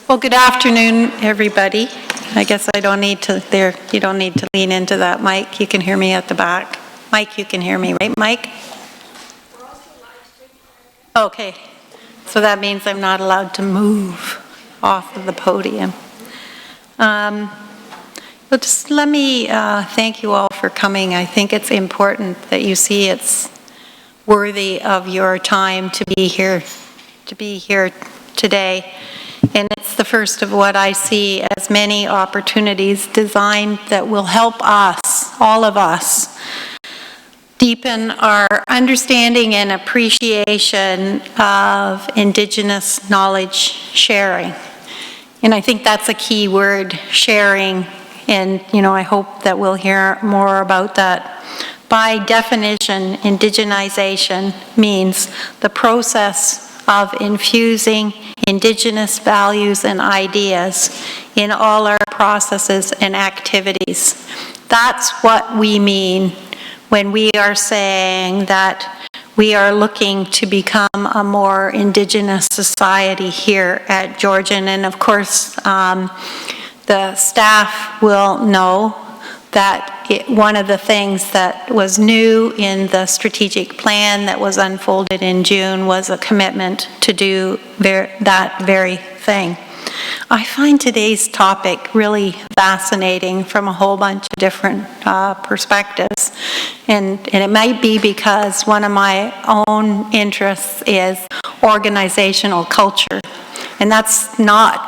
Well, good afternoon, everybody. I guess I don't need to, you don't need to lean into that mic. You can hear me at the back. Mike, you can hear me, right, Mike? Okay, so that means I'm not allowed to move off of the podium. But just let me thank you all for coming. I think it's important that you see it's worthy of your time to be here today. And it's the first of what I see as many opportunities designed that will help us, all of us, deepen our understanding and appreciation of Indigenous knowledge sharing. And I think that's a key word, sharing. And, I hope that we'll hear more about that. By definition, indigenization means the process of infusing Indigenous values and ideas in all our processes and activities. That's what we mean when we are saying that we are looking to become a more Indigenous society here at Georgian. And of course, the staff will know that one of the things that was new in the strategic plan that was unfolded in June was a commitment to do that very thing. I find today's topic really fascinating from a whole bunch of different perspectives. And it might be because one of my own interests is organizational culture. And that's not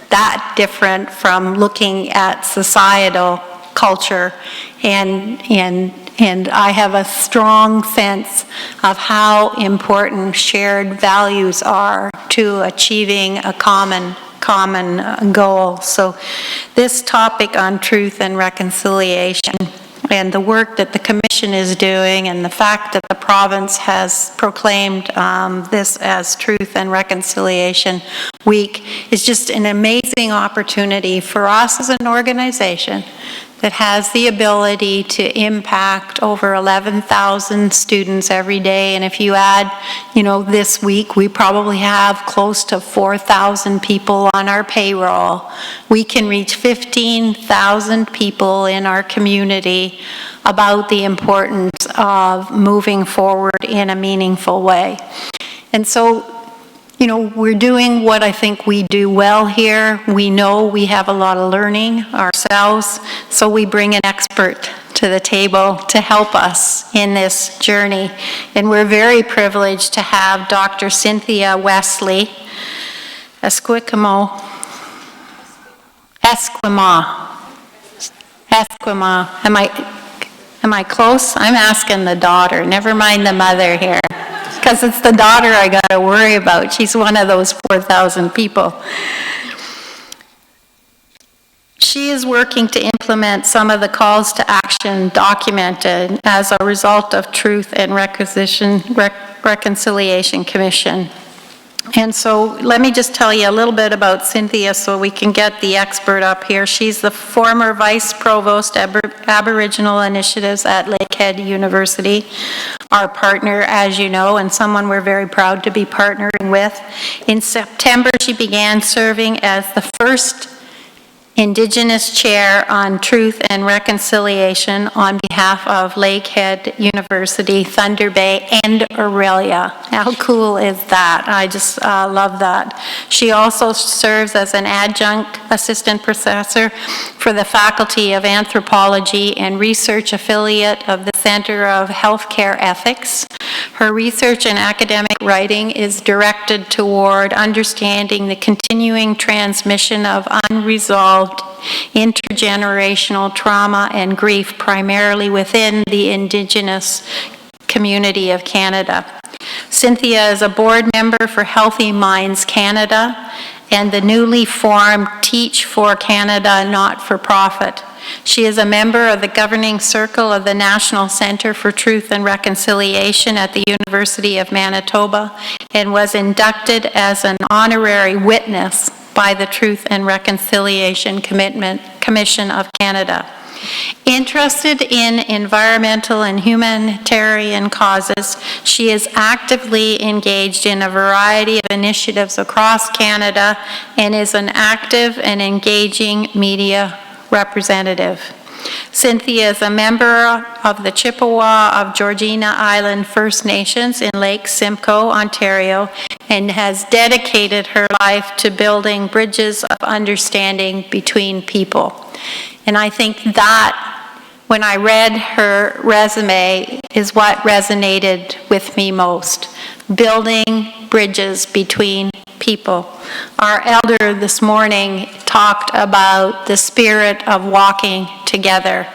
that different from looking at societal culture, and I have a strong sense of how important shared values are to achieving a common goal. So this topic on truth and reconciliation and the work that the Commission is doing and the fact that the province has proclaimed this as Truth and Reconciliation Week is just an amazing opportunity for us as an organization that has the ability to impact over 11,000 students every day. And if you add, this week, we probably have close to 4,000 people on our payroll. We can reach 15,000 people in our community about the importance of moving forward in a meaningful way. And so, we're doing what I think we do well here. We know we have a lot of learning ourselves, so we bring an expert to the table to help us in this journey. And we're very privileged to have Dr. Cynthia Wesley-Esquimaux. Am I close? I'm asking the daughter, never mind the mother here. Because it's the daughter I got to worry about. She's one of those 4,000 people. She is working to implement some of the calls to action documented as a result of Truth and Reconciliation Commission. And so let me just tell you a little bit about Cynthia so we can get the expert up here. She's the former Vice Provost Aboriginal Initiatives at Lakehead University, our partner, as you know, and someone we're very proud to be partnering with. In September, she began serving as the first Indigenous Chair on Truth and Reconciliation on behalf of Lakehead University, Thunder Bay, and Aurelia. How cool is that? I just love that. She also serves as an adjunct assistant professor for the Faculty of Anthropology and research affiliate of the Center of Healthcare Ethics. Her research and academic writing is directed toward understanding the continuing transmission of unresolved intergenerational trauma and grief, primarily within the Indigenous community of Canada. Cynthia is a board member for Healthy Minds Canada and the newly formed Teach for Canada not-for-profit. She is a member of the governing circle of the National Centre for Truth and Reconciliation at the University of Manitoba and was inducted as an honorary witness by the Truth and Reconciliation Commission of Canada. Interested in environmental and humanitarian causes, she is actively engaged in a variety of initiatives across Canada and is an active and engaging media representative. Cynthia is a member of the Chippewa of Georgina Island First Nations in Lake Simcoe, Ontario, and has dedicated her life to building bridges of understanding between people. And I think that, when I read her resume, is what resonated with me most. Building bridges between people. Our elder this morning talked about the spirit of walking together.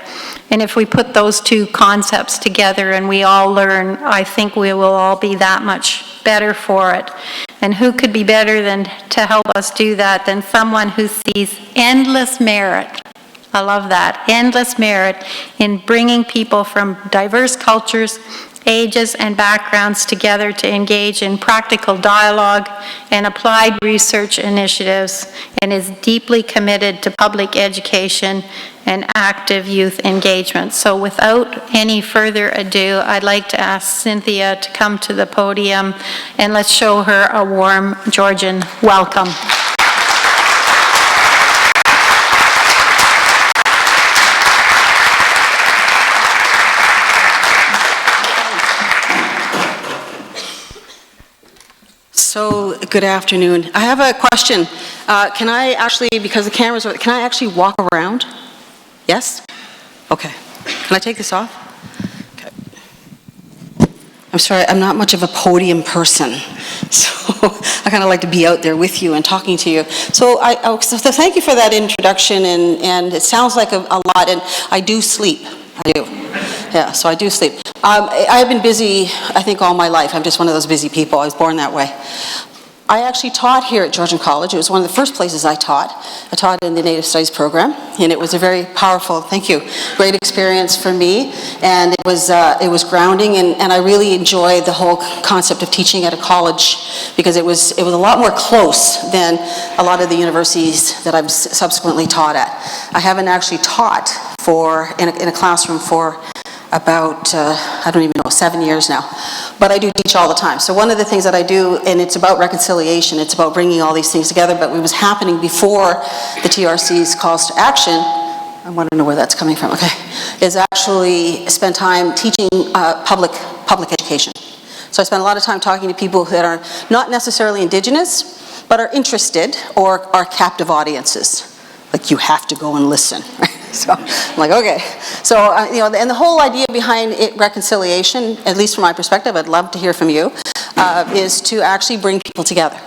And if we put those two concepts together and we all learn, I think we will all be that much better for it. And who could be better than to help us do that than someone who sees endless merit, I love that, endless merit in bringing people from diverse cultures, ages, and backgrounds together to engage in practical dialogue and applied research initiatives, and is deeply committed to public education and active youth engagement. So without any further ado, I'd like to ask Cynthia to come to the podium, and let's show her a warm Georgian welcome. So, good afternoon. I have a question. Can I actually, because the camera's, can I actually walk around? Yes? Okay. Can I take this off? Okay. I'm sorry, I'm not much of a podium person. So, I kind of like to be out there with you and talking to you. So, so thank you for that introduction, and it sounds like a lot, and I do sleep. I do. Yeah, so I do sleep. I've been busy, I think, all my life. I'm just one of those busy people. I was born that way. I actually taught here at Georgian College. It was one of the first places I taught. I taught in the Native Studies program, and it was a very powerful, thank you, great experience for me. And it was grounding, and I really enjoyed the whole concept of teaching at a college, because it was a lot more close than a lot of the universities that I've subsequently taught at. I haven't actually taught in a classroom for about, I don't even know, 7 years now. But I do teach all the time. So one of the things that I do, and it's about reconciliation, it's about bringing all these things together, but it was happening before the TRC's calls to action. I want to know where that's coming from, okay, is actually spend time teaching public education. So I spend a lot of time talking to people that are not necessarily Indigenous, but are interested or are captive audiences. Like, you have to go and listen, right? So I'm like, okay. So, and the whole idea behind reconciliation, at least from my perspective, I'd love to hear from you, is to actually bring people together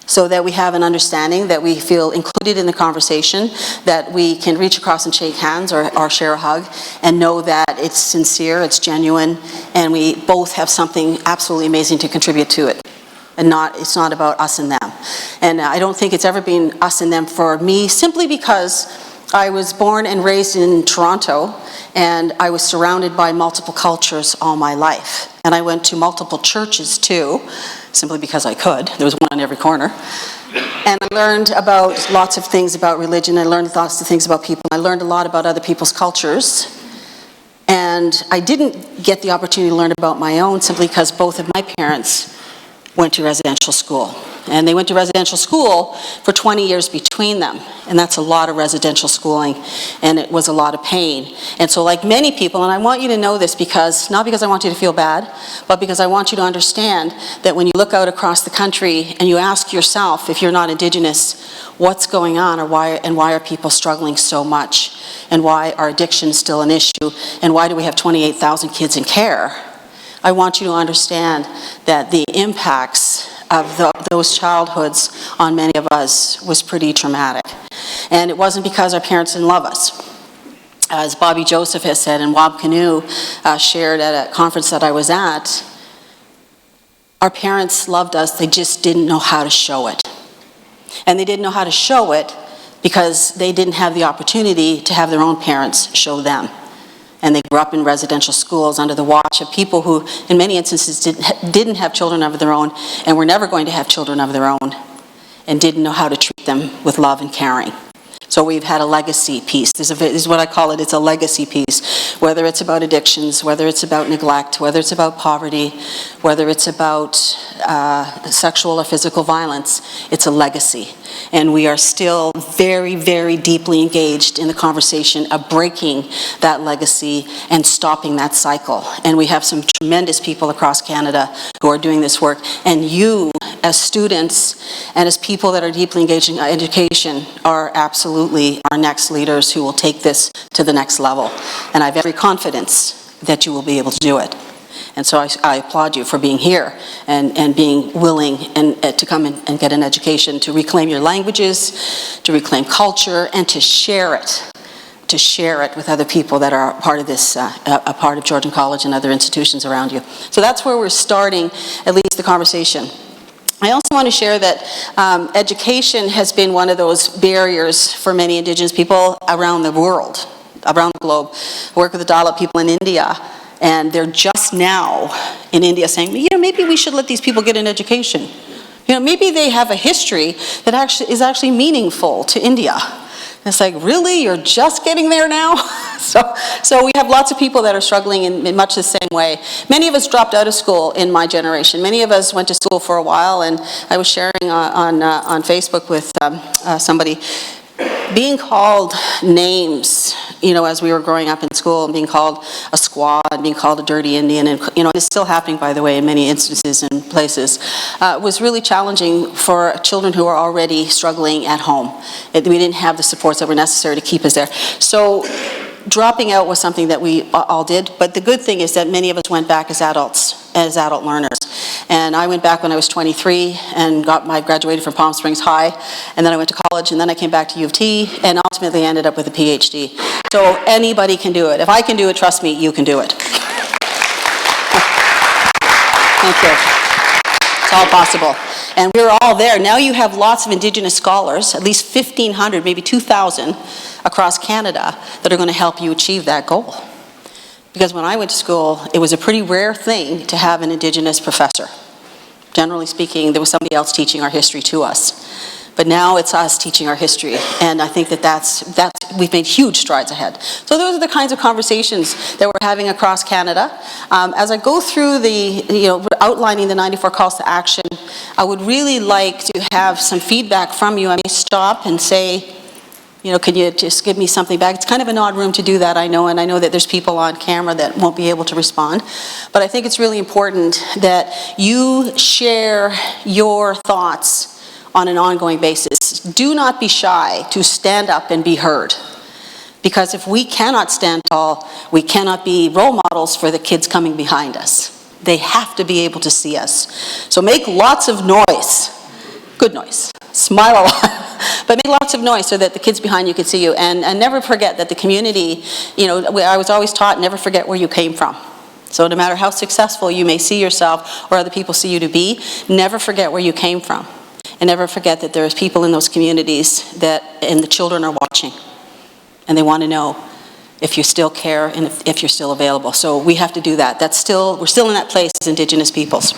so that we have an understanding, that we feel included in the conversation, that we can reach across and shake hands or share a hug and know that it's sincere, it's genuine, and we both have something absolutely amazing to contribute to it. And it's not about us and them. And I don't think it's ever been us and them for me, simply because I was born and raised in Toronto, and I was surrounded by multiple cultures all my life. And I went to multiple churches too, simply because I could. There was one on every corner. And I learned about lots of things about religion. I learned lots of things about people. I learned a lot about other people's cultures. And I didn't get the opportunity to learn about my own simply because both of my parents went to residential school. And they went to residential school for 20 years between them. And that's a lot of residential schooling, and it was a lot of pain. And so, like many people, and I want you to know this, because, not because I want you to feel bad, but because I want you to understand that when you look out across the country and you ask yourself, if you're not Indigenous, what's going on, or why are people struggling so much? And why are addictions still an issue? And why do we have 28,000 kids in care? I want you to understand that the impacts of those childhoods on many of us was pretty traumatic. And it wasn't because our parents didn't love us. As Bobby Joseph has said, and Wab Canoe shared at a conference that I was at, our parents loved us, they just didn't know how to show it. And they didn't know how to show it because they didn't have the opportunity to have their own parents show them. And they grew up in residential schools under the watch of people who, in many instances, didn't have children of their own, and were never going to have children of their own, and didn't know how to treat them with love and caring. So we've had a legacy piece. This is what I call it. It's a legacy piece. Whether it's about addictions, whether it's about neglect, whether it's about poverty, whether it's about sexual or physical violence, it's a legacy. And we are still very, very deeply engaged in the conversation of breaking that legacy and stopping that cycle. And we have some tremendous people across Canada who are doing this work. And you, as students and as people that are deeply engaged in education, are absolutely our next leaders who will take this to the next level. And I have every confidence that you will be able to do it. And so I applaud you for being here and being willing to come and get an education, to reclaim your languages, to reclaim culture, and to share it with other people that are part of this, a part of Georgian College and other institutions around you. So that's where we're starting, at least, the conversation. I also want to share that education has been one of those barriers for many Indigenous people around the world, around the globe. I work with the Dalit people in India, and they're just now in India saying, you know, maybe we should let these people get an education. You know, maybe they have a history that is actually meaningful to India. And it's like, really? You're just getting there now? So we have lots of people that are struggling in much the same way. Many of us dropped out of school in my generation. Many of us went to school for a while, and I was sharing on Facebook with somebody, being called names, you know, as we were growing up in school, and being called a squaw and being called a dirty Indian, and, you know, it's still happening, by the way, in many instances and places, was really challenging for children who are already struggling at home. We didn't have the supports that were necessary to keep us there. So dropping out was something that we all did, but the good thing is that many of us went back as adults, as adult learners. And I went back when I was 23 and graduated from Palm Springs High, and then I went to college, and then I came back to U of T, and ultimately ended up with a PhD. So anybody can do it. If I can do it, trust me, you can do it. Thank you. It's all possible. And we're all there. Now you have lots of Indigenous scholars, at least 1,500, maybe 2,000 across Canada, that are going to help you achieve that goal. Because when I went to school, it was a pretty rare thing to have an Indigenous professor. Generally speaking, there was somebody else teaching our history to us. But now it's us teaching our history, and I think that we've made huge strides ahead. So those are the kinds of conversations that we're having across Canada. As I go through outlining the 94 calls to action, I would really like to have some feedback from you. I may stop and say, you know, can you just give me something back? It's kind of an odd room to do that, I know, and I know that there's people on camera that won't be able to respond. But I think it's really important that you share your thoughts on an ongoing basis. Do not be shy to stand up and be heard. Because if we cannot stand tall, we cannot be role models for the kids coming behind us. They have to be able to see us. So make lots of noise. Good noise. Smile a lot. But make lots of noise so that the kids behind you can see you. And never forget that the community, you know, I was always taught, never forget where you came from. So no matter how successful you may see yourself or other people see you to be, never forget where you came from. And never forget that there's people in those communities and the children are watching. And they want to know if you still care and if you're still available. So we have to do that. We're still in that place as Indigenous peoples.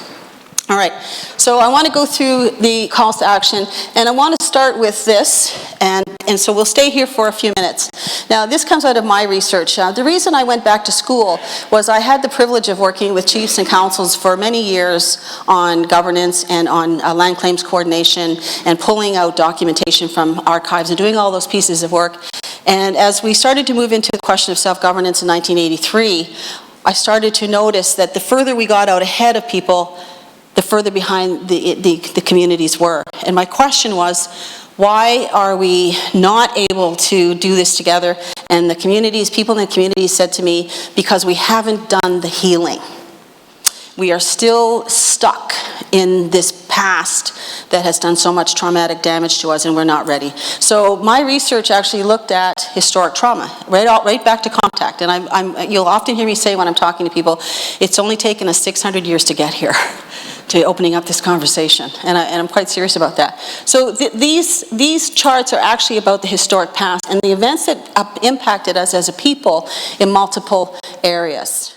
All right, so I want to go through the calls to action, and I want to start with this, and so we'll stay here for a few minutes. Now, this comes out of my research. The reason I went back to school was I had the privilege of working with chiefs and councils for many years on governance and on land claims coordination and pulling out documentation from archives and doing all those pieces of work. And as we started to move into the question of self-governance in 1983, I started to notice that the further we got out ahead of people, the further behind the communities were. And my question was, why are we not able to do this together? And people in the communities said to me, because we haven't done the healing. We are still stuck in this past that has done so much traumatic damage to us, and we're not ready. So my research actually looked at historic trauma, right back to contact. And you'll often hear me say when I'm talking to people, it's only taken us 600 years to get here, to opening up this conversation, and I'm quite serious about that. So these charts are actually about the historic past and the events that impacted us as a people in multiple areas.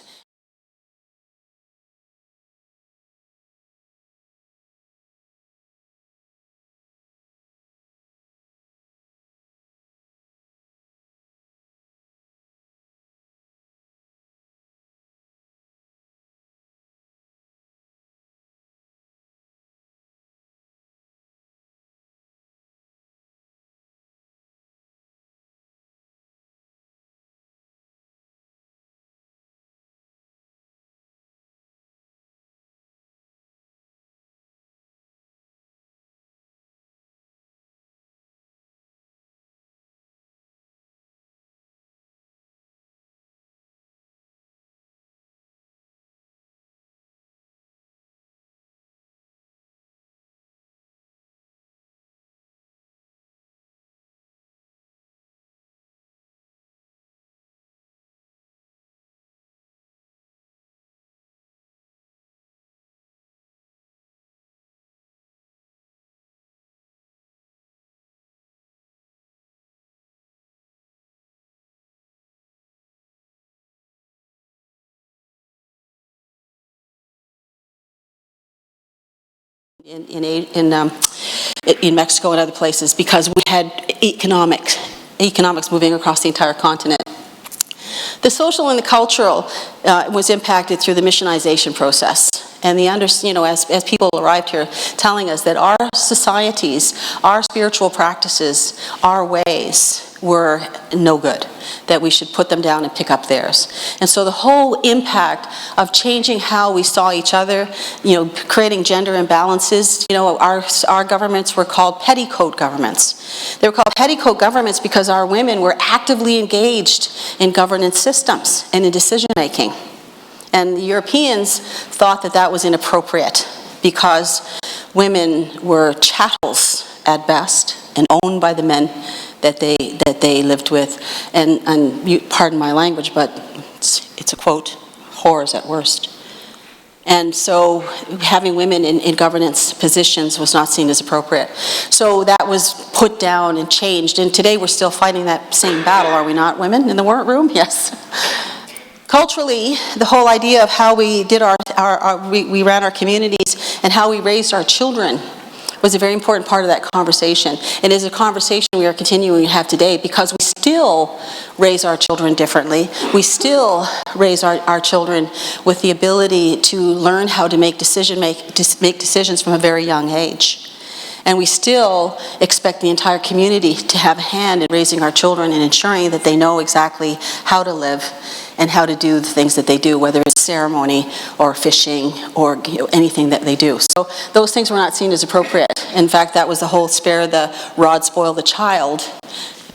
in Mexico and other places, because we had economics moving across the entire continent. The social and the cultural was impacted through the missionization process. And as people arrived here, telling us that our societies, our spiritual practices, our ways were no good, that we should put them down and pick up theirs. And so the whole impact of changing how we saw each other, creating gender imbalances, our governments were called petticoat governments. They were called petticoat governments because our women were actively engaged in governance systems and in decision making. And the Europeans thought that that was inappropriate because women were chattels at best and owned by the men that they lived with. And you, pardon my language, but it's a quote, whores at worst. And so having women in governance positions was not seen as appropriate. So that was put down and changed. And today we're still fighting that same battle, are we not, women in the room? Yes. Culturally, the whole idea of how we did we ran our communities and how we raised our children was a very important part of that conversation. It is a conversation we are continuing to have today because we still raise our children differently. We still raise our children with the ability to learn how to make decisions from a very young age. And we still expect the entire community to have a hand in raising our children and ensuring that they know exactly how to live and how to do the things that they do, whether it's ceremony or fishing or anything that they do. So those things were not seen as appropriate. In fact, that was the whole spare the rod, spoil the child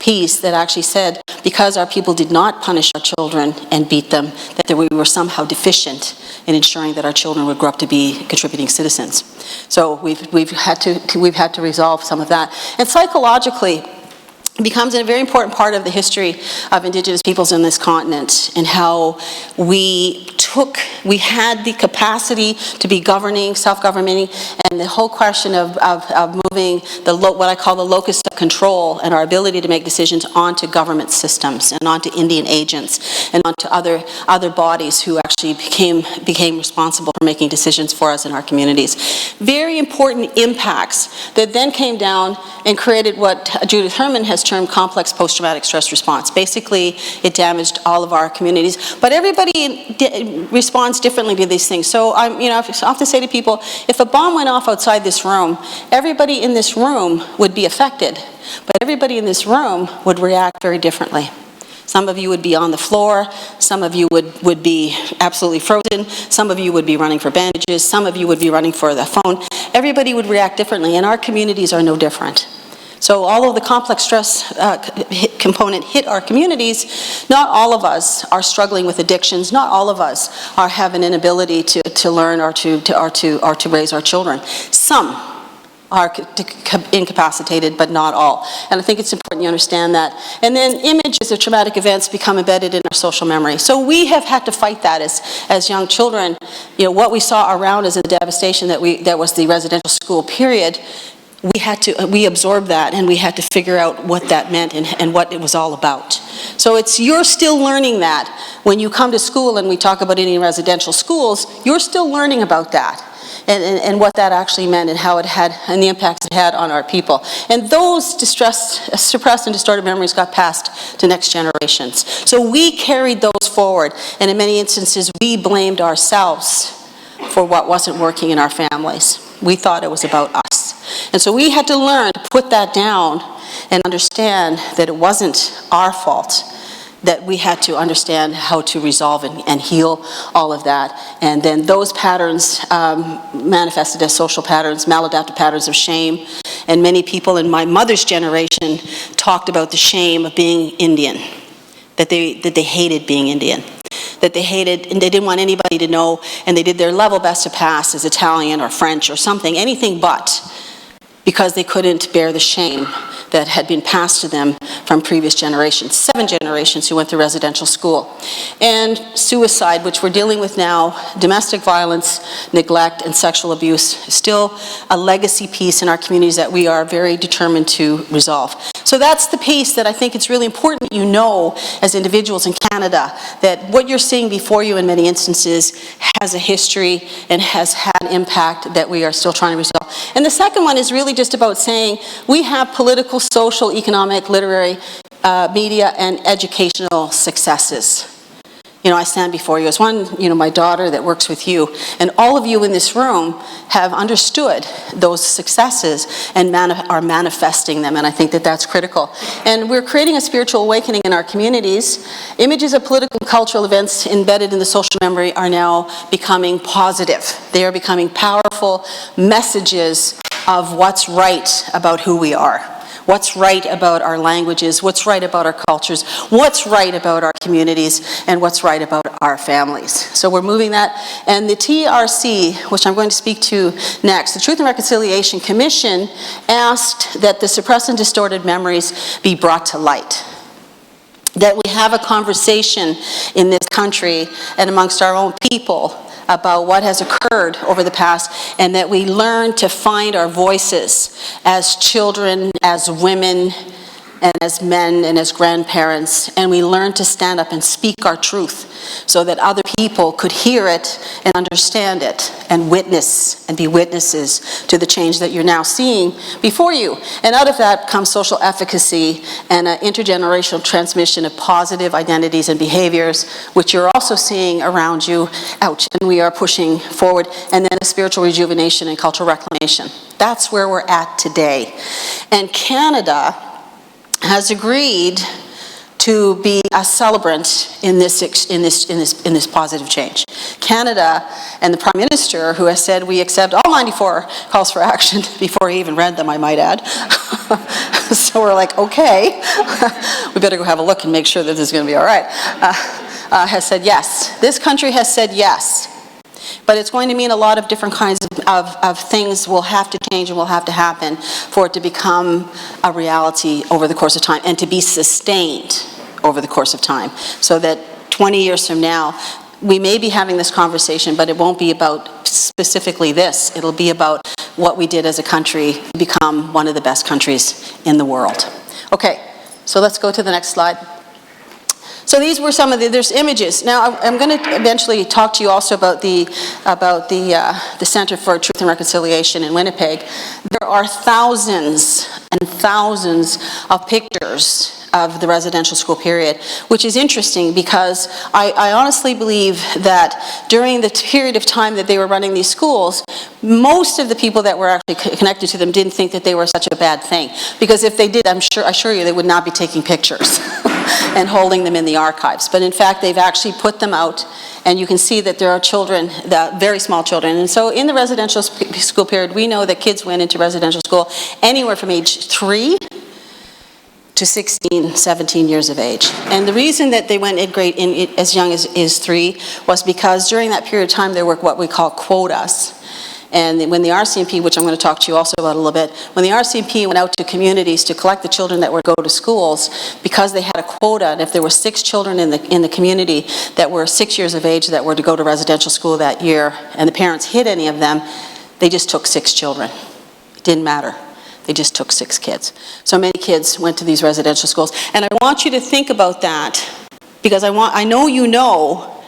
piece that actually said, because our people did not punish our children and beat them, that we were somehow deficient in ensuring that our children would grow up to be contributing citizens. So we've had to resolve some of that. And psychologically, it becomes a very important part of the history of Indigenous peoples in this continent, and how we had the capacity to be governing, self-governing, and the whole question of moving what I call the locus of control and our ability to make decisions onto government systems and onto Indian agents and onto other bodies who actually became responsible for making decisions for us in our communities. Very important impacts that then came down and created what Judith Herman has termed complex post-traumatic stress response. Basically, it damaged all of our communities, but everybody responds differently to these things. So I often say to people, if a bomb went off outside this room, everybody in this room would be affected, but everybody in this room would react very differently. Some of you would be on the floor, some of you would be absolutely frozen, some of you would be running for bandages, some of you would be running for the phone. Everybody would react differently, and our communities are no different. So although the complex stress component hit our communities, not all of us are struggling with addictions. Not all of us have an inability to learn or to raise our children. Some are incapacitated, but not all. And I think it's important you understand that. And then images of traumatic events become embedded in our social memory. So we have had to fight that as young children. What we saw around us, the devastation that was the residential school period. We absorbed that, and we had to figure out what that meant and what it was all about. So you're still learning that. When you come to school and we talk about Indian residential schools, you're still learning about that and what that actually meant and how it had, and the impacts it had on our people. And those suppressed and distorted memories got passed to next generations. So we carried those forward, and in many instances we blamed ourselves for what wasn't working in our families. We thought it was about us. And so we had to learn to put that down and understand that it wasn't our fault, that we had to understand how to resolve and heal all of that. And then those patterns manifested as social patterns, maladaptive patterns of shame. And many people in my mother's generation talked about the shame of being Indian, that they hated being Indian. That they hated, and they didn't want anybody to know, and they did their level best to pass as Italian or French or something, anything but, because they couldn't bear the shame that had been passed to them from previous generations, 7 generations who went through residential school. And suicide, which we're dealing with now, domestic violence, neglect, and sexual abuse, is still a legacy piece in our communities that we are very determined to resolve. So So that's the piece that I think it's really important that you know as individuals in Canada, that what you're seeing before you in many instances has a history and has had impact that we are still trying to resolve. And the second one is really just about saying we have political, social, economic, literary, media, and educational successes. You know, I stand before you as one, you know, my daughter that works with you, and all of you in this room have understood those successes and are manifesting them, and I think that that's critical. And we're creating a spiritual awakening in our communities. Images of political and cultural events embedded in the social memory are now becoming positive. They are becoming powerful messages of what's right about who we are. What's right about our languages, what's right about our cultures, what's right about our communities, and what's right about our families. So we're moving that. And the TRC, which I'm going to speak to next, the Truth and Reconciliation Commission asked that the suppressed and distorted memories be brought to light. That we have a conversation in this country and amongst our own people about what has occurred over the past, and that we learn to find our voices as children, as women, and as men, and as grandparents, and we learn to stand up and speak our truth so that other people could hear it and understand it and witness and be witnesses to the change that you're now seeing before you. And out of that comes social efficacy and an intergenerational transmission of positive identities and behaviors, which you're also seeing around you, and we are pushing forward, and then a spiritual rejuvenation and cultural reclamation. That's where we're at today. And Canada has agreed to be a celebrant in this positive change. Canada and the Prime Minister, who has said we accept all 94 calls for action before he even read them, I might add. So we're like, okay, we better go have a look and make sure that this is going to be all right. Has said yes. This country has said yes. But it's going to mean a lot of different kinds of things will have to change and will have to happen for it to become a reality over the course of time and to be sustained over the course of time. So that 20 years from now, we may be having this conversation, but it won't be about specifically this. It'll be about what we did as a country to become one of the best countries in the world. Okay, so let's go to the next slide. So these were some of there's images. Now I'm going to eventually talk to you also about the Center for Truth and Reconciliation in Winnipeg. There are thousands and thousands of pictures of the residential school period, which is interesting because I honestly believe that during the period of time that they were running these schools, most of the people that were actually connected to them didn't think that they were such a bad thing. Because if they did, I assure you, they would not be taking pictures and holding them in the archives. But in fact, they've actually put them out, and you can see that there are children, very small children. And so in the residential school period, we know that kids went into residential school anywhere from age 3 to 16, 17 years of age. And the reason that they went as young as 3 was because during that period of time there were what we call quotas. And when the RCMP, which I'm going to talk to you also about a little bit, when the RCMP went out to communities to collect the children that would go to schools, because they had a quota, and if there were 6 children in the community that were 6 years of age that were to go to residential school that year, and the parents hid any of them, they just took 6 children. It didn't matter. They just took 6 kids. So many kids went to these residential schools. And I want you to think about that, because I know you know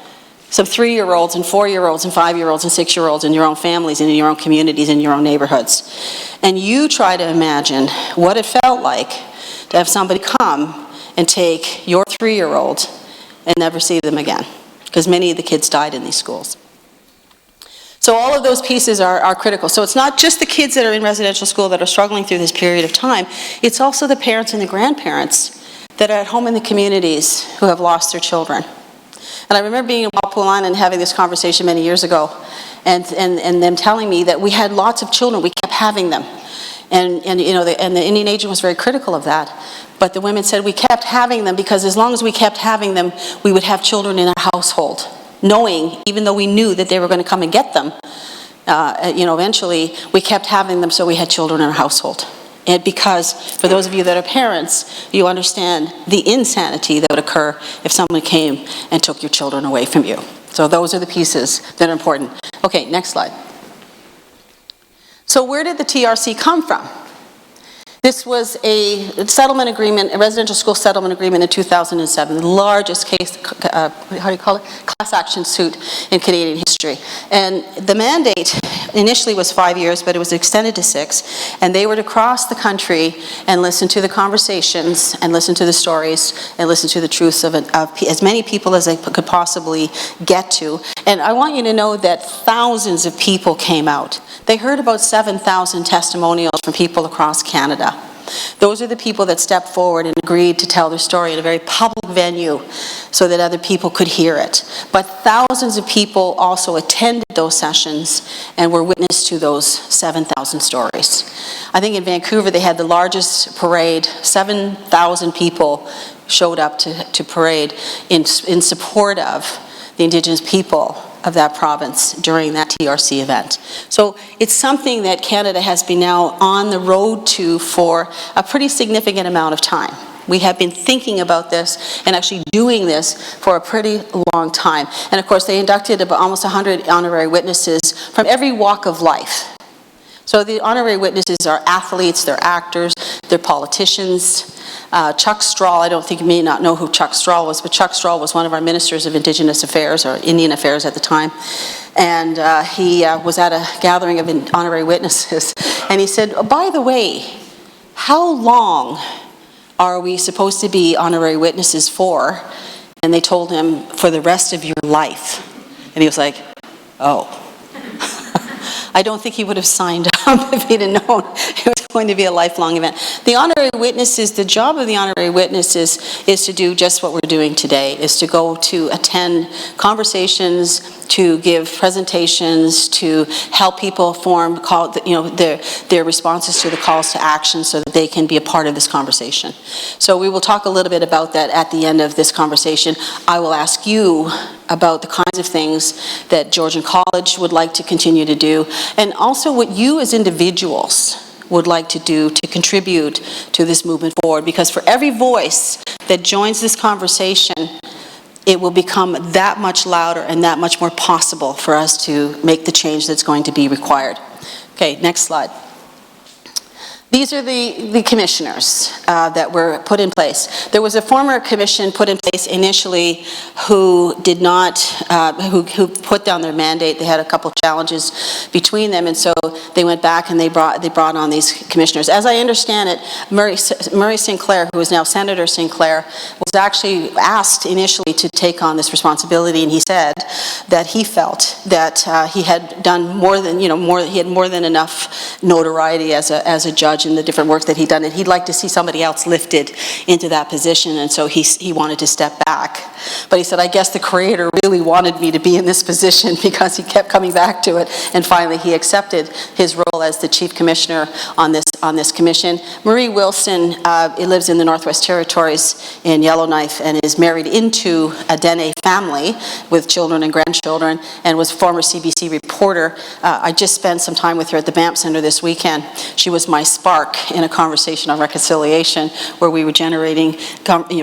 some 3-year-olds and 4-year-olds and 5-year-olds and 6-year-olds in your own families and in your own communities and in your own neighborhoods. And you try to imagine what it felt like to have somebody come and take your 3-year-old and never see them again, because many of the kids died in these schools. So all of those pieces are critical. So it's not just the kids that are in residential school that are struggling through this period of time, it's also the parents and the grandparents that are at home in the communities who have lost their children. And I remember being in Walpole Island and having this conversation many years ago, and them telling me that we had lots of children, we kept having them. And you know, the Indian agent was very critical of that. But the women said we kept having them because as long as we kept having them, we would have children in our household. Knowing, even though we knew that they were going to come and get them, eventually we kept having them, so we had children in our household. And because, for those of you that are parents, you understand the insanity that would occur if someone came and took your children away from you. So those are the pieces that are important. Okay, next slide. So where did the TRC come from? This was a settlement agreement, a residential school settlement agreement in 2007, the largest case, class action suit in Canadian history. And the mandate initially was 5 years, but it was extended to 6. And they were to cross the country and listen to the conversations and listen to the stories and listen to the truths of as many people as they could possibly get to. And I want you to know that thousands of people came out. They heard about 7,000 testimonials from people across Canada. Those are the people that stepped forward and agreed to tell their story in a very public venue so that other people could hear it. But thousands of people also attended those sessions and were witness to those 7,000 stories. I think in Vancouver they had the largest parade. 7,000 people showed up to parade in support of the Indigenous people of that province during that TRC event. So it's something that Canada has been now on the road to for a pretty significant amount of time. We have been thinking about this and actually doing this for a pretty long time. And of course they inducted about almost 100 honorary witnesses from every walk of life. So the honorary witnesses are athletes, they're actors, they're politicians. Chuck Strahl, I don't think you may not know who Chuck Strahl was, but Chuck Strahl was one of our ministers of Indigenous Affairs, or Indian Affairs at the time. And he was at a gathering of honorary witnesses. And he said, oh, by the way, how long are we supposed to be honorary witnesses for? And they told him, for the rest of your life. And he was like, oh. I don't think he would have signed up if he'd have known it was going to be a lifelong event. The honorary witnesses, the job of the honorary witnesses is to do just what we're doing today, is to go to attend conversations, to give presentations, to help people form their responses to the calls to action so that they can be a part of this conversation. So we will talk a little bit about that at the end of this conversation. I will ask you about the kinds of things that Georgian College would like to continue to do, and also what you as individuals would like to do to contribute to this movement forward, because for every voice that joins this conversation, it will become that much louder and that much more possible for us to make the change that's going to be required. Okay, next slide. These are the commissioners that were put in place. There was a former commission put in place initially who did not, who put down their mandate. They had a couple challenges between them, and so they went back and they brought on these commissioners. As I understand it, Murray Sinclair, who is now Senator Sinclair, was actually asked initially to take on this responsibility, and he said that he felt that he had done more than, he had more than enough notoriety as a judge in the different work that he'd done, and he'd like to see somebody else lifted into that position, and so he wanted to step back. But he said, I guess the Creator really wanted me to be in this position because he kept coming back to it, and finally he accepted his role as the Chief Commissioner on this commission. Marie Wilson lives in the Northwest Territories in Yellowknife and is married into a Dene family with children and grandchildren, and was a former CBC reporter. I just spent some time with her at the Banff Centre this weekend. She was my spark in a conversation on reconciliation, where we were generating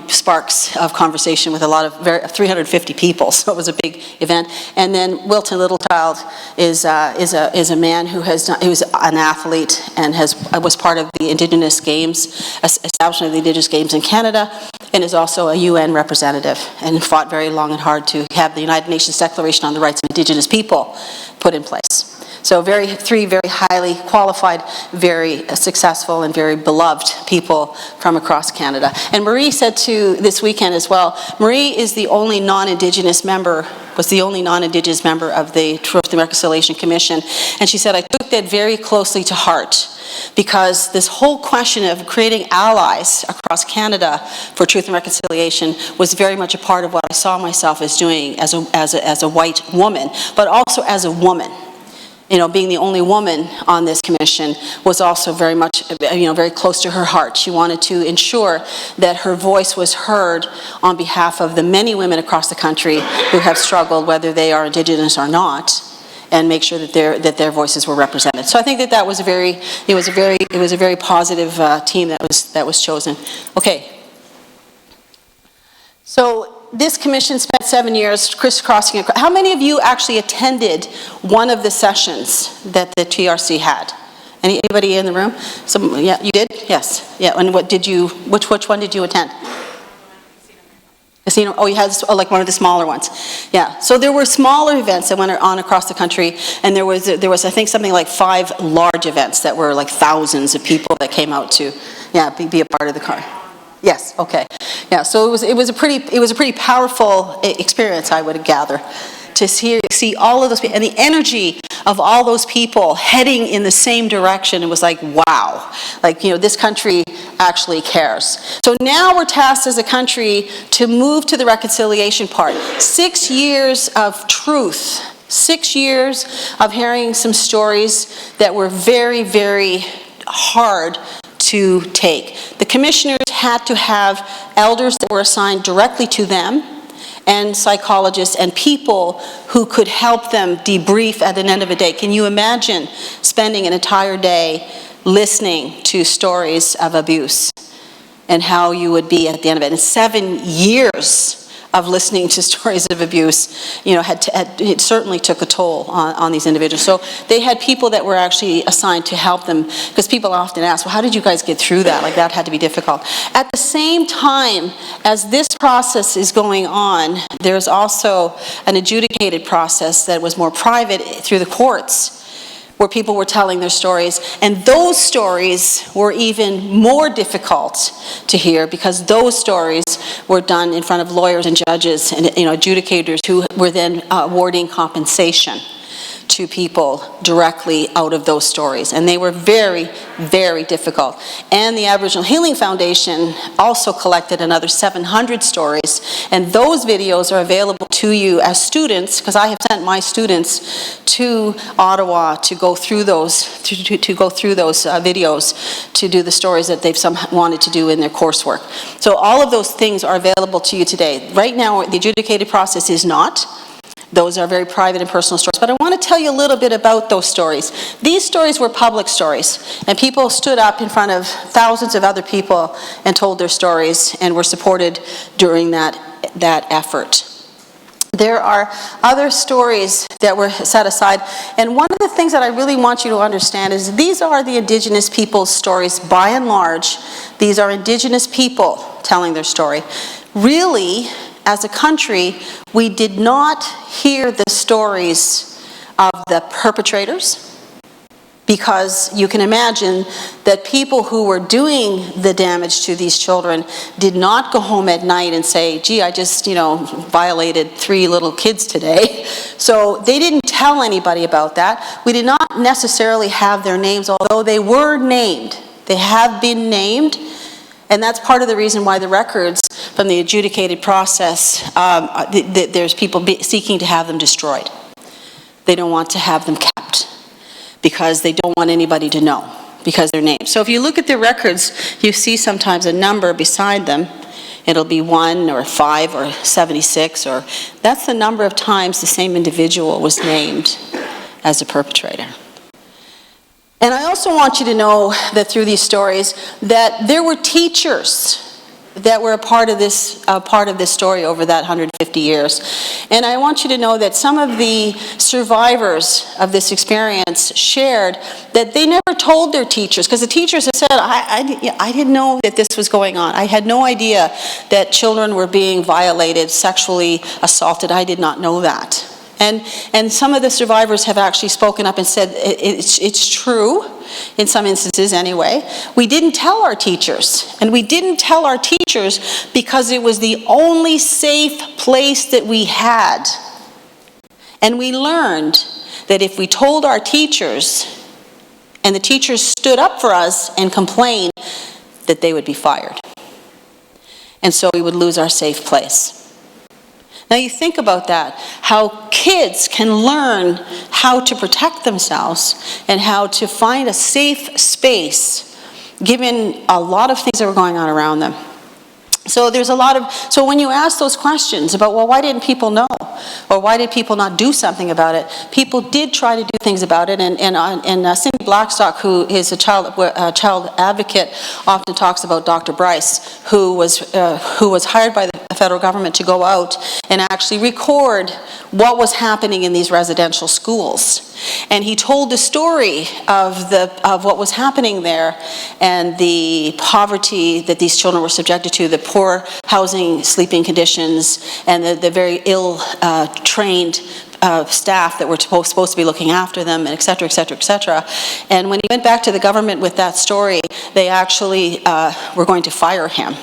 sparks of conversation with a lot of 350 people, so it was a big event. And then Wilton Littlechild is a man who's an athlete and was part of the Indigenous Games, establishment of the Indigenous Games in Canada, and is also a UN representative, and fought very long and hard to have the United Nations Declaration on the Rights of Indigenous People put in place. So three very highly qualified, very successful, and very beloved people from across Canada. And Marie said this weekend as well, Marie is the only non-Indigenous member, was the only non-Indigenous member of the Truth and Reconciliation Commission. And she said, I took that very closely to heart, because this whole question of creating allies across Canada for truth and reconciliation was very much a part of what I saw myself as doing as a white woman, but also as a woman. Being the only woman on this commission was also very much, very close to her heart. She wanted to ensure that her voice was heard on behalf of the many women across the country who have struggled, whether they are Indigenous or not, and make sure that their voices were represented. So I think that was a very positive team that was chosen. Okay. So this commission spent 7 years crisscrossing. How many of you actually attended one of the sessions that the TRC had? Anybody in the room? Yeah, you did? Yes. Yeah, and which one did you attend? Casino, oh, you had like one of the smaller ones. Yeah, so there were smaller events that went on across the country, and there was I think something like 5 large events that were like thousands of people that came out to, be a part of the car. Yes, okay. Yeah, so it was a pretty powerful experience, I would gather, to see all of those people, and the energy of all those people heading in the same direction. It was like, wow, like, this country actually cares. So now we're tasked as a country to move to the reconciliation part. 6 years of truth, 6 years of hearing some stories that were very, very hard to take. The commissioners had to have elders that were assigned directly to them, and psychologists and people who could help them debrief at the end of a day. Can you imagine spending an entire day listening to stories of abuse and how you would be at the end of it? And 7 years of listening to stories of abuse, it certainly took a toll on these individuals. So they had people that were actually assigned to help them, because people often ask, well, how did you guys get through that? Like, that had to be difficult. At the same time as this process is going on, there's also an adjudicated process that was more private through the courts, where people were telling their stories, and those stories were even more difficult to hear, because those stories were done in front of lawyers and judges and adjudicators who were then awarding compensation to people directly out of those stories. And they were very, very difficult. And the Aboriginal Healing Foundation also collected another 700 stories, and those videos are available to you as students, because I have sent my students to Ottawa to go through those videos, to do the stories that they've wanted to do in their coursework. So all of those things are available to you today. Right now, the adjudicated process is not. Those are very private and personal stories. But I want to tell you a little bit about those stories. These stories were public stories, and people stood up in front of thousands of other people and told their stories and were supported during that effort. There are other stories that were set aside, and one of the things that I really want you to understand is these are the Indigenous people's stories. By and large, these are Indigenous people telling their story. Really, as a country, we did not hear the stories of the perpetrators, because you can imagine that people who were doing the damage to these children did not go home at night and say, gee, I just, violated 3 little kids today. So they didn't tell anybody about that. We did not necessarily have their names, although they were named. They have been named. And that's part of the reason why the records from the adjudicated process, there's people seeking to have them destroyed. They don't want to have them kept, because they don't want anybody to know, because they're named. So if you look at the records, you see sometimes a number beside them. It'll be 1 or 5 or 76, or that's the number of times the same individual was named as a perpetrator. And I also want you to know that through these stories that there were teachers that were a part of this story over that 150 years. And I want you to know that some of the survivors of this experience shared that they never told their teachers, because the teachers have said, I didn't know that this was going on. I had no idea that children were being violated, sexually assaulted. I did not know that. And some of the survivors have actually spoken up and said it's true, in some instances anyway. We didn't tell our teachers, and we didn't tell our teachers because it was the only safe place that we had. And we learned that if we told our teachers, and the teachers stood up for us and complained, that they would be fired. And so we would lose our safe place. Now you think about that, how kids can learn how to protect themselves and how to find a safe space given a lot of things that were going on around them. So there's so when you ask those questions about, well, why didn't people know? Or why did people not do something about it? People did try to do things about it, and Cindy Blackstock, who is a child advocate, often talks about Dr. Bryce, who was hired by the federal government to go out and actually record what was happening in these residential schools. And he told the story of what was happening there and the poverty that these children were subjected to, the poor housing, sleeping conditions, and the very ill-trained staff that were supposed to be looking after them, and et cetera, et cetera, et cetera. And when he went back to the government with that story, they actually were going to fire him.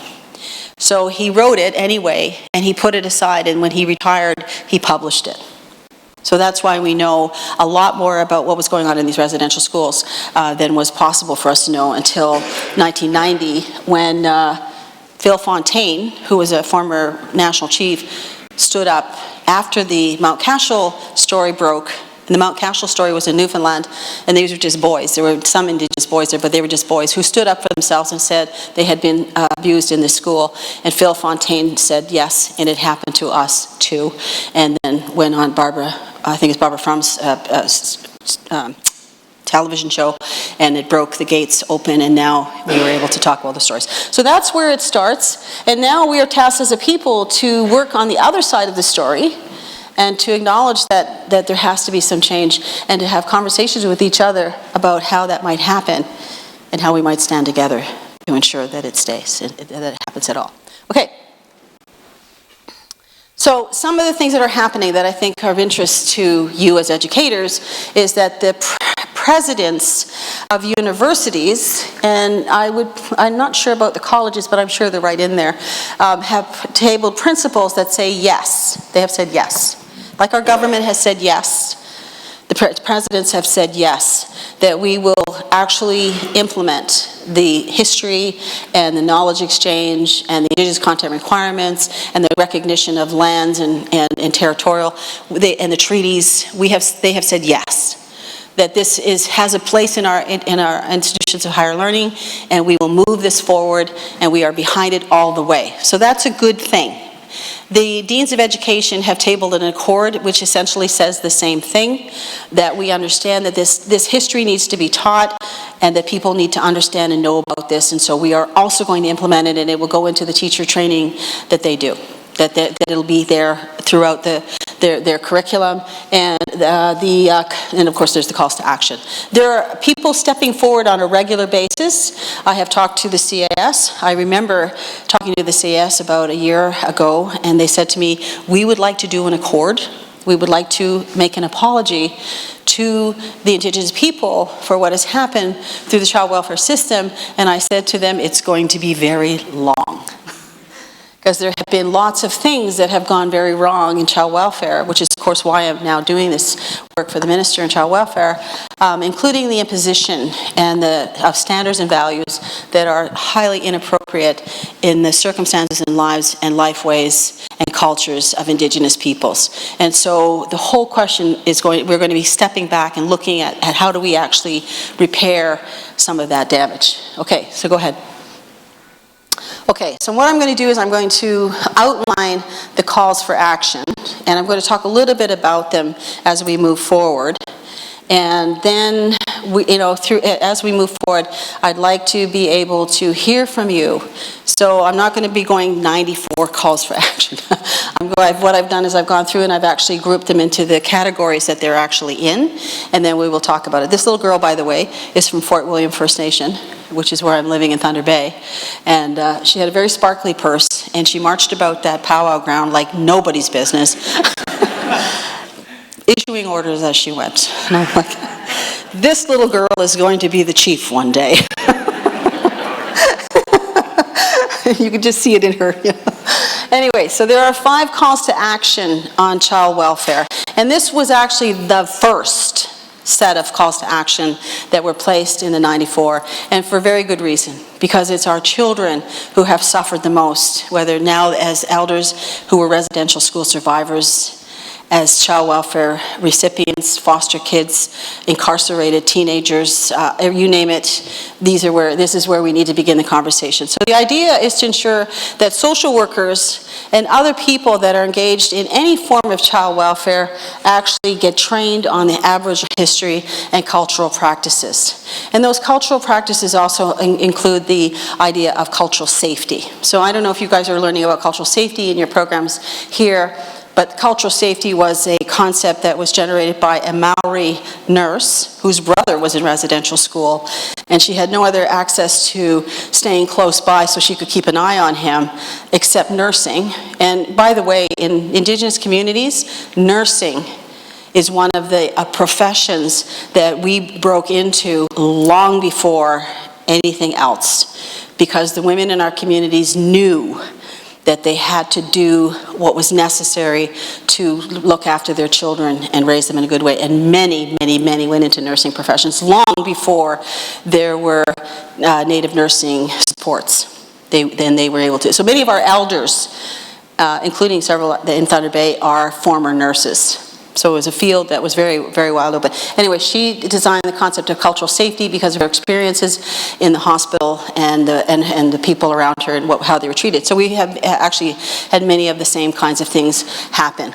So he wrote it anyway, and he put it aside, and when he retired, he published it. So that's why we know a lot more about what was going on in these residential schools than was possible for us to know until 1990, when Phil Fontaine, who was a former national chief, stood up after the Mount Cashel story broke. And the Mount Cashel story was in Newfoundland, and these were just boys. There were some Indigenous boys there, but they were just boys who stood up for themselves and said they had been abused in this school. And Phil Fontaine said, yes, and it happened to us too. And then went on I think it's Barbara Frum's television show, and it broke the gates open, and now we were able to talk about the stories. So that's where it starts, and now we are tasked as a people to work on the other side of the story, and to acknowledge that there has to be some change, and to have conversations with each other about how that might happen, and how we might stand together to ensure that it stays, and that it happens at all. Okay. So some of the things that are happening that I think are of interest to you as educators is that the presidents of universities, and I'm not sure about the colleges, but I'm sure they're right in there, have tabled principles that say yes. They have said yes. Like our government has said yes, the presidents have said yes, that we will actually implement the history and the knowledge exchange and the Indigenous content requirements and the recognition of lands and territorial, and the treaties. They have said yes, that this has a place in our institutions of higher learning, and we will move this forward, and we are behind it all the way. So that's a good thing. The Deans of Education have tabled an accord which essentially says the same thing, that we understand that this history needs to be taught and that people need to understand and know about this, and so we are also going to implement it, and it will go into the teacher training that they do, that it'll be there throughout their curriculum, and of course there's the calls to action. There are people stepping forward on a regular basis. I have talked to the CAS. I remember talking to the CAS about a year ago, and they said to me, we would like to do an accord. We would like to make an apology to the Indigenous people for what has happened through the child welfare system, and I said to them, it's going to be very long. Because there have been lots of things that have gone very wrong in child welfare, which is, of course, why I'm now doing this work for the Minister in Child Welfare, including the imposition of standards and values that are highly inappropriate in the circumstances and lives and lifeways and cultures of Indigenous peoples. And so the whole question is we're going to be stepping back and looking at how do we actually repair some of that damage. Okay, so go ahead. Okay, so what I'm going to do is I'm going to outline the calls for action, and I'm going to talk a little bit about them as we move forward. And then, as we move forward, I'd like to be able to hear from you. So I'm not going to be going 94 calls for action. What I've done is I've gone through and I've actually grouped them into the categories that they're actually in, and then we will talk about it. This little girl, by the way, is from Fort William First Nation, which is where I'm living in Thunder Bay. And she had a very sparkly purse, and she marched about that powwow ground like nobody's business, issuing orders as she went. And I'm like, this little girl is going to be the chief one day. You can just see it in her. Anyway, so there are 5 calls to action on child welfare. And this was actually the first set of calls to action that were placed in the 94, and for very good reason, because it's our children who have suffered the most, whether now as elders who were residential school survivors, as child welfare recipients, foster kids, incarcerated teenagers, you name it, this is where we need to begin the conversation. So the idea is to ensure that social workers and other people that are engaged in any form of child welfare actually get trained on the Aboriginal history and cultural practices. And those cultural practices also include the idea of cultural safety. So I don't know if you guys are learning about cultural safety in your programs here, but cultural safety was a concept that was generated by a Maori nurse whose brother was in residential school, and she had no other access to staying close by so she could keep an eye on him except nursing. And by the way, in Indigenous communities, nursing is one of the professions that we broke into long before anything else, because the women in our communities knew that they had to do what was necessary to look after their children and raise them in a good way. And many, many, many went into nursing professions long before there were native nursing supports. Then they were able to. So many of our elders, including several in Thunder Bay, are former nurses. So it was a field that was very, very wide open. Anyway, she designed the concept of cultural safety because of her experiences in the hospital and the people around her and how they were treated. So we have actually had many of the same kinds of things happen.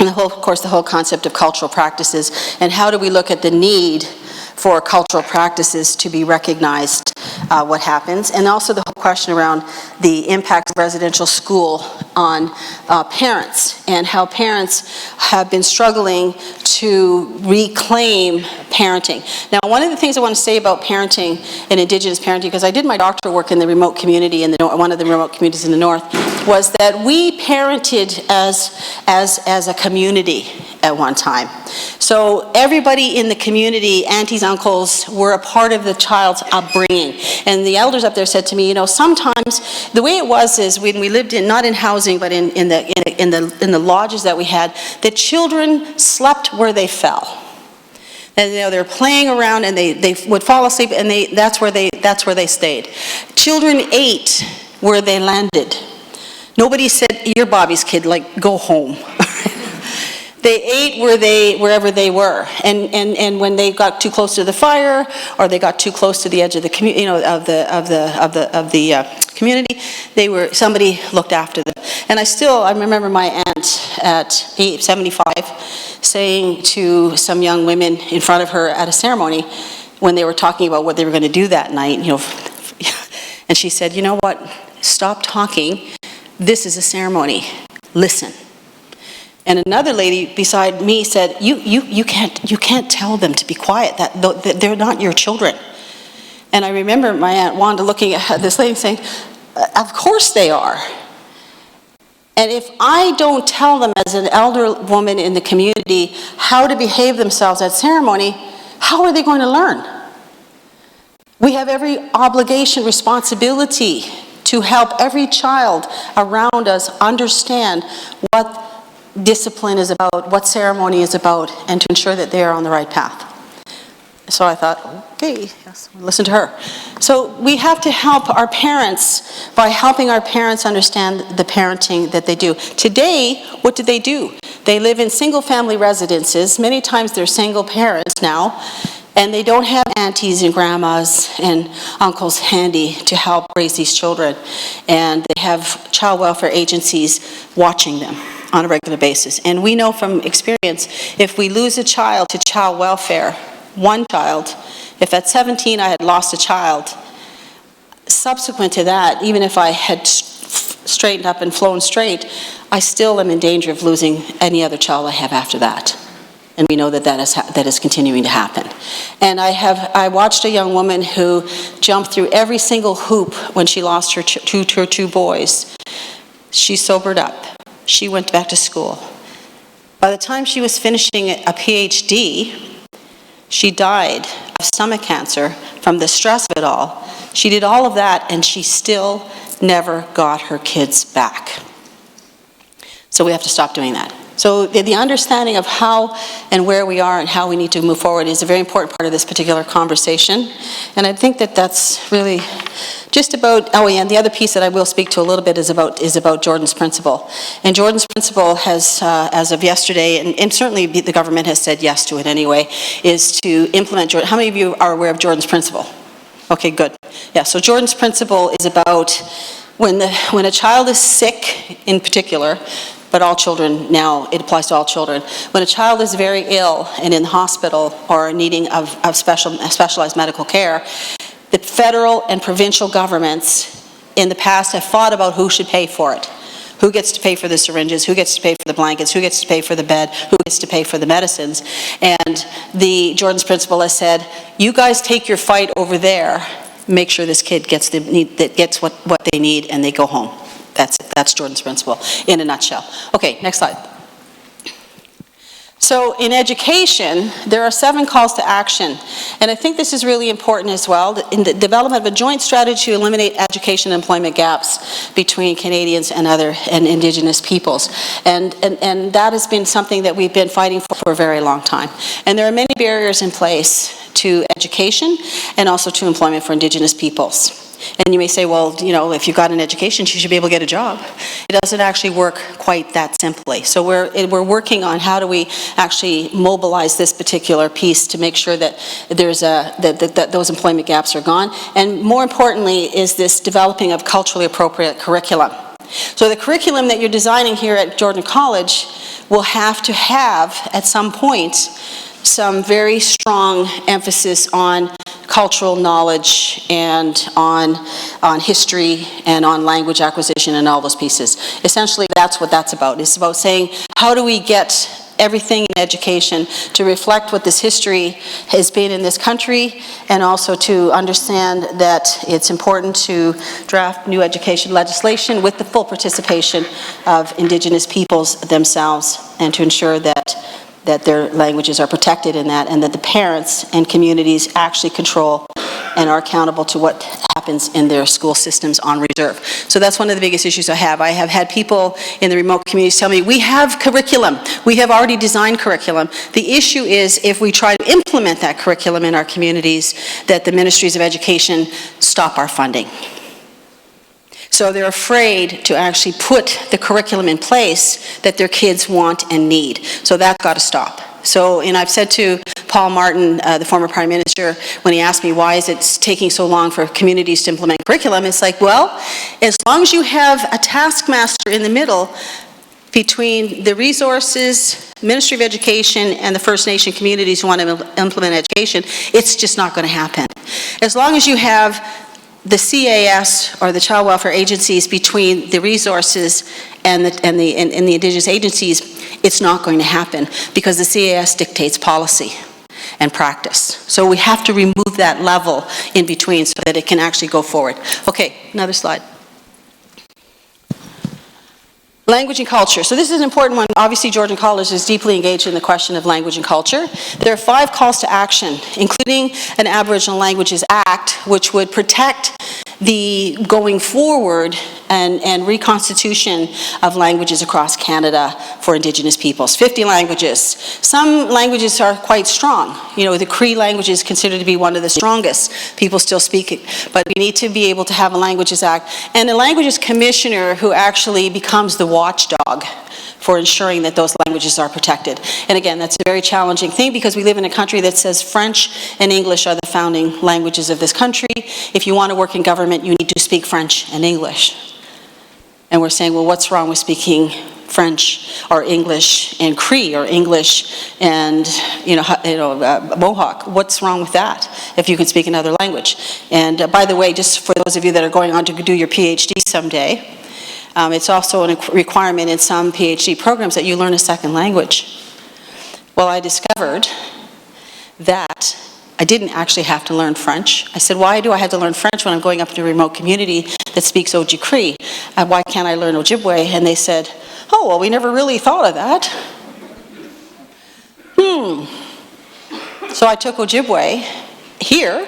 And of course, the whole concept of cultural practices and how do we look at the need for cultural practices to be recognized, what happens, and also the whole question around the impact of residential school on parents and how parents have been struggling to reclaim parenting. Now, one of the things I want to say about parenting and Indigenous parenting, because I did my doctoral work in the remote community in one of the remote communities in the north, was that we parented as a community at one time. So everybody in the community, aunties, uncles, were a part of the child's upbringing. And the elders up there said to me, you know, sometimes the way it was is when we lived in, not in housing, but in the lodges that we had, the children slept where they fell. And you know, they were playing around and they would fall asleep, and that's where they stayed. Children ate where they landed. Nobody said, "You're Bobby's kid, like go home." They ate wherever they were, and when they got too close to the fire, or they got too close to the edge of the community, of the community, somebody looked after them. And I remember my aunt at 75 saying to some young women in front of her at a ceremony when they were talking about what they were going to do that night, you know, and she said, "You know what? Stop talking. This is a ceremony. Listen." And another lady beside me said, you can't tell them to be quiet, that they're not your children. And I remember my Aunt Wanda looking at this lady saying, "Of course they are. And if I don't tell them as an elder woman in the community how to behave themselves at ceremony, how are they going to learn?" We have every obligation, responsibility to help every child around us understand what discipline is about, what ceremony is about, and to ensure that they are on the right path. So I thought, okay, yes, listen to her. So we have to help our parents by helping our parents understand the parenting that they do. Today, what do? They live in single-family residences. Many times they're single parents now, and they don't have aunties and grandmas and uncles handy to help raise these children. And they have child welfare agencies watching them on a regular basis. And we know from experience, if we lose a child to child welfare, one child, if at 17 I had lost a child, subsequent to that, even if I had straightened up and flown straight, I still am in danger of losing any other child I have after that. And we know that is continuing to happen. And I watched a young woman who jumped through every single hoop when she lost her two boys. She sobered up. She went back to school. By the time she was finishing a PhD, she died of stomach cancer from the stress of it all. She did all of that, and she still never got her kids back. So we have to stop doing that. So the understanding of how and where we are and how we need to move forward is a very important part of this particular conversation. And I think that that's really just about, oh yeah, and the other piece that I will speak to a little bit is about Jordan's Principle. And Jordan's Principle has, as of yesterday, and certainly the government has said yes to it anyway, is to implement Jordan. How many of you are aware of Jordan's Principle? Okay, good. Yeah, so Jordan's Principle is about when a child is sick in particular, but all children now, it applies to all children. When a child is very ill and in the hospital or needing of specialized medical care, the federal and provincial governments in the past have fought about who should pay for it. Who gets to pay for the syringes? Who gets to pay for the blankets? Who gets to pay for the bed? Who gets to pay for the medicines? And the Jordan's Principle has said, you guys take your fight over there, make sure this kid gets what they need and they go home. That's Jordan's Principle in a nutshell. Okay, next slide. So in education, there are 7 calls to action. And I think this is really important as well, in the development of a joint strategy to eliminate education and employment gaps between Canadians and Indigenous peoples. And that has been something that we've been fighting for a very long time. And there are many barriers in place to education and also to employment for Indigenous peoples. And you may say, well, you know, if you've got an education, you should be able to get a job. It doesn't actually work quite that simply. So we're working on how do we actually mobilize this particular piece to make sure that there's that those employment gaps are gone. And more importantly is this developing of culturally appropriate curriculum. So the curriculum that you're designing here at Jordan College will have to have, at some point, some very strong emphasis on cultural knowledge and on history and on language acquisition and all those pieces. Essentially, that's what that's about. It's about saying, how do we get everything in education to reflect what this history has been in this country, and also to understand that it's important to draft new education legislation with the full participation of Indigenous peoples themselves, and to ensure that their languages are protected in that, and that the parents and communities actually control and are accountable to what happens in their school systems on reserve. So that's one of the biggest issues I have. I have had people in the remote communities tell me, we have curriculum. We have already designed curriculum. The issue is if we try to implement that curriculum in our communities, that the ministries of education stop our funding. So they're afraid to actually put the curriculum in place that their kids want and need. So that's got to stop. So, and I've said to Paul Martin, the former Prime Minister, when he asked me why is it taking so long for communities to implement curriculum, it's like, well, as long as you have a taskmaster in the middle between the resources, Ministry of Education, and the First Nation communities who want to implement education, it's just not going to happen. As long as you have the CAS, or the child welfare agencies, between the resources and the Indigenous agencies, it's not going to happen, because the CAS dictates policy and practice. So we have to remove that level in between so that it can actually go forward. Okay, another slide. Language and culture. So this is an important one. Obviously, Jordan College is deeply engaged in the question of language and culture. There are 5 calls to action, including an Aboriginal Languages Act, which would protect the going forward and reconstitution of languages across Canada for Indigenous peoples. 50 languages. Some languages are quite strong. You know, the Cree language is considered to be one of the strongest. People still speak it. But we need to be able to have a Languages Act. And a Languages Commissioner who actually becomes the watchdog for ensuring that those languages are protected. And again, that's a very challenging thing, because we live in a country that says French and English are the founding languages of this country. If you want to work in government, you need to speak French and English. And we're saying, well, what's wrong with speaking French or English and Cree, or English and Mohawk? What's wrong with that if you can speak another language? And by the way, just for those of you that are going on to do your PhD someday, it's also a requirement in some PhD programs that you learn a second language. Well, I discovered that I didn't actually have to learn French. I said, why do I have to learn French when I'm going up to a remote community that speaks Ojibwe? Why can't I learn Ojibwe? And they said, oh, well, we never really thought of that. So I took Ojibwe here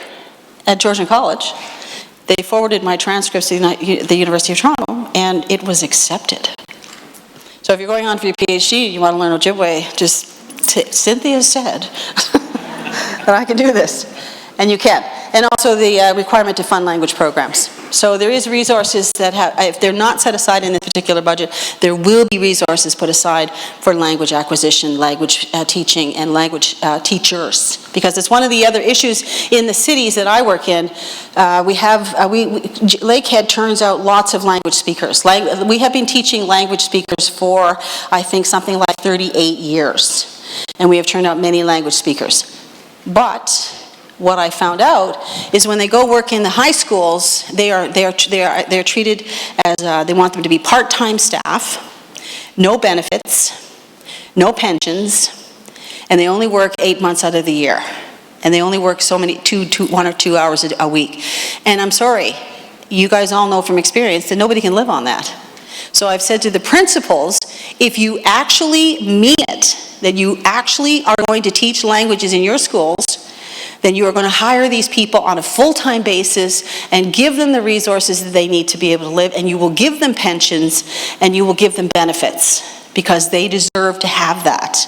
at Georgian College. They forwarded my transcripts to the University of Toronto, and it was accepted. So if you're going on for your PhD and you want to learn Ojibwe, just Cynthia said that I can do this, and you can. And also the requirement to fund language programs. So there is resources that have, if they're not set aside in this particular budget, there will be resources put aside for language acquisition, language teaching, and language teachers. Because it's one of the other issues in the cities that I work in. Lakehead turns out lots of language speakers. We have been teaching language speakers for, I think, something like 38 years. And we have turned out many language speakers. But what I found out is when they go work in the high schools, they're treated as, they want them to be part-time staff, no benefits, no pensions, and they only work 8 months out of the year. And they only work so many, 1 or 2 hours a week. And I'm sorry, you guys all know from experience that nobody can live on that. So I've said to the principals, if you actually mean it, that you actually are going to teach languages in your schools, then you are going to hire these people on a full-time basis and give them the resources that they need to be able to live, and you will give them pensions and you will give them benefits because they deserve to have that.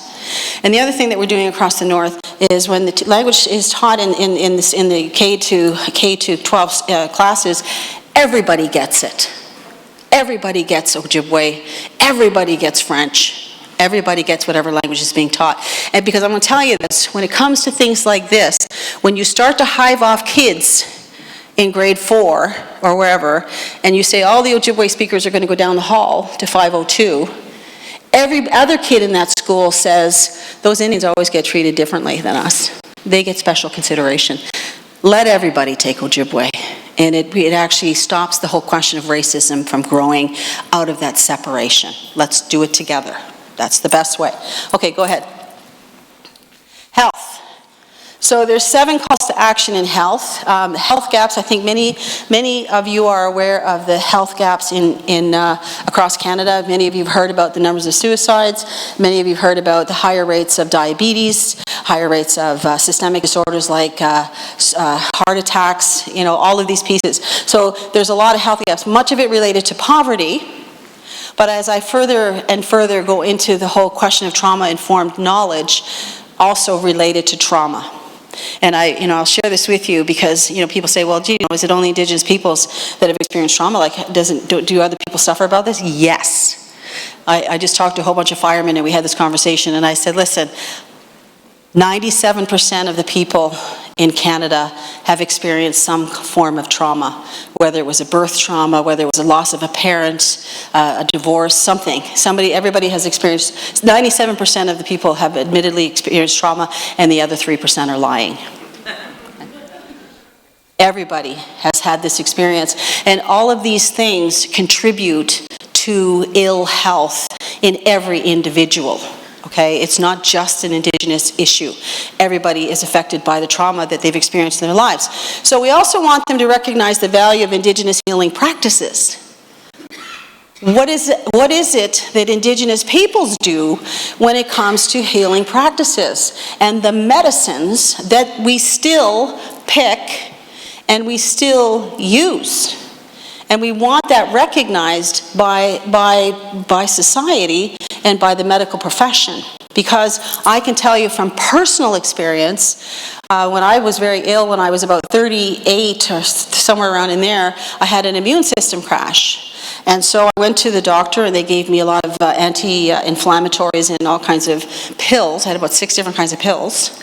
And the other thing that we're doing across the north is when the language is taught in the K to 12 classes, everybody gets it. Everybody gets Ojibwe, everybody gets French. Everybody gets whatever language is being taught. And because I'm going to tell you this, when it comes to things like this, when you start to hive off kids in grade 4 or wherever, and you say all the Ojibwe speakers are going to go down the hall to 502, every other kid in that school says, those Indians always get treated differently than us. They get special consideration. Let everybody take Ojibwe. And it actually stops the whole question of racism from growing out of that separation. Let's do it together. That's the best way. Okay, go ahead. Health. So there's 7 calls to action in health. Health gaps, I think many of you are aware of the health gaps across Canada. Many of you have heard about the numbers of suicides. Many of you have heard about the higher rates of diabetes, higher rates of systemic disorders like heart attacks, all of these pieces. So there's a lot of health gaps, much of it related to poverty. But as I further and further go into the whole question of trauma-informed knowledge, also related to trauma. And I'll share this with you because, people say, well, gee, is it only Indigenous peoples that have experienced trauma? Like, do other people suffer about this? Yes. I just talked to a whole bunch of firemen and we had this conversation and I said, listen, 97% of the people in Canada have experienced some form of trauma, whether it was a birth trauma, whether it was a loss of a parent, a divorce, something. Everybody has experienced, 97% of the people have admittedly experienced trauma, and the other 3% are lying. Everybody has had this experience, and all of these things contribute to ill health in every individual. Okay, it's not just an Indigenous issue. Everybody is affected by the trauma that they've experienced in their lives. So we also want them to recognize the value of Indigenous healing practices. What is it that Indigenous peoples do when it comes to healing practices and the medicines that we still pick and we still use? And we want that recognized by society and by the medical profession. Because I can tell you from personal experience, when I was very ill, when I was about 38 or somewhere around in there, I had an immune system crash. And so I went to the doctor and they gave me a lot of anti-inflammatories and all kinds of pills. I had about 6 different kinds of pills.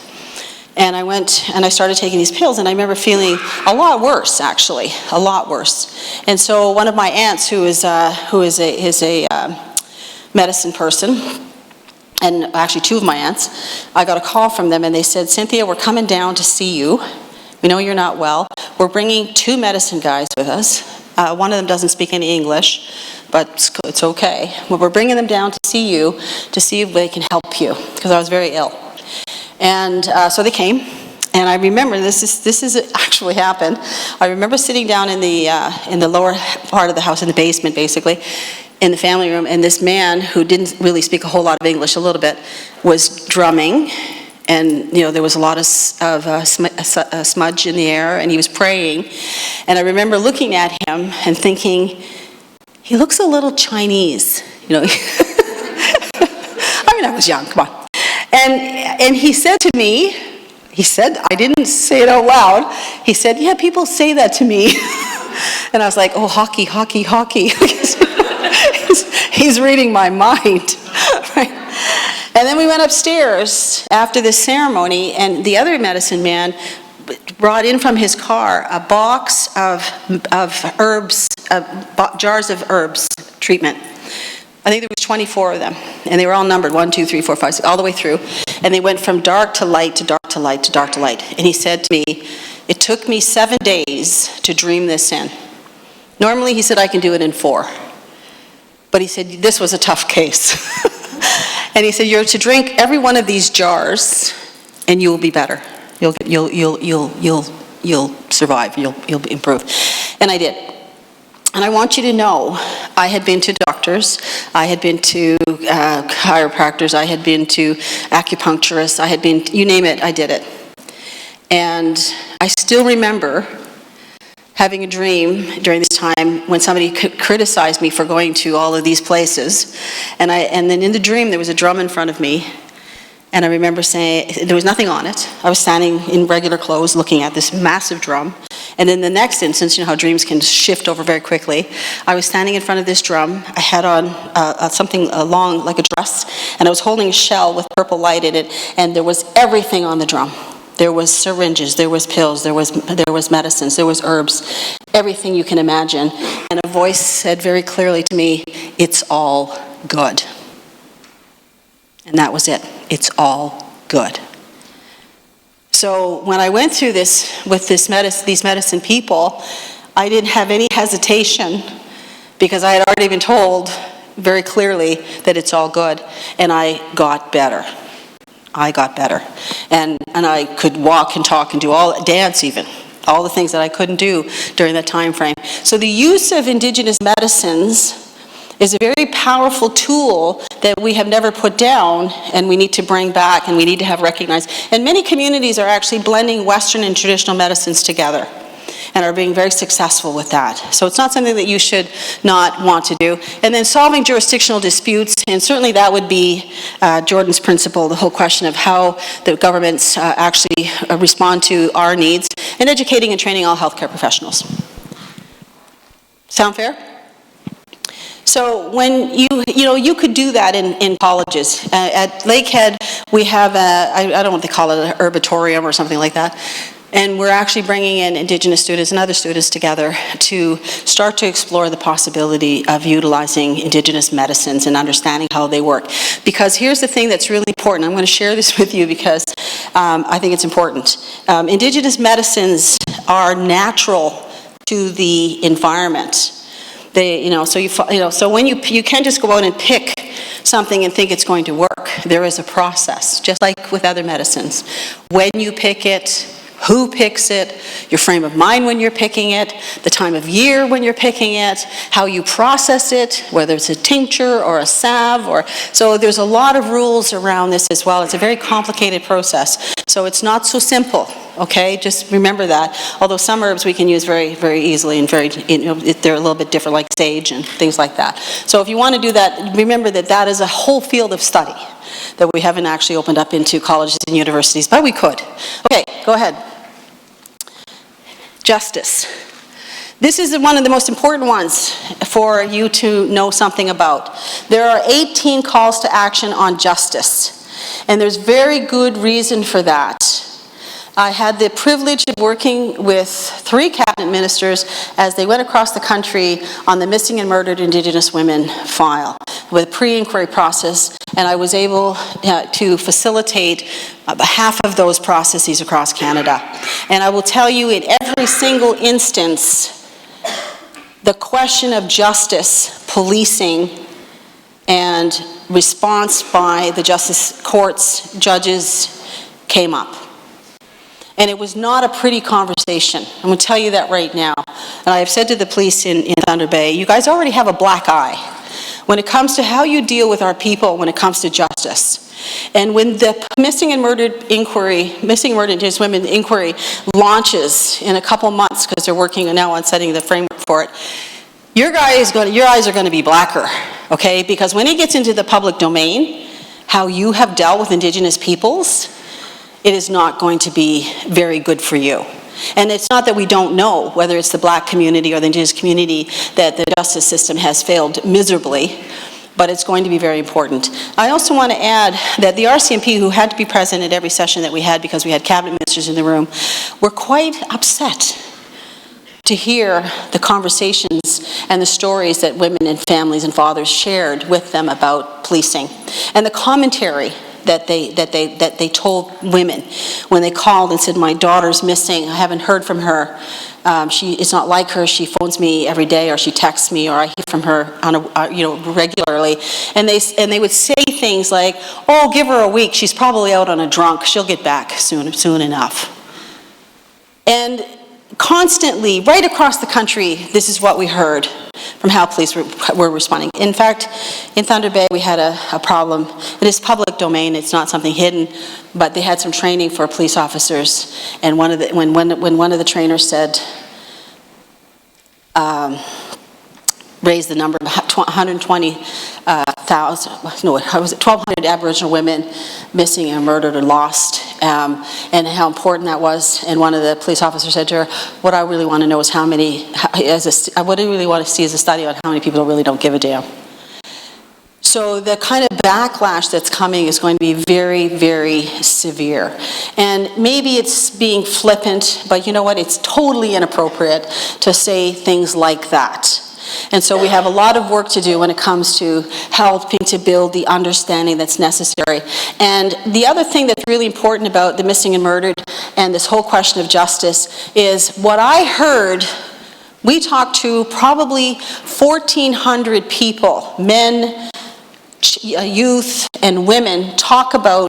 And I went and I started taking these pills, and I remember feeling a lot worse, actually, a lot worse. And so one of my aunts, who is a medicine person, and actually 2 of my aunts, I got a call from them, and they said, Cynthia, we're coming down to see you. We know you're not well. We're bringing 2 medicine guys with us. One of them doesn't speak any English, but it's okay. But we're bringing them down to see you to see if they can help you, because I was very ill. And so they came, and I remember this is actually happened. I remember sitting down in the lower part of the house, in the basement, basically, in the family room, and this man who didn't really speak a whole lot of English, a little bit, was drumming, and there was a lot of smudge in the air, and he was praying, and I remember looking at him and thinking, he looks a little Chinese, mean, I was young, come on. And he said to me, I didn't say it out loud, he said, yeah, people say that to me. And I was like, oh, hockey, hockey, hockey. He's reading my mind. Right? And then we went upstairs after this ceremony, and the other medicine man brought in from his car a box of herbs, jars of herbs treatment. I think there was 24 of them, and they were all numbered, 1, 2, 3, 4, 5, 6, all the way through. And they went from dark to light to dark to light to dark to light. And he said to me, it took me 7 days to dream this in. Normally, he said, I can do it in 4. But he said, this was a tough case. And he said, you're to drink every one of these jars, and you will be better. You'll survive. You'll improve. And I did. And I want you to know, I had been to doctors, I had been to chiropractors, I had been to acupuncturists, I had been, you name it, I did it. And I still remember having a dream during this time when somebody criticized me for going to all of these places. And then in the dream, there was a drum in front of me. And I remember saying, there was nothing on it. I was standing in regular clothes looking at this massive drum. And in the next instance, you know how dreams can shift over very quickly, I was standing in front of this drum. I had on something long, like a dress, and I was holding a shell with purple light in it, and there was everything on the drum. There was syringes, there was pills, there was medicines, there was herbs, everything you can imagine. And a voice said very clearly to me, it's all good. And that was it. It's all good. So when I went through this with these medicine people, I didn't have any hesitation because I had already been told very clearly that it's all good, and I got better. I got better. And I could walk and talk and dance even, all the things that I couldn't do during that time frame. So the use of indigenous medicines is a very powerful tool that we have never put down and we need to bring back and we need to have recognized. And many communities are actually blending Western and traditional medicines together and are being very successful with that. So it's not something that you should not want to do. And then solving jurisdictional disputes, and certainly that would be Jordan's principle, the whole question of how the governments actually respond to our needs, and educating and training all healthcare professionals. Sound fair? So when you could do that in colleges. At Lakehead, we have I don't know what they call it, an herbatorium or something like that. And we're actually bringing in Indigenous students and other students together to start to explore the possibility of utilizing Indigenous medicines and understanding how they work. Because here's the thing that's really important. I'm going to share this with you because I think it's important. Indigenous medicines are natural to the environment. So when you can't just go out and pick something and think it's going to work. There is a process, just like with other medicines. When you pick it, who picks it, your frame of mind when you're picking it, the time of year when you're picking it, how you process it, whether it's a tincture or a salve, so there's a lot of rules around this as well. It's a very complicated process, so it's not so simple. Okay, just remember that. Although some herbs we can use very, very easily and they're a little bit different, like sage and things like that. So if you want to do that, remember that that is a whole field of study that we haven't actually opened up into colleges and universities, but we could. Okay, go ahead. Justice. This is one of the most important ones for you to know something about. There are 18 calls to action on justice, and there's very good reason for that. I had the privilege of working with 3 cabinet ministers as they went across the country on the missing and murdered Indigenous women file with a pre-inquiry process, and I was able to facilitate half of those processes across Canada. And I will tell you, in every single instance, the question of justice, policing, and response by the justice courts, judges, came up. And it was not a pretty conversation. I'm going to tell you that right now. And I have said to the police in Thunder Bay, you guys already have a black eye when it comes to how you deal with our people when it comes to justice. And when the missing and murdered Indigenous women inquiry launches in a couple months, because they're working now on setting the framework for it, your eyes are going to be blacker, okay? Because when it gets into the public domain, how you have dealt with Indigenous peoples, it is not going to be very good for you. And it's not that we don't know, whether it's the Black community or the Indigenous community, that the justice system has failed miserably, but it's going to be very important. I also want to add that the RCMP, who had to be present at every session that we had because we had cabinet ministers in the room, were quite upset to hear the conversations and the stories that women and families and fathers shared with them about policing, and the commentary that they told women when they called and said, my daughter's missing, I haven't heard from her. It's not like her, she phones me every day, or she texts me, or I hear from her on regularly. And they would say things like, oh, give her a week, she's probably out on a drunk, she'll get back soon enough. And constantly, right across the country, this is what we heard from how police were responding. In fact, in Thunder Bay, we had a problem. It is public domain, it's not something hidden, but they had some training for police officers, and when one of the trainers said, raised the number of 1,200 Aboriginal women missing and murdered or lost, and how important that was. And one of the police officers said to her, what I really want to know is what I really want to see is a study on how many people really don't give a damn. So the kind of backlash that's coming is going to be very, very severe. And maybe it's being flippant, but you know what? It's totally inappropriate to say things like that. And so we have a lot of work to do when it comes to helping to build the understanding that's necessary. And the other thing that's really important about the missing and murdered and this whole question of justice is what I heard. We talked to probably 1,400 people, men, youth, and women, talk about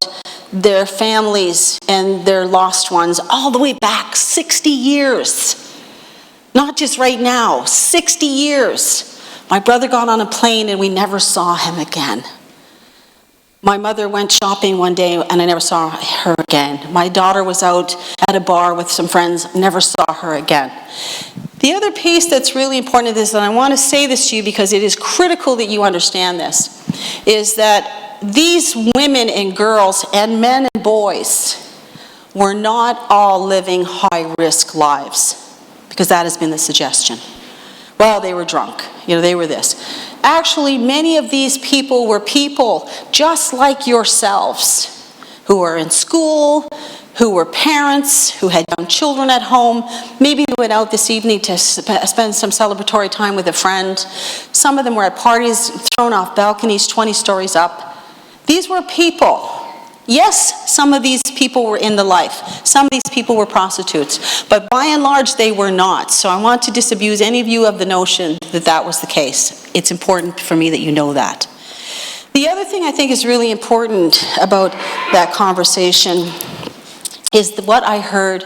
their families and their lost ones all the way back 60 years. Not just right now, 60 years. My brother got on a plane and we never saw him again. My mother went shopping one day and I never saw her again. My daughter was out at a bar with some friends, never saw her again. The other piece that's really important is, and I want to say this to you because it is critical that you understand this, is that these women and girls and men and boys were not all living high-risk lives. Because that has been the suggestion. Well, they were drunk, they were this. Actually, many of these people were people just like yourselves, who were in school, who were parents, who had young children at home. Maybe they went out this evening to spend some celebratory time with a friend. Some of them were at parties, thrown off balconies 20 stories up. These were people. Yes, some of these people were in the life. Some of these people were prostitutes. But by and large, they were not. So I want to disabuse any of you of the notion that that was the case. It's important for me that you know that. The other thing I think is really important about that conversation is what I heard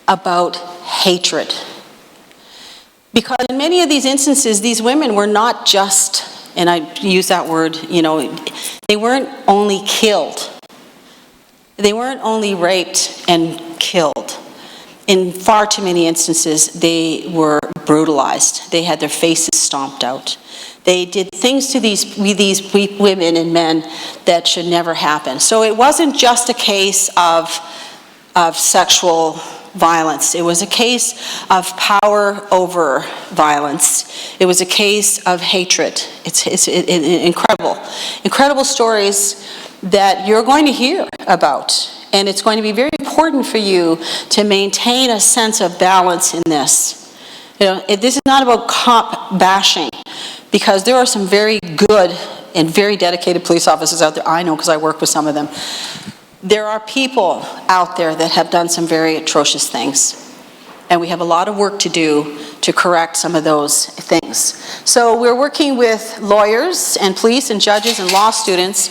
about hatred. Because in many of these instances, these women were not just, and I use that word, they weren't only killed. They weren't only raped and killed. In far too many instances, they were brutalized. They had their faces stomped out. They did things to these women and men that should never happen. So it wasn't just a case of sexual violence. It was a case of power over violence. It was a case of hatred. It's incredible stories that you're going to hear about. And it's going to be very important for you to maintain a sense of balance in this. This is not about cop bashing, because there are some very good and very dedicated police officers out there. I know because I work with some of them. There are people out there that have done some very atrocious things. And we have a lot of work to do to correct some of those things. So we're working with lawyers and police and judges and law students,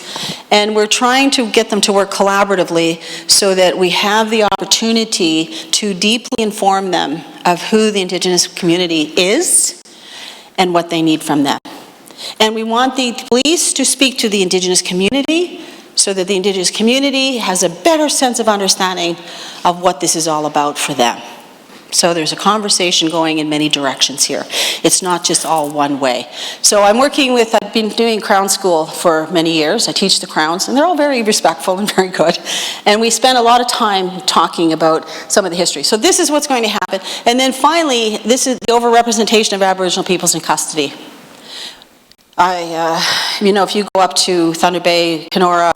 and we're trying to get them to work collaboratively so that we have the opportunity to deeply inform them of who the Indigenous community is and what they need from them. And we want the police to speak to the Indigenous community so that the Indigenous community has a better sense of understanding of what this is all about for them. So there's a conversation going in many directions here. It's not just all one way. So I've been doing Crown School for many years. I teach the Crowns, and they're all very respectful and very good. And we spend a lot of time talking about some of the history. So this is what's going to happen. And then finally, this is the overrepresentation of Aboriginal peoples in custody. If you go up to Thunder Bay, Kenora,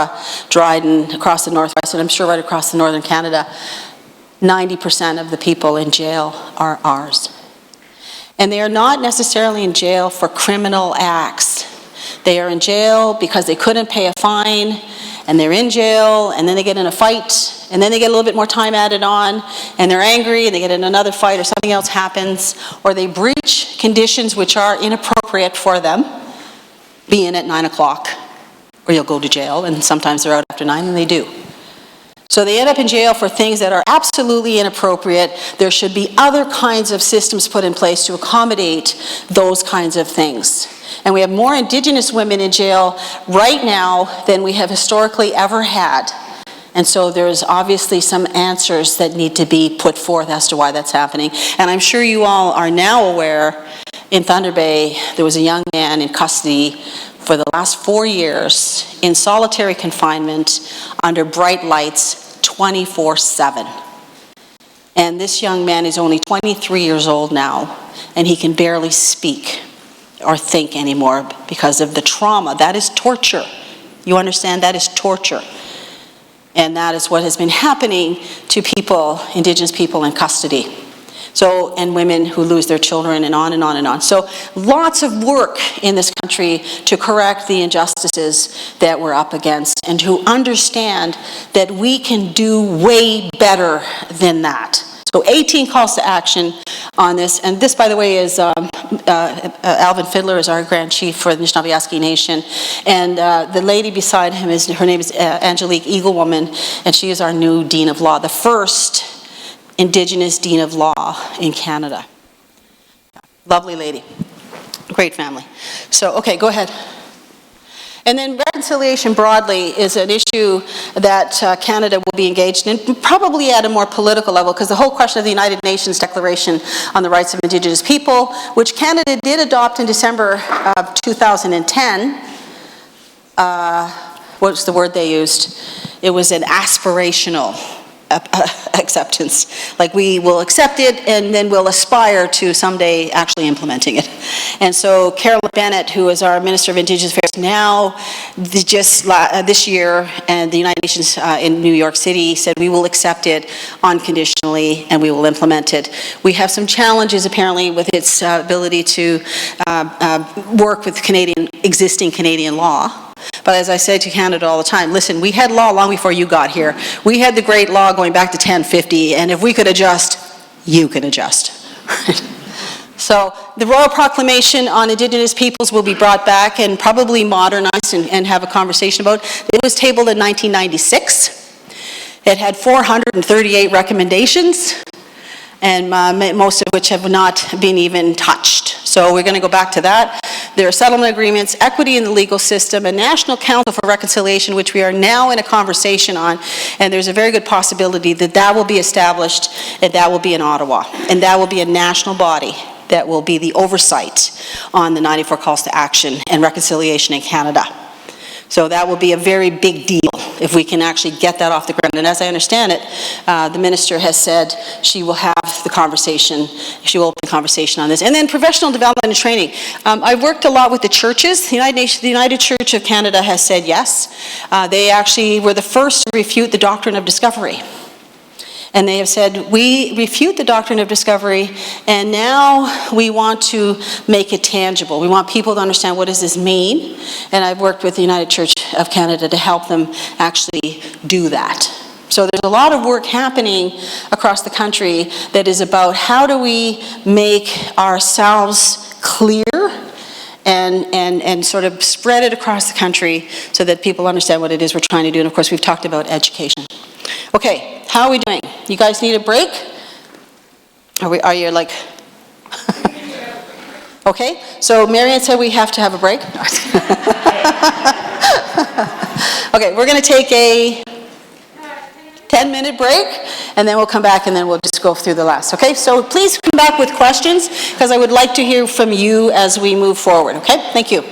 Dryden, across the northwest, and I'm sure right across the northern Canada, 90% of the people in jail are ours. And they are not necessarily in jail for criminal acts. They are in jail because they couldn't pay a fine, and they're in jail, and then they get in a fight, and then they get a little bit more time added on, and they're angry, and they get in another fight, or something else happens, or they breach conditions which are inappropriate for them, be in at 9 o'clock, or you'll go to jail, and sometimes they're out after 9, and they do. So they end up in jail for things that are absolutely inappropriate. There should be other kinds of systems put in place to accommodate those kinds of things. And we have more Indigenous women in jail right now than we have historically ever had. And so there's obviously some answers that need to be put forth as to why that's happening. And I'm sure you all are now aware, in Thunder Bay, there was a young man in custody for the last 4 years in solitary confinement under bright lights 24/7. And this young man is only 23 years old now, and he can barely speak or think anymore because of the trauma. That is torture. You understand? That is torture. And that is what has been happening to people, Indigenous people in custody. So, and women who lose their children, and on and on and on. So lots of work in this country to correct the injustices that we're up against, and to understand that we can do way better than that. So 18 calls to action on this, and this, by the way, is Alvin Fiddler is our Grand Chief for the Anishinaabe Nation, and the lady beside him, her name is Angelique Eaglewoman, and she is our new Dean of Law, the first Indigenous Dean of Law in Canada. Lovely lady. Great family. So, okay, go ahead. And then reconciliation broadly is an issue that Canada will be engaged in, probably at a more political level, because the whole question of the United Nations Declaration on the Rights of Indigenous People, which Canada did adopt in December of 2010, what was the word they used? It was an aspirational acceptance. Like, we will accept it and then we'll aspire to someday actually implementing it. And so Carolyn Bennett, who is our Minister of Indigenous Affairs now, just this year, and the United Nations in New York City said we will accept it unconditionally and we will implement it. We have some challenges apparently with its ability to work with existing Canadian law. But as I say to Canada all the time, listen, we had law long before you got here. We had the great law going back to 1050, and if we could adjust, you can adjust. So the Royal Proclamation on Indigenous Peoples will be brought back and probably modernized and have a conversation about. It was tabled in 1996. It had 438 recommendations, and most of which have not been even touched. So we're going to go back to that. There are settlement agreements, equity in the legal system, a National Council for Reconciliation, which we are now in a conversation on, and there's a very good possibility that that will be established, and that will be in Ottawa, and that will be a national body that will be the oversight on the 94 calls to action and reconciliation in Canada. So that will be a very big deal if we can actually get that off the ground. And as I understand it, the minister has said she will have the conversation, she will open the conversation on this. And then professional development and training. I've worked a lot with the churches. The United Church of Canada has said yes. They actually were the first to refute the doctrine of discovery. And they have said, we refute the doctrine of discovery, and now we want to make it tangible. We want people to understand, what does this mean? And I've worked with the United Church of Canada to help them actually do that. So there's a lot of work happening across the country that is about how do we make ourselves clear and sort of spread it across the country so that people understand what it is we're trying to do. And of course, we've talked about education. Okay, how are we doing? You guys need a break? Are you like... Okay, so Marianne said we have to have a break. Okay, we're going to take a 10-minute break, and then we'll come back and then we'll just go through the last, okay? So please come back with questions, because I would like to hear from you as we move forward, okay? Thank you.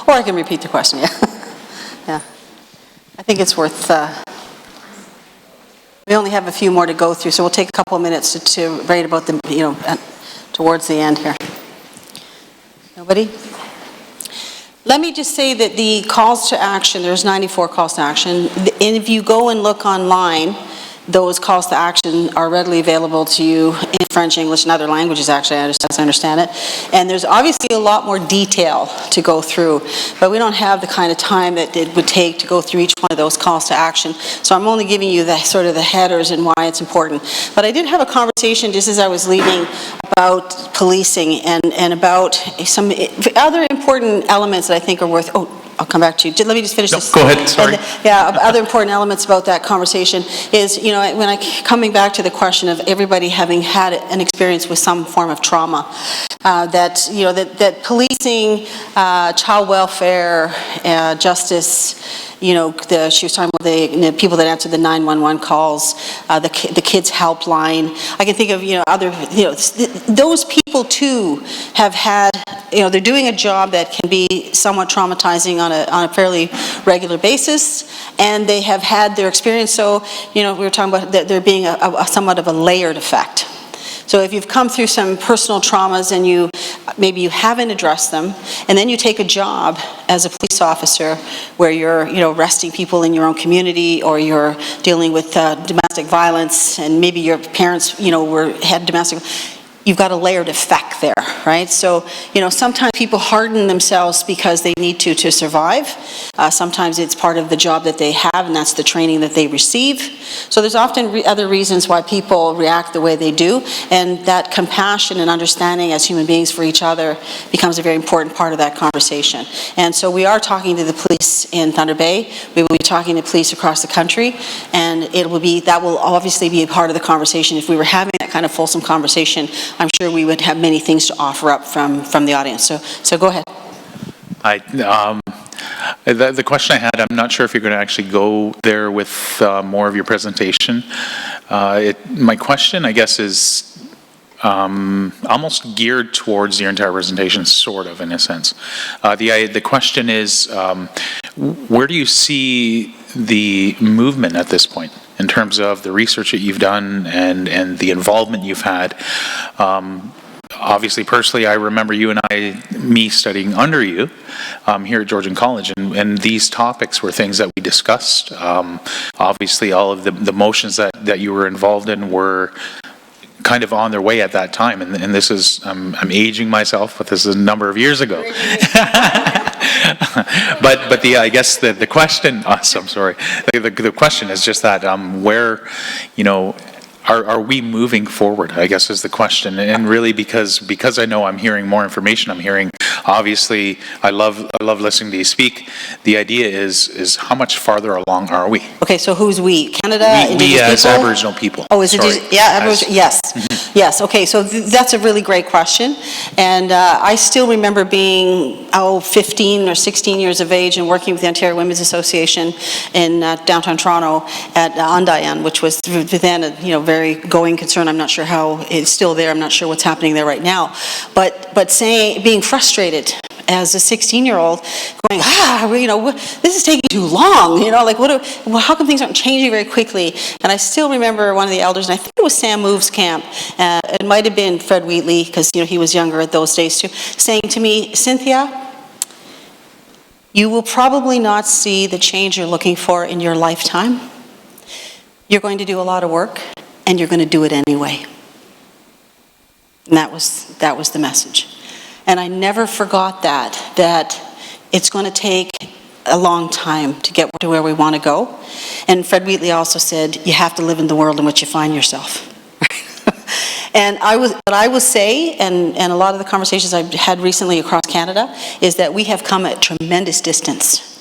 Or I can repeat the question, yeah. Yeah. I think it's worth, we only have a few more to go through, so we'll take a couple of minutes to write about them, towards the end here. Nobody? Let me just say that the calls to action, there's 94 calls to action, and if you go and look online, those calls to action are readily available to you in French, English, and other languages, actually, as I understand it. And there's obviously a lot more detail to go through, but we don't have the kind of time that it would take to go through each one of those calls to action. So I'm only giving you the sort of the headers and why it's important. But I did have a conversation just as I was leaving about policing and about some other important elements that I think are worth, I'll come back to you. Let me just finish this. Go ahead, sorry. Other important elements about that conversation is, when coming back to the question of everybody having had an experience with some form of trauma, that policing, child welfare, justice, she was talking about the people that answer the 911 calls, the kids helpline. I can think of, those people too have had, they're doing a job that can be somewhat traumatizing on a fairly regular basis, and they have had their experience. So, we were talking about there being a somewhat of a layered effect. So if you've come through some personal traumas and maybe you haven't addressed them, and then you take a job as a police officer where you're, arresting people in your own community, or you're dealing with domestic violence, and maybe your parents, had domestic. You've got a layered effect there, right? So, sometimes people harden themselves because they need to survive. Sometimes it's part of the job that they have, and that's the training that they receive. So there's often other reasons why people react the way they do, and that compassion and understanding as human beings for each other becomes a very important part of that conversation. And so we are talking to the police in Thunder Bay. We will be talking to police across the country, and that will obviously be a part of the conversation. If we were having that kind of fulsome conversation, I'm sure we would have many things to offer up from the audience. So go ahead. Hi. The question I had, I'm not sure if you're going to actually go there with more of your presentation. My question, I guess, is almost geared towards your entire presentation, sort of, in a sense. The question is, where do you see the movement at this point in terms of the research that you've done and the involvement you've had? Obviously, personally, I remember me studying under you here at Georgian College, and these topics were things that we discussed. Obviously, all of the motions that you were involved in were kind of on their way at that time, and this is, I'm aging myself, but this is a number of years ago. But I guess the question, I'm sorry, the question is just that, where, are we moving forward, I guess, is the question. And really, because I know I'm hearing more information, I'm hearing, obviously, I love listening to you speak. The idea is how much farther along are we? Okay, so who's we? Canada, we Indigenous as people? Aboriginal people. Oh, is it? Aboriginal, yes. Yes, okay, so that's a really great question. And I still remember being, 15 or 16 years of age and working with the Ontario Women's Association in downtown Toronto at Undian, which was then a very going concern. I'm not sure how it's still there. I'm not sure what's happening there right now. But being frustrated as a 16-year-old, going, this is taking too long, how come things aren't changing very quickly? And I still remember one of the elders, and I think it was Sam Move's camp, it might have been Fred Wheatley, because he was younger at those days too, saying to me, Cynthia, you will probably not see the change you're looking for in your lifetime. You're going to do a lot of work, and you're going to do it anyway. And that was the message. And I never forgot that it's going to take a long time to get to where we want to go. And Fred Wheatley also said, you have to live in the world in which you find yourself. And what I will say, and a lot of the conversations I've had recently across Canada, is that we have come a tremendous distance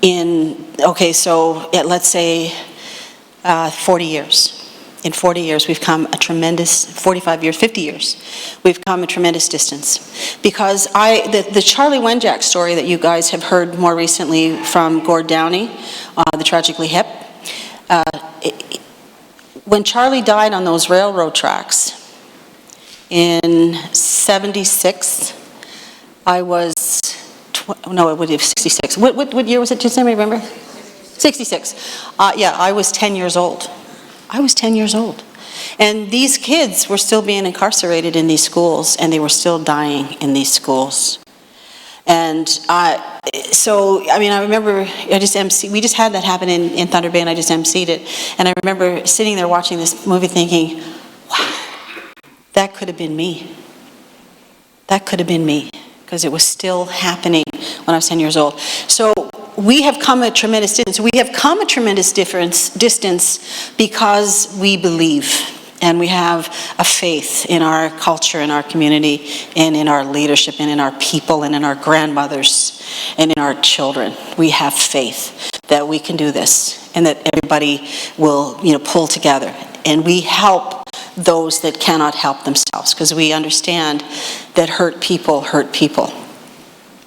let's say 40 years. In 40 years, we've come a tremendous, 45 years, 50 years, we've come a tremendous distance. Because the Charlie Wenjack story that you guys have heard more recently from Gord Downey, the Tragically Hip, when Charlie died on those railroad tracks in 76, I was no, it would be 66. What year was it? Does anybody remember? 66. Yeah, I was 10 years old. I was 10 years old. And these kids were still being incarcerated in these schools, and they were still dying in these schools. And so, I mean, I remember we just had that happen in Thunder Bay, and I just emceed it. And I remember sitting there watching this movie thinking, wow, that could have been me. That could have been me, because it was still happening when I was 10 years old. So we have come a tremendous distance. We have come a tremendous distance because we believe. And we have a faith in our culture, in our community, and in our leadership, and in our people, and in our grandmothers, and in our children. We have faith that we can do this, and that everybody will, pull together. And we help those that cannot help themselves, because we understand that hurt people,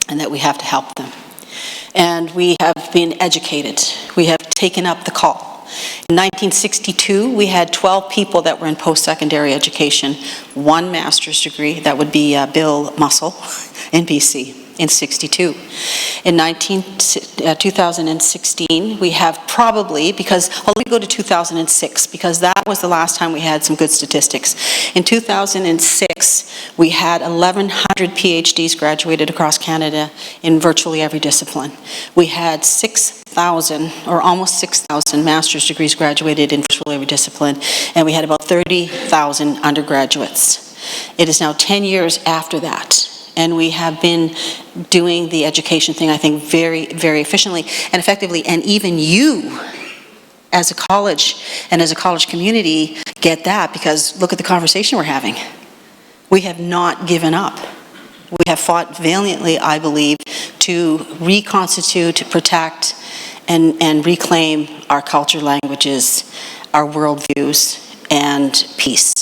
and that we have to help them. And we have been educated. We have taken up the call. In 1962, we had 12 people that were in post-secondary education, 1 master's degree. That would be Bill Mussel in BC in 62. In 2016, we have probably, let me go to 2006, because that was the last time we had some good statistics. In 2006, we had 1,100 PhDs graduated across Canada in virtually every discipline. We had 6,000, or almost 6,000 master's degrees graduated in virtually every discipline, and we had about 30,000 undergraduates. It is now 10 years after that. And we have been doing the education thing, I think, very, very efficiently and effectively. And even you, as a college and as a college community, get that, because look at the conversation we're having. We have not given up. We have fought valiantly, I believe, to reconstitute, protect, and reclaim our culture, languages, our worldviews, and peace.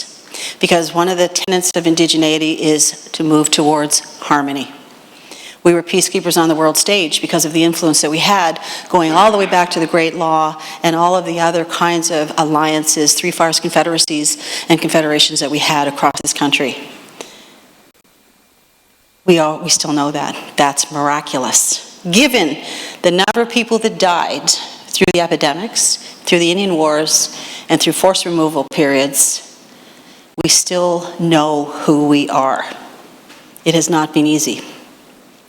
Because one of the tenets of indigeneity is to move towards harmony. We were peacekeepers on the world stage because of the influence that we had, going all the way back to the Great Law and all of the other kinds of alliances, Three Fires confederacies and confederations that we had across this country. We still know that. That's miraculous. Given the number of people that died through the epidemics, through the Indian Wars, and through forced removal periods, we still know who we are. It has not been easy.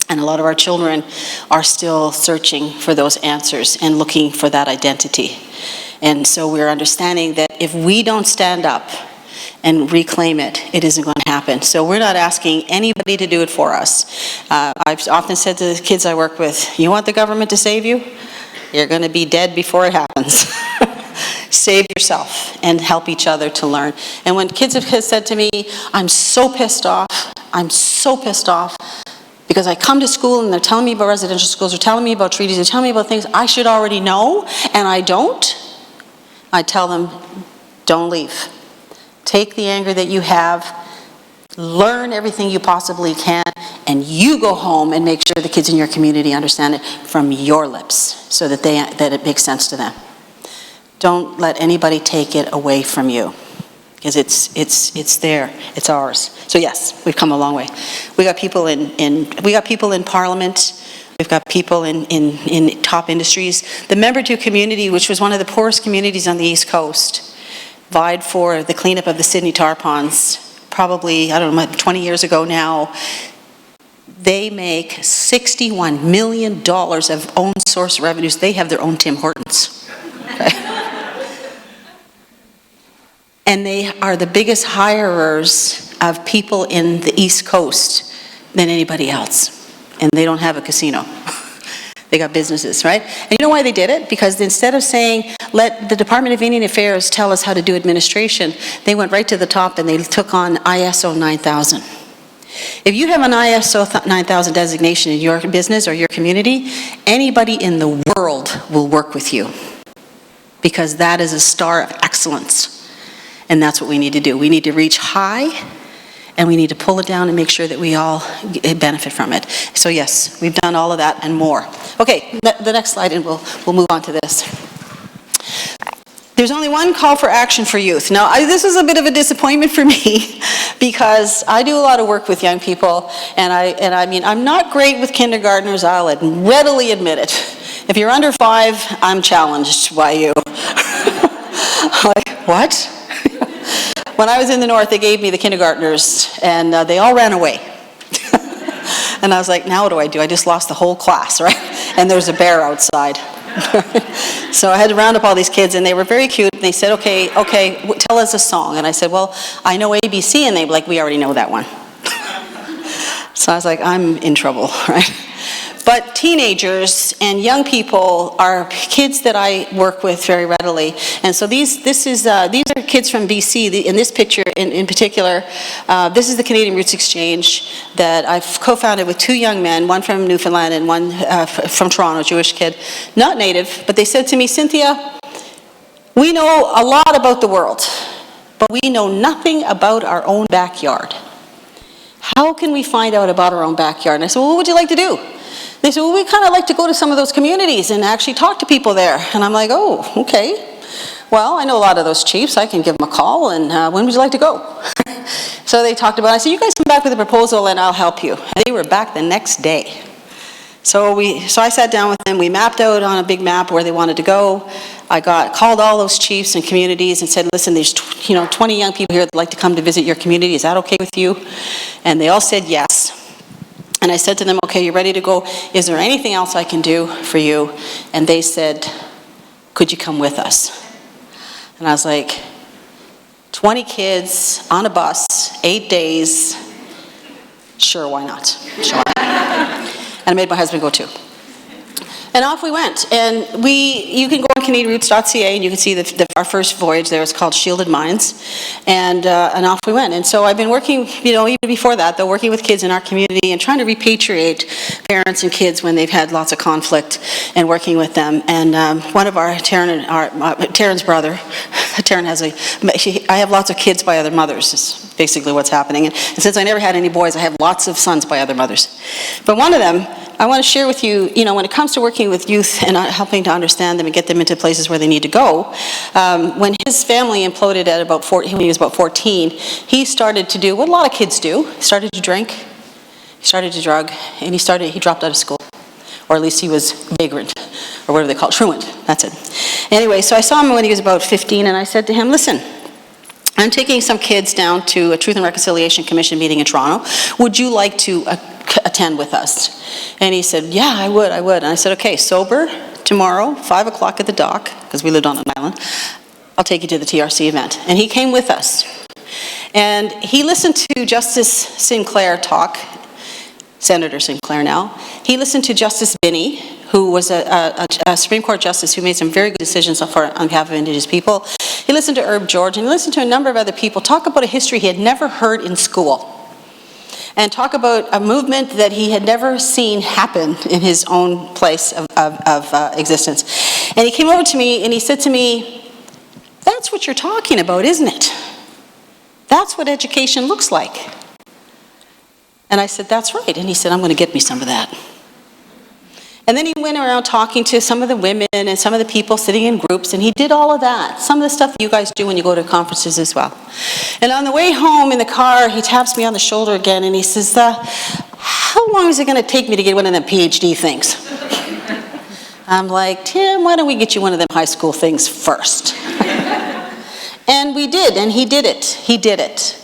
And a lot of our children are still searching for those answers and looking for that identity. And so we're understanding that if we don't stand up and reclaim it, it isn't going to happen. So we're not asking anybody to do it for us. I've often said to the kids I work with, you want the government to save you? You're going to be dead before it happens. Save yourself and help each other to learn. And when kids have said to me, I'm so pissed off because I come to school and they're telling me about residential schools, they're telling me about treaties, they're telling me about things I should already know, and I don't, I tell them, don't leave. Take the anger that you have, learn everything you possibly can, and you go home and make sure the kids in your community understand it from your lips so that it makes sense to them. Don't let anybody take it away from you, because it's there, it's ours. So yes, we've come a long way. We got people in Parliament. We've got people in top industries. The Member 2 community, which was one of the poorest communities on the East Coast, vied for the cleanup of the Sydney tar ponds. Probably, 20 years ago now. They make $61 million of own source revenues. They have their own Tim Hortons. Okay? And they are the biggest hirers of people in the East Coast than anybody else. And they don't have a casino. They got businesses, right? And you know why they did it? Because instead of saying, let the Department of Indian Affairs tell us how to do administration, they went right to the top and they took on ISO 9000. If you have an ISO 9000 designation in your business or your community, anybody in the world will work with you, because that is a star of excellence. And that's what we need to do. We need to reach high, and we need to pull it down and make sure that we all benefit from it. So yes, we've done all of that and more. Okay, the next slide, and we'll move on to this. There's only one call for action for youth. Now, this is a bit of a disappointment for me because I do a lot of work with young people, and I mean, I'm not great with kindergartners, I'll readily admit it. If you're under 5, I'm challenged by you. Like, what? When I was in the north, they gave me the kindergartners, and they all ran away. And I was like, now what do I do? I just lost the whole class, right? And there's a bear outside. So I had to round up all these kids, and they were very cute. And they said, okay, tell us a song. And I said, well, I know ABC. And they were like, we already know that one. So I was like, I'm in trouble, right? But teenagers and young people are kids that I work with very readily. And so these are kids from BC. In this picture in particular, this is the Canadian Roots Exchange that I've co-founded with 2 young men, one from Newfoundland and one from Toronto, Jewish kid, not native. But they said to me, Cynthia, we know a lot about the world, but we know nothing about our own backyard. How can we find out about our own backyard? And I said, well, what would you like to do? They said, well, we kind of like to go to some of those communities and actually talk to people there. And I'm like, oh, okay. Well, I know a lot of those chiefs. I can give them a call, and when would you like to go? So they talked about it. I said, you guys come back with a proposal and I'll help you. And they were back the next day. So I sat down with them. We mapped out on a big map where they wanted to go. I called all those chiefs and communities and said, listen, there's 20 young people here that like to come to visit your community. Is that okay with you? And they all said yes. And I said to them, okay, you ready to go? Is there anything else I can do for you? And they said, could you come with us? And I was like, 20 kids on a bus, 8 days, sure, why not? Sure. And I made my husband go too. And off we went. And you can go on CanadianRoots.ca and you can see our first voyage there. It's called Shielded Minds. And off we went. And so I've been working, even before that, though, working with kids in our community and trying to repatriate parents and kids when they've had lots of conflict and working with them. And one of Taryn's brother, Taryn I have lots of kids by other mothers, is basically what's happening. And since I never had any boys, I have lots of sons by other mothers. But one of them, I want to share with you, when it comes to working with youth and helping to understand them and get them into places where they need to go, when his family imploded at when he was about 14, he started to do what a lot of kids do. He started to drink, he started to drug, and he dropped out of school. Or at least he was vagrant, or whatever they call it, truant, that's it. Anyway, so I saw him when he was about 15, and I said to him, listen, I'm taking some kids down to a Truth and Reconciliation Commission meeting in Toronto. Would you like to attend with us? And he said, yeah, I would. And I said, okay, sober, tomorrow, 5 o'clock at the dock, because we lived on an island, I'll take you to the TRC event. And he came with us. And he listened to Justice Sinclair talk, Senator Sinclair now. He listened to Justice Binney, who was a Supreme Court justice who made some very good decisions on behalf of Indigenous people. He listened to Herb George, and he listened to a number of other people talk about a history he had never heard in school, and talk about a movement that he had never seen happen in his own place of existence. And he came over to me and he said to me, that's what you're talking about, isn't it? That's what education looks like. And I said, that's right. And he said, I'm going to get me some of that. And then he went around talking to some of the women and some of the people sitting in groups, and he did all of that. Some of the stuff you guys do when you go to conferences as well. And on the way home in the car, he taps me on the shoulder again, and he says, how long is it going to take me to get one of them PhD things? I'm like, Tim, why don't we get you one of them high school things first? And we did, and he did it. He did it.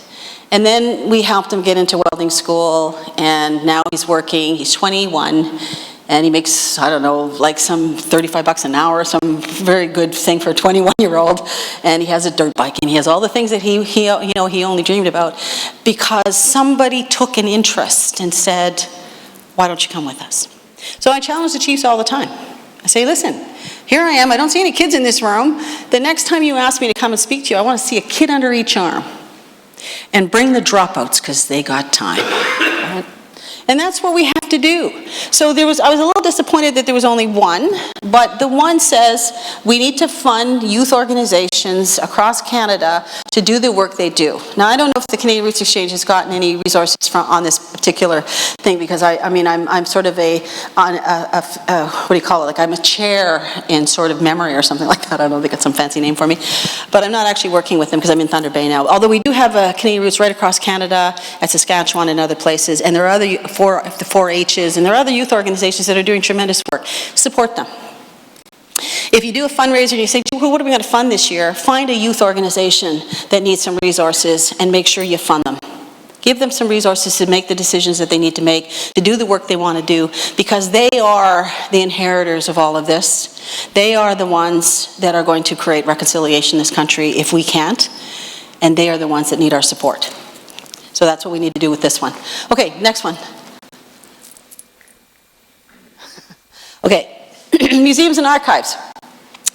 And then we helped him get into welding school, and now he's working. He's 21. And he makes, I don't know, like some $35 an hour, some very good thing for a 21-year-old. And he has a dirt bike, and he has all the things that he only dreamed about, because somebody took an interest and said, why don't you come with us? So I challenge the chiefs all the time. I say, listen, here I am. I don't see any kids in this room. The next time you ask me to come and speak to you, I want to see a kid under each arm. And bring the dropouts, because they got time. Right? And that's what we have to do. So I was a little disappointed that there was only one, but the one says we need to fund youth organizations across Canada to do the work they do. Now, I don't know if the Canadian Roots Exchange has gotten any resources on this particular thing, because I'm sort of what do you call it, like I'm a chair in sort of memory or something like that. I don't think it's some fancy name for me, but I'm not actually working with them because I'm in Thunder Bay now. Although we do have Canadian Roots right across Canada, at Saskatchewan and other places, and there are other the 4-H's, and there are other youth organizations that are doing tremendous work. Support them. If you do a fundraiser and you say, well, what are we going to fund this year? Find a youth organization that needs some resources and make sure you fund them. Give them some resources to make the decisions that they need to make, to do the work they want to do, because they are the inheritors of all of this. They are the ones that are going to create reconciliation in this country if we can't, and they are the ones that need our support. So that's what we need to do with this one. Okay, next one. Okay, museums and archives.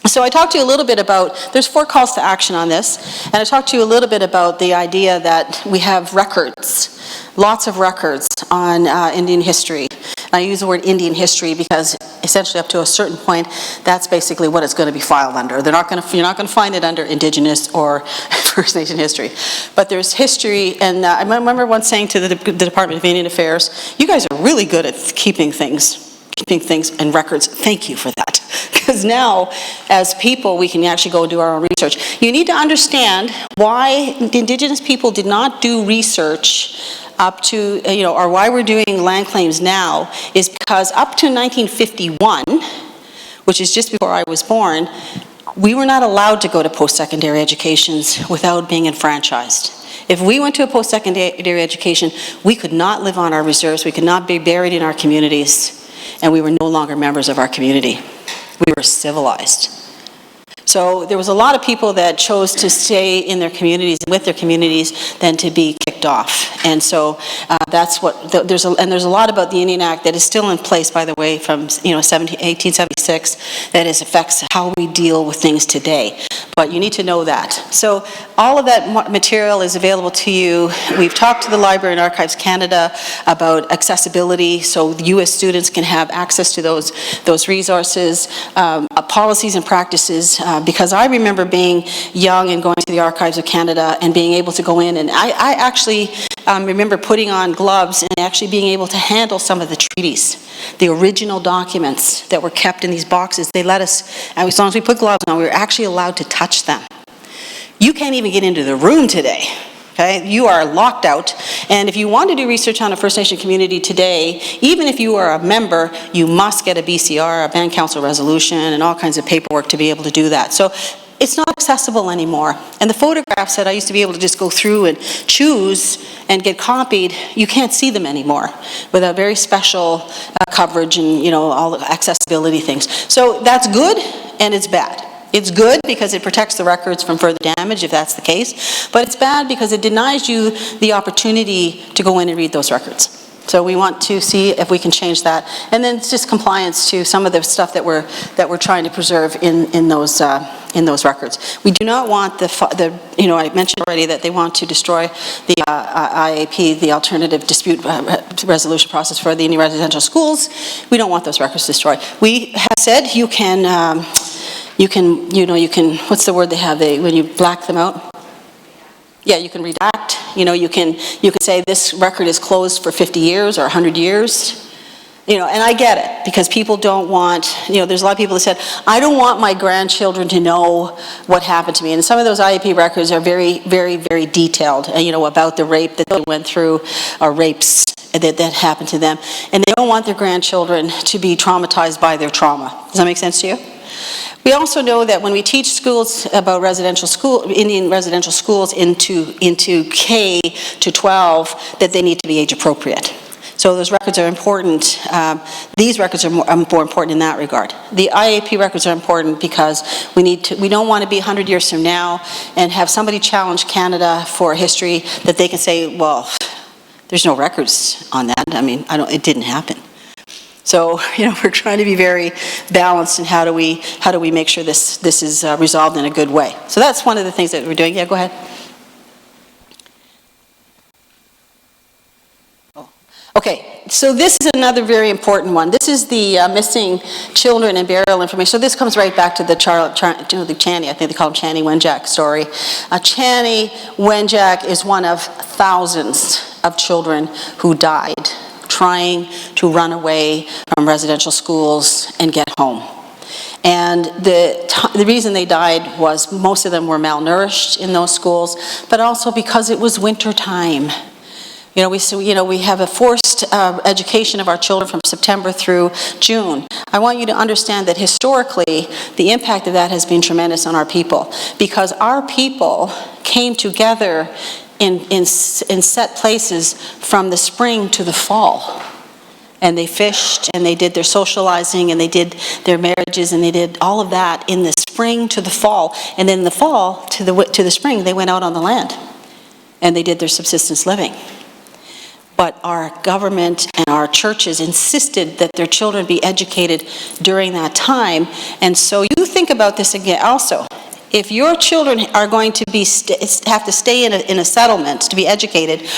So I talked to you a little bit about, there's 4 calls to action on this, and I talked to you a little bit about the idea that we have records, lots of records on Indian history. And I use the word Indian history because essentially up to a certain point, that's basically what it's going to be filed under. You're not going to find it under Indigenous or First Nation history. But there's history, and I remember once saying to the Department of Indian Affairs, you guys are really good at keeping things and records. Thank you for that. Because now, as people, we can actually go do our own research. You need to understand why the Indigenous people did not do research up to, or why we're doing land claims now, is because up to 1951, which is just before I was born, we were not allowed to go to post-secondary educations without being enfranchised. If we went to a post-secondary education, we could not live on our reserves, we could not be buried in our communities, and we were no longer members of our community. We were civilized. So there was a lot of people that chose to stay in their communities, with their communities, than to be kicked off. And so that's what, there's a lot about the Indian Act that is still in place, by the way, from 1876, that affects how we deal with things today. But you need to know that. So all of that material is available to you. We've talked to the Library and Archives Canada about accessibility, so U.S. students can have access to those resources, policies and practices, because I remember being young and going to the Archives of Canada and being able to go in, and I actually remember putting on gloves and actually being able to handle some of the treaties, the original documents that were kept in these boxes. They let us, as long as we put gloves on, we were actually allowed to touch them. You can't even get into the room today. Okay, you are locked out, and if you want to do research on a First Nation community today, even if you are a member, you must get a BCR, a Band Council resolution, and all kinds of paperwork to be able to do that. So it's not accessible anymore. And the photographs that I used to be able to just go through and choose and get copied, you can't see them anymore without very special coverage and all the accessibility things. So that's good and it's bad. It's good because it protects the records from further damage, if that's the case, but it's bad because it denies you the opportunity to go in and read those records. So we want to see if we can change that, and then it's just compliance to some of the stuff that we're trying to preserve in those records. We do not want I mentioned already that they want to destroy the IAP, the Alternative Dispute Resolution Process for the Indian residential schools. We don't want those records destroyed. We have said you can, what's the word they have, when you black them out? Yeah, you can redact, you can say this record is closed for 50 years or 100 years. And I get it, because people don't want, there's a lot of people that said, I don't want my grandchildren to know what happened to me. And some of those IAP records are very, very, very detailed, about the rape that they went through, or rapes that happened to them. And they don't want their grandchildren to be traumatized by their trauma. Does that make sense to you? We also know that when we teach schools about Indian residential schools into K to 12, that they need to be age appropriate. So those records are important. These records are more important in that regard. The IAP records are important because we don't want to be 100 years from now and have somebody challenge Canada for a history that they can say, well, there's no records on that. It didn't happen. So, we're trying to be very balanced in how do we make sure this is resolved in a good way. So that's one of the things that we're doing. Yeah, go ahead. Okay, so this is another very important one. This is the missing children and burial information. So this comes right back to the Channy, I think they call him Chi-Miigwetch story. Chi-Miigwetch is one of thousands of children who died trying to run away from residential schools and get home. And the reason they died was most of them were malnourished in those schools, but also because it was winter time. We have a forced education of our children from September through June. I want you to understand that historically, the impact of that has been tremendous on our people, because our people came together in set places from the spring to the fall. And they fished, and they did their socializing, and they did their marriages, and they did all of that in the spring to the fall. And then in the fall to the spring, they went out on the land, and they did their subsistence living. But our government and our churches insisted that their children be educated during that time. And so you think about this again also. If your children are going to have to stay in a settlement to be educated,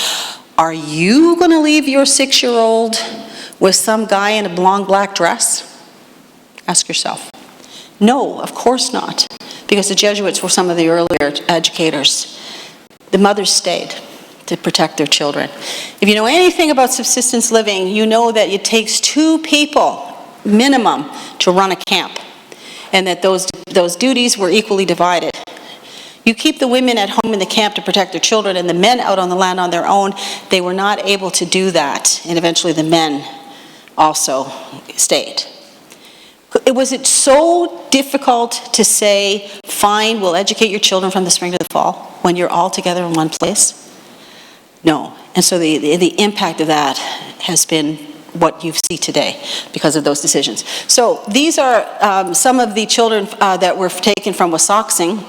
are you going to leave your 6-year-old with some guy in a long black dress? Ask yourself. No, of course not, because the Jesuits were some of the earlier educators. The mothers stayed to protect their children. If you know anything about subsistence living, you know that it takes 2 people minimum to run a camp, and that those duties were equally divided. You keep the women at home in the camp to protect their children, and the men out on the land on their own. They were not able to do that, and eventually the men also stayed. Was it so difficult to say, fine, we'll educate your children from the spring to the fall, when you're all together in one place? No. And so the impact of that has been what you see today because of those decisions. So these are some of the children that were taken from Wissahickon.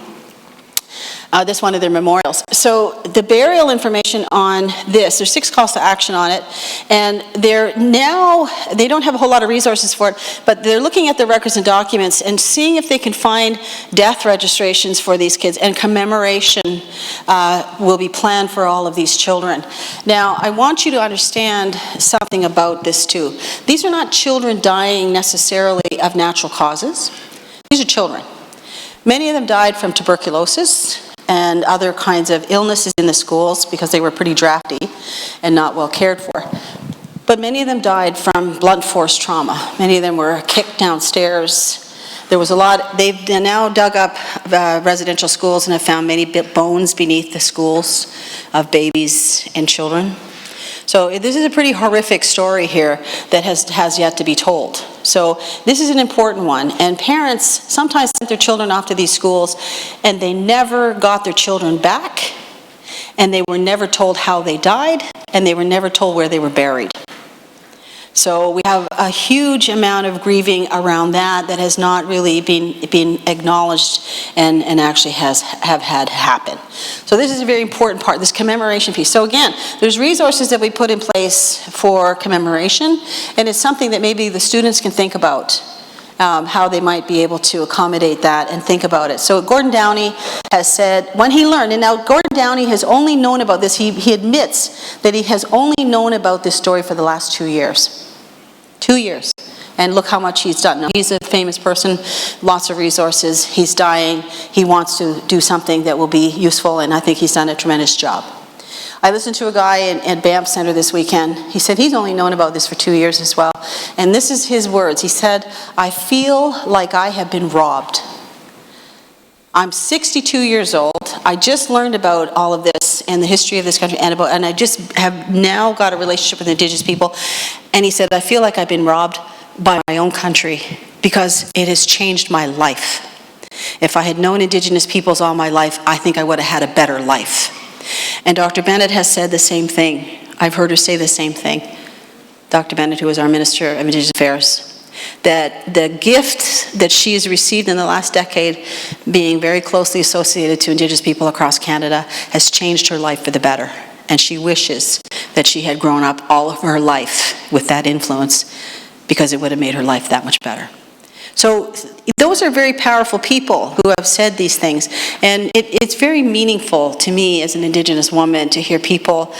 This is one of their memorials. So the burial information on this, there's 6 calls to action on it, and they don't have a whole lot of resources for it, but they're looking at the records and documents and seeing if they can find death registrations for these kids, and commemoration will be planned for all of these children. Now, I want you to understand something about this too. These are not children dying necessarily of natural causes. These are children. Many of them died from tuberculosis and other kinds of illnesses in the schools because they were pretty drafty and not well cared for. But many of them died from blunt force trauma. Many of them were kicked downstairs. There was a lot. They've now dug up residential schools and have found many bones beneath the schools of babies and children. So this is a pretty horrific story here that has yet to be told. So this is an important one. And parents sometimes sent their children off to these schools, and they never got their children back, and they were never told how they died, and they were never told where they were buried. So we have a huge amount of grieving around that has not really been acknowledged and actually have had happen. So this is a very important part, this commemoration piece. So again, there's resources that we put in place for commemoration, and it's something that maybe the students can think about, how they might be able to accommodate that and think about it. So Gordon Downey has said, when he learned, and now Gordon Downey has only known about this, he admits that he has only known about this story for the last 2 years. 2 years. And look how much he's done. Now, he's a famous person, lots of resources, he's dying, he wants to do something that will be useful, and I think he's done a tremendous job. I listened to a guy at Banff Center this weekend. He said he's only known about this for 2 years as well. And this is his words. He said, I feel like I have been robbed. I'm 62 years old. I just learned about all of this and the history of this country, and I just have now got a relationship with Indigenous people. And he said, I feel like I've been robbed by my own country because it has changed my life. If I had known Indigenous peoples all my life, I think I would have had a better life. And Dr. Bennett has said the same thing. I've heard her say the same thing. Dr. Bennett, who is our Minister of Indigenous Affairs, that the gift that she has received in the last decade, being very closely associated to Indigenous people across Canada, has changed her life for the better. And she wishes that she had grown up all of her life with that influence, because it would have made her life that much better. So those are very powerful people who have said these things. And it's very meaningful to me as an Indigenous woman to hear people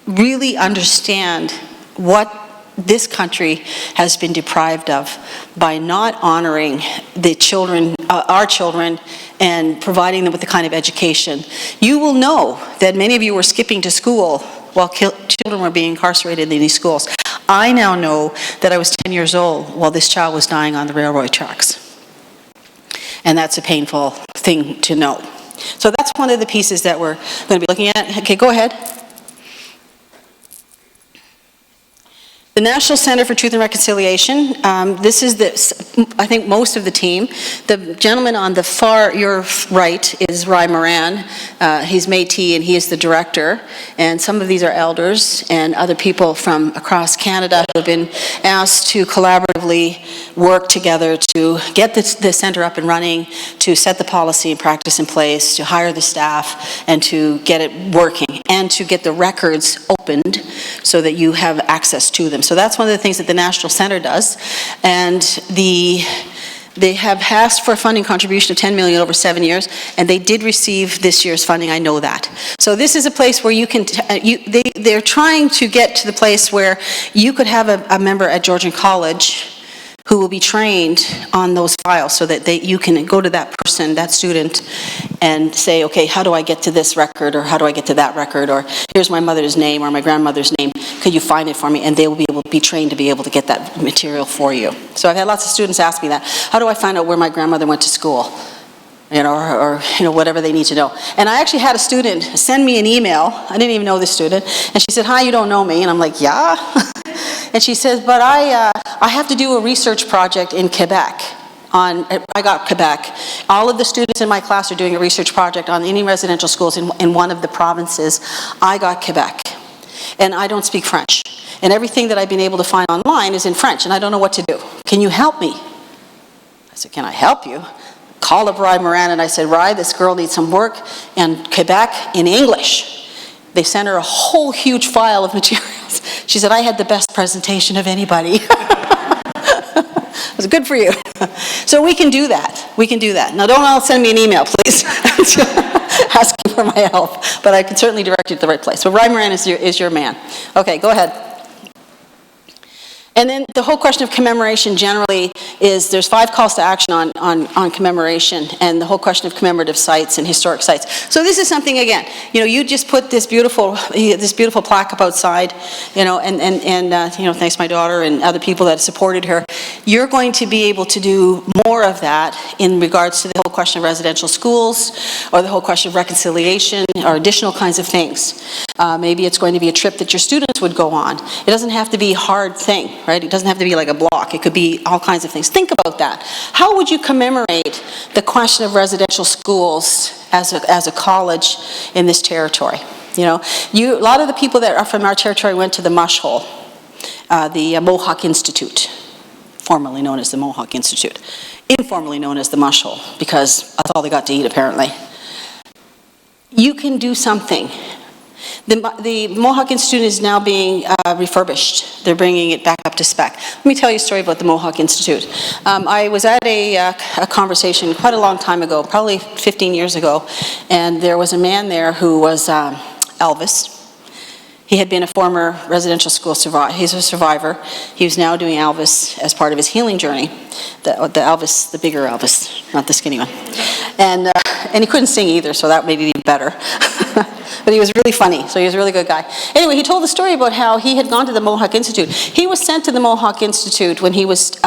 really understand what this country has been deprived of by not honoring the children, our children, and providing them with the kind of education. You will know that many of you were skipping to school while children were being incarcerated in these schools. I now know that I was 10 years old while this child was dying on the railroad tracks. And that's a painful thing to know. So that's one of the pieces that we're going to be looking at. Okay, go ahead. The National Center for Truth and Reconciliation, this is I think most of the team. The gentleman on the your right is Ry Moran. He's Métis and he is the director. And some of these are elders and other people from across Canada who have been asked to collaboratively work together to get the center up and running, to set the policy and practice in place, to hire the staff, and to get it working, and to get the records opened so that you have access to them. So that's one of the things that the National Center does. And they have asked for a funding contribution of $10 million over 7 years, and they did receive this year's funding, I know that. So this is a place where you can, they're trying to get to the place where you could have a member at Georgian College who will be trained on those files so that you can go to that person, that student, and say, okay, how do I get to this record, or how do I get to that record, or here's my mother's name or my grandmother's name, could you find it for me? And they will be able to be trained to be able to get that material for you. So I've had lots of students ask me that. How do I find out where my grandmother went to school? You know, or whatever they need to know. And I actually had a student send me an email. I didn't even know this student. And she said, hi, you don't know me. And I'm like, yeah. And she says, but I have to do a research project in Quebec. I got Quebec. All of the students in my class are doing a research project on any residential schools in one of the provinces. I got Quebec. And I don't speak French. And everything that I've been able to find online is in French, and I don't know what to do. Can you help me? I said, can I help you? Called up Ry Moran and I said, Ry, this girl needs some work in Quebec in English. They sent her a whole huge file of materials. She said, I had the best presentation of anybody. It was good for you. So we can do that. We can do that. Now don't all send me an email, please, asking for my help. But I can certainly direct you to the right place. So Ry Moran is your man. Okay, go ahead. And then the whole question of commemoration generally is there's 5 calls to action on commemoration, and the whole question of commemorative sites and historic sites. So this is something, again, you just put this beautiful plaque up outside, and thanks to my daughter and other people that supported her. You're going to be able to do more of that in regards to the whole question of residential schools, or the whole question of reconciliation, or additional kinds of things. Maybe it's going to be a trip that your students would go on. It doesn't have to be a hard thing. Right? It doesn't have to be like a block. It could be all kinds of things. Think about that. How would you commemorate the question of residential schools as a college in this territory? A lot of the people that are from our territory went to the mush hole, the Mohawk Institute, formerly known as the Mohawk Institute, informally known as the mush hole, because that's all they got to eat apparently. You can do something. The Mohawk Institute is now being refurbished. They're bringing it back up to spec. Let me tell you a story about the Mohawk Institute. I was at a conversation quite a long time ago, probably 15 years ago, and there was a man there who was Elvis. He had been a former residential school survivor. He's a survivor. He was now doing Elvis as part of his healing journey. The Elvis, the bigger Elvis, not the skinny one. And he couldn't sing either, so that made it even better. But he was really funny, so he was a really good guy. Anyway, he told the story about how he had gone to the Mohawk Institute. He was sent to the Mohawk Institute when he was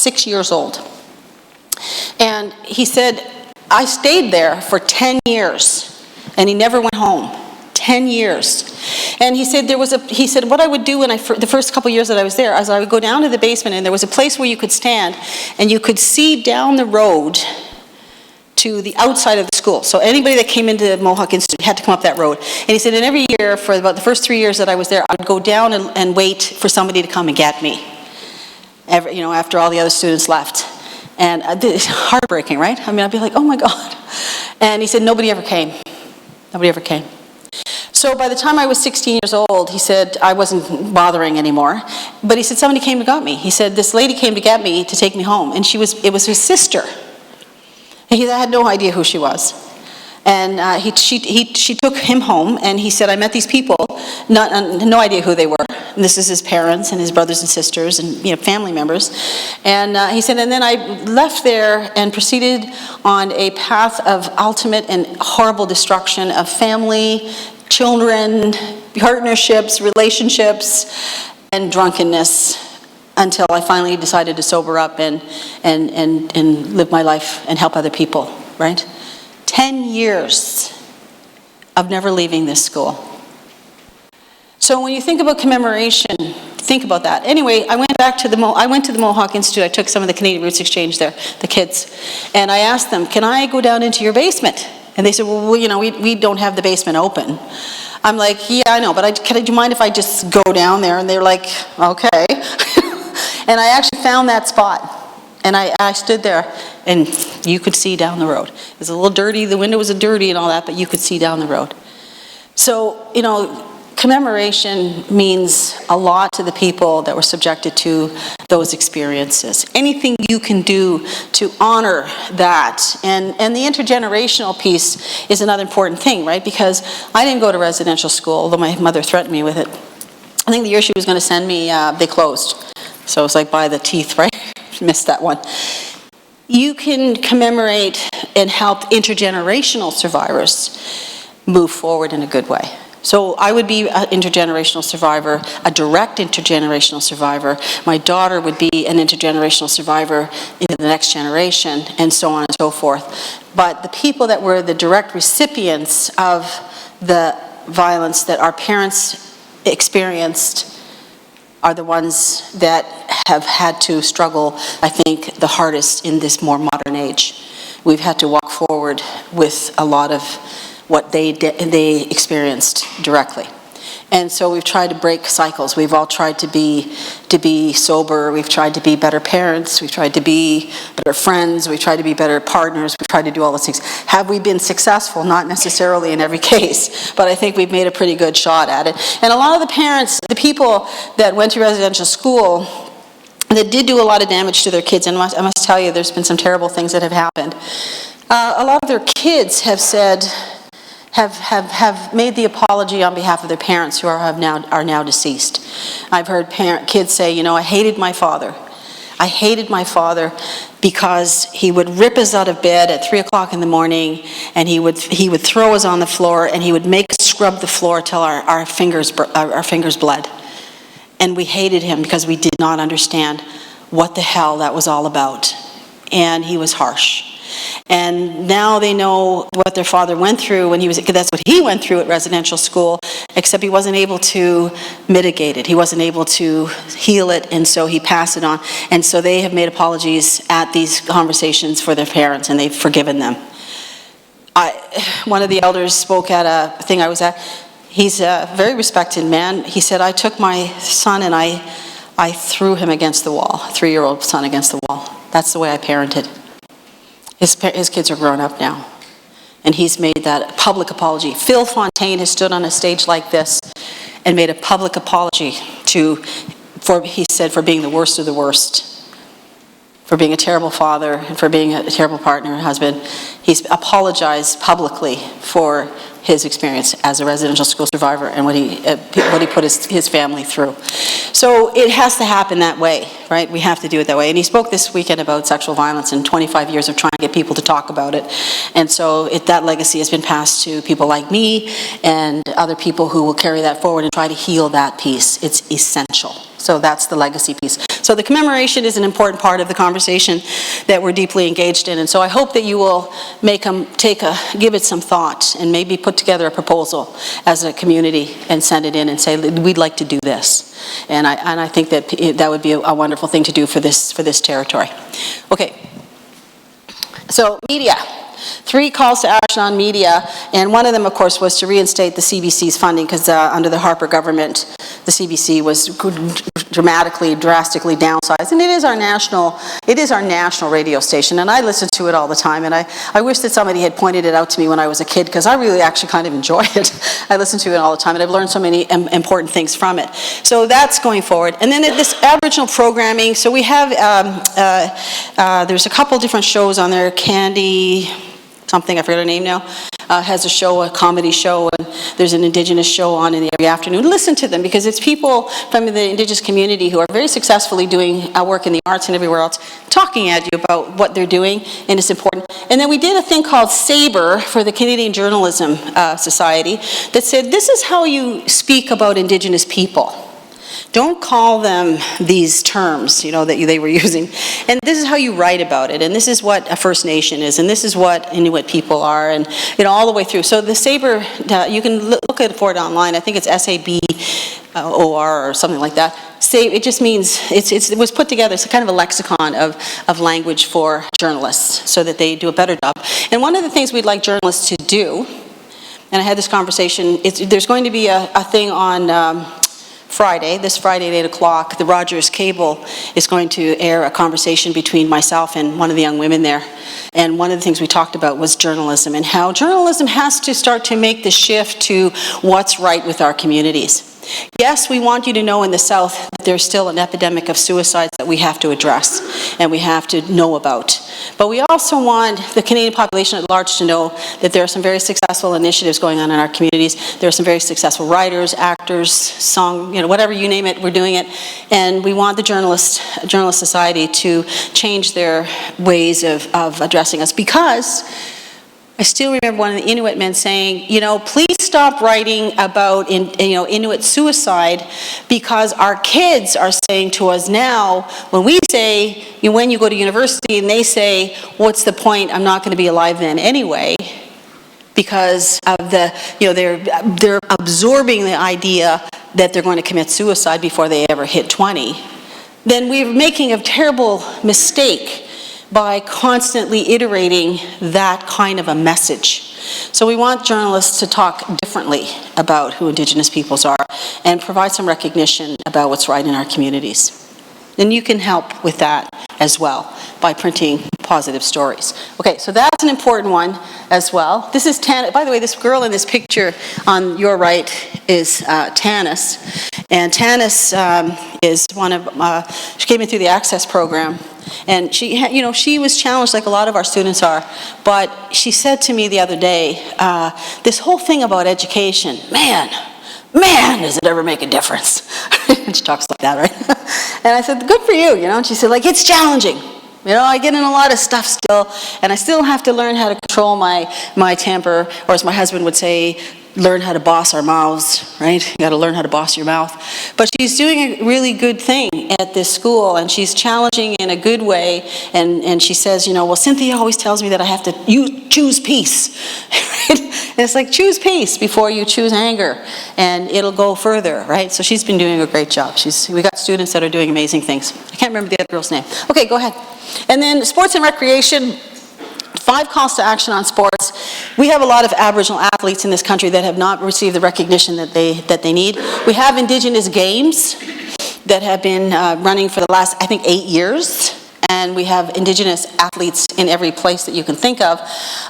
6 years old. And he said, I stayed there for 10 years, and he never went home. 10 years. And he said what I would do the first couple years that I was there, is I would go down to the basement, and there was a place where you could stand, and you could see down the road to the outside of the school. So anybody that came into the Mohawk Institute had to come up that road. And he said, and every year, for about the first 3 years that I was there, I would go down and wait for somebody to come and get me, after all the other students left. And it's heartbreaking, right? I mean, I'd be like, oh my God. And he said, nobody ever came. Nobody ever came. So by the time I was 16 years old, he said, I wasn't bothering anymore. But he said, somebody came and got me. He said, this lady came to get me to take me home. And it was his sister. I had no idea who she was. And she took him home, and he said, I met these people, no idea who they were. and this is his parents and his brothers and sisters and family members. And he said, and then I left there and proceeded on a path of ultimate and horrible destruction of family, children, partnerships, relationships, and drunkenness, until I finally decided to sober up and live my life and help other people, right? 10 years of never leaving this school. So when you think about commemoration, think about that. Anyway, I went to the Mohawk Institute. I took some of the Canadian Roots Exchange there, the kids, and I asked them, can I go down into your basement? And they said, well, we don't have the basement open. I'm like, yeah, I know, but do you mind if I just go down there? And they're like, okay. And I actually found that spot. And I stood there, and you could see down the road. It was a little dirty, the window was dirty and all that, but you could see down the road. So, commemoration means a lot to the people that were subjected to those experiences. Anything you can do to honor that. And the intergenerational piece is another important thing, right? Because I didn't go to residential school, although my mother threatened me with it. I think the year she was going to send me, they closed. So it was like by the teeth, right? Missed that one. You can commemorate and help intergenerational survivors move forward in a good way. So I would be an intergenerational survivor, a direct intergenerational survivor. My daughter would be an intergenerational survivor into the next generation, and so on and so forth. But the people that were the direct recipients of the violence that our parents experienced are the ones that have had to struggle, I think, the hardest in this more modern age. We've had to walk forward with a lot of what they experienced directly. And so we've tried to break cycles. We've all tried to be sober. We've tried to be better parents. We've tried to be better friends. We've tried to be better partners. We've tried to do all those things. Have we been successful? Not necessarily in every case, but I think we've made a pretty good shot at it. And a lot of the parents, the people that went to residential school, that did do a lot of damage to their kids, and I must tell you, there's been some terrible things that have happened. A lot of their kids have said, have made the apology on behalf of their parents who are now deceased. I've heard kids say, I hated my father. I hated my father because he would rip us out of bed at 3 o'clock in the morning, and he would throw us on the floor, and he would make us scrub the floor till our fingers bled. And we hated him because we did not understand what the hell that was all about. And he was harsh. And now they know what their father went through that's what he went through at residential school, except he wasn't able to mitigate it. He wasn't able to heal it, and so he passed it on. And so they have made apologies at these conversations for their parents, and they've forgiven them. One of the elders spoke at a thing I was at. He's a very respected man. He said, I took my son and I threw him against the wall, 3-year-old son against the wall. That's the way I parented. His kids are grown up now, and he's made that public apology. Phil Fontaine has stood on a stage like this and made a public apology he said, for being the worst of the worst, for being a terrible father, and for being a terrible partner and husband. He's apologized publicly for his experience as a residential school survivor and what he put his family through. So it has to happen that way, right? We have to do it that way. And he spoke this weekend about sexual violence and 25 years of trying to get people to talk about it. And so that legacy has been passed to people like me and other people who will carry that forward and try to heal that piece. It's essential. So that's the legacy piece. So the commemoration is an important part of the conversation that we're deeply engaged in. And so I hope that you will give it some thought and maybe put together a proposal as a community and send it in and say, we'd like to do this. And I think that would be a wonderful thing to do for this territory. Okay. So media. 3 calls to action on media, and one of them, of course, was to reinstate the CBC's funding, because under the Harper government, the CBC was drastically downsized, and it is our national radio station, and I listen to it all the time, and I wish that somebody had pointed it out to me when I was a kid, because I really actually kind of enjoy it. I listen to it all the time, and I've learned so many important things from it. So that's going forward. And then this Aboriginal programming, so we have, there's a couple different shows on there, Candy something, I forget her name now, has a show, a comedy show, and there's an Indigenous show on in every afternoon. Listen to them, because it's people from the Indigenous community who are very successfully doing work in the arts and everywhere else, talking at you about what they're doing, and it's important. And then we did a thing called SABRE for the Canadian Journalism Society that said, this is how you speak about Indigenous people. Don't call them these terms, that they were using. And this is how you write about it. And this is what a First Nation is. And this is what Inuit people are. And, all the way through. So the SABRE, you can look for it online. I think it's SABOR or something like that. It just means, it was put together, it's kind of a lexicon of language for journalists so that they do a better job. And one of the things we'd like journalists to do, and I had this conversation, there's going to be a thing on this Friday at 8 o'clock, the Rogers Cable is going to air a conversation between myself and one of the young women there. And one of the things we talked about was journalism, and how journalism has to start to make the shift to what's right with our communities. Yes, we want you to know in the South that there's still an epidemic of suicides that we have to address and we have to know about. But we also want the Canadian population at large to know that there are some very successful initiatives going on in our communities. There are some very successful writers, actors, whatever you name it, we're doing it. And we want the journalist society to change their ways of addressing us, because I still remember one of the Inuit men saying, please stop writing about Inuit suicide, because our kids are saying to us now, when we say, when you go to university, and they say, what's the point, I'm not going to be alive then anyway, because of they're absorbing the idea that they're going to commit suicide before they ever hit 20, then we're making a terrible mistake by constantly iterating that kind of a message. So we want journalists to talk differently about who Indigenous peoples are and provide some recognition about what's right in our communities. And you can help with that as well by printing positive stories. Okay, so that's an important one as well. This is Tanis. By the way, this girl in this picture on your right is Tanis. And Tanis is one of, she came in through the Access program. And she was challenged like a lot of our students are, but she said to me the other day, this whole thing about education, man, does it ever make a difference? She talks like that, right? And I said, good for you, and she said, it's challenging. I get in a lot of stuff still, and I still have to learn how to control my temper, or as my husband would say, learn how to boss our mouths, right? You got to learn how to boss your mouth. But she's doing a really good thing at this school, and she's challenging in a good way. And she says, well, Cynthia always tells me that I have to choose peace. Right? And it's like, choose peace before you choose anger, and it'll go further, right? So she's been doing a great job. We got students that are doing amazing things. I can't remember the other girl's name. Okay, go ahead. And then sports and recreation. 5 calls to action on sports. We have a lot of Aboriginal athletes in this country that have not received the recognition that they need. We have Indigenous games that have been running for the last, I think, 8 years. And we have Indigenous athletes in every place that you can think of.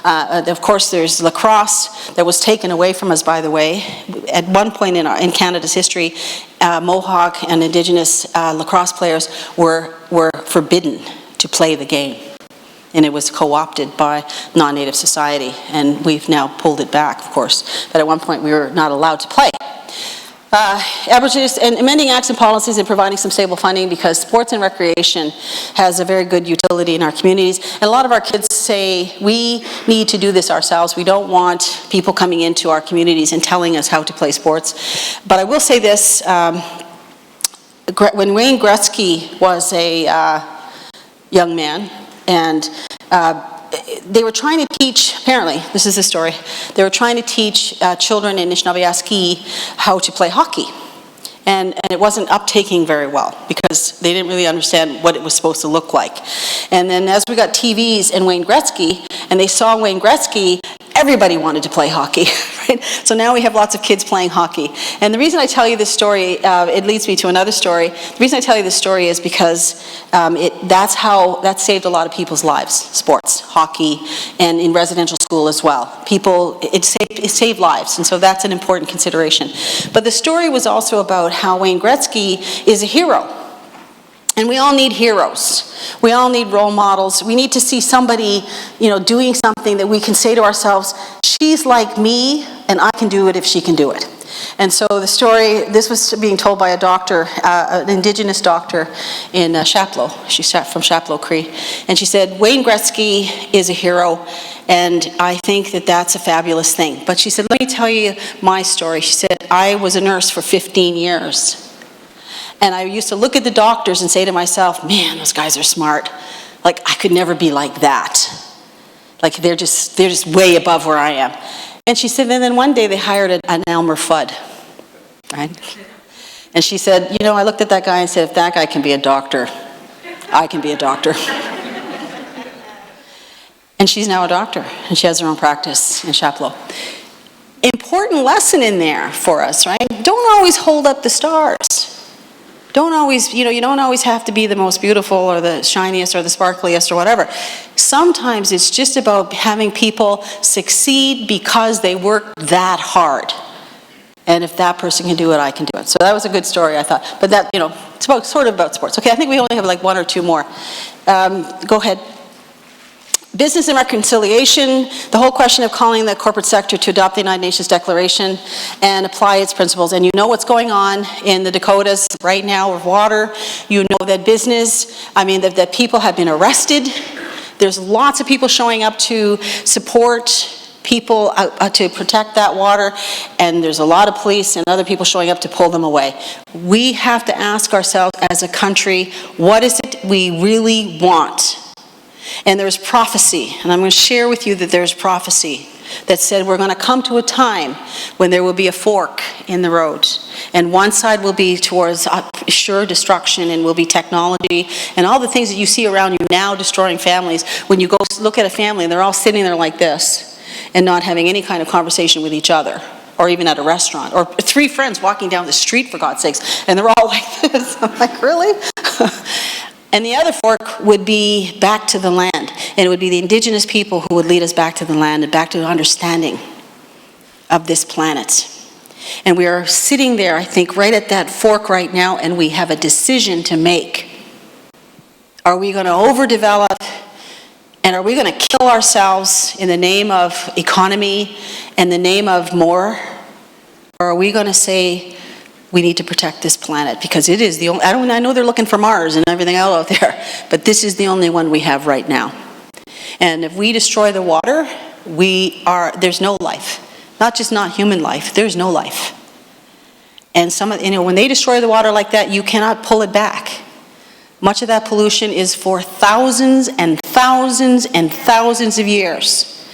Of course, there's lacrosse that was taken away from us, by the way. At one point in Canada's history, Mohawk and Indigenous lacrosse players were forbidden to play the game. And it was co-opted by non-native society, and we've now pulled it back, of course. But at one point, we were not allowed to play. Aborigines and amending acts and policies and providing some stable funding, because sports and recreation has a very good utility in our communities. And a lot of our kids say, we need to do this ourselves. We don't want people coming into our communities and telling us how to play sports. But I will say this, when Wayne Gretzky was a young man, and they were trying to teach, apparently, this is the story, they were trying to teach children in Anishinaabe how to play hockey. And it wasn't uptaking very well, because they didn't really understand what it was supposed to look like. And then as we got TVs and Wayne Gretzky, and they saw Wayne Gretzky, everybody wanted to play hockey, right? So now we have lots of kids playing hockey. And the reason I tell you this story, it leads me to another story. The reason I tell you this story is because that saved a lot of people's lives, sports, hockey, and in residential school as well. It saved lives, and so that's an important consideration. But the story was also about how Wayne Gretzky is a hero. And we all need heroes. We all need role models. We need to see somebody, doing something that we can say to ourselves, she's like me, and I can do it if she can do it. And so the story, this was being told by a doctor, an Indigenous doctor in Chapleau. She's from Chapleau Cree. And she said, Wayne Gretzky is a hero, and I think that that's a fabulous thing. But she said, let me tell you my story. She said, I was a nurse for 15 years. And I used to look at the doctors and say to myself, man, those guys are smart. Like, I could never be like that. Like, they're just way above where I am. And she said, and then one day they hired an Elmer Fudd, right? And she said, I looked at that guy and said, if that guy can be a doctor, I can be a doctor. And she's now a doctor, and she has her own practice in Chapleau. Important lesson in there for us, right? Don't always hold up the stars. Don't always, you don't always have to be the most beautiful or the shiniest or the sparkliest or whatever. Sometimes it's just about having people succeed because they work that hard. And if that person can do it, I can do it. So that was a good story, I thought. But that, it's sort of about sports. Okay, I think we only have like one or two more. Go ahead. Business and reconciliation, the whole question of calling the corporate sector to adopt the United Nations Declaration and apply its principles. And you know what's going on in the Dakotas right now with water. You know that that people have been arrested. There's lots of people showing up to support people to protect that water, and there's a lot of police and other people showing up to pull them away. We have to ask ourselves as a country, what is it we really want? And there's prophecy, and I'm going to share with you that there's prophecy that said we're going to come to a time when there will be a fork in the road. And one side will be towards sure destruction and will be technology and all the things that you see around you now destroying families. When you go look at a family and they're all sitting there like this and not having any kind of conversation with each other, or even at a restaurant, or three friends walking down the street, for God's sakes, and they're all like this. I'm like, really? And the other fork would be back to the land. And it would be the Indigenous people who would lead us back to the land and back to the understanding of this planet. And we are sitting there, I think, right at that fork right now, and we have a decision to make. Are we going to overdevelop, and are we going to kill ourselves in the name of economy and the name of more? Or are we going to say, we need to protect this planet, because it is the only, I know they're looking for Mars and everything else out there, but this is the only one we have right now. And if we destroy the water, there's no life. Not just not human life, there's no life. And when they destroy the water like that, you cannot pull it back. Much of that pollution is for thousands and thousands and thousands of years.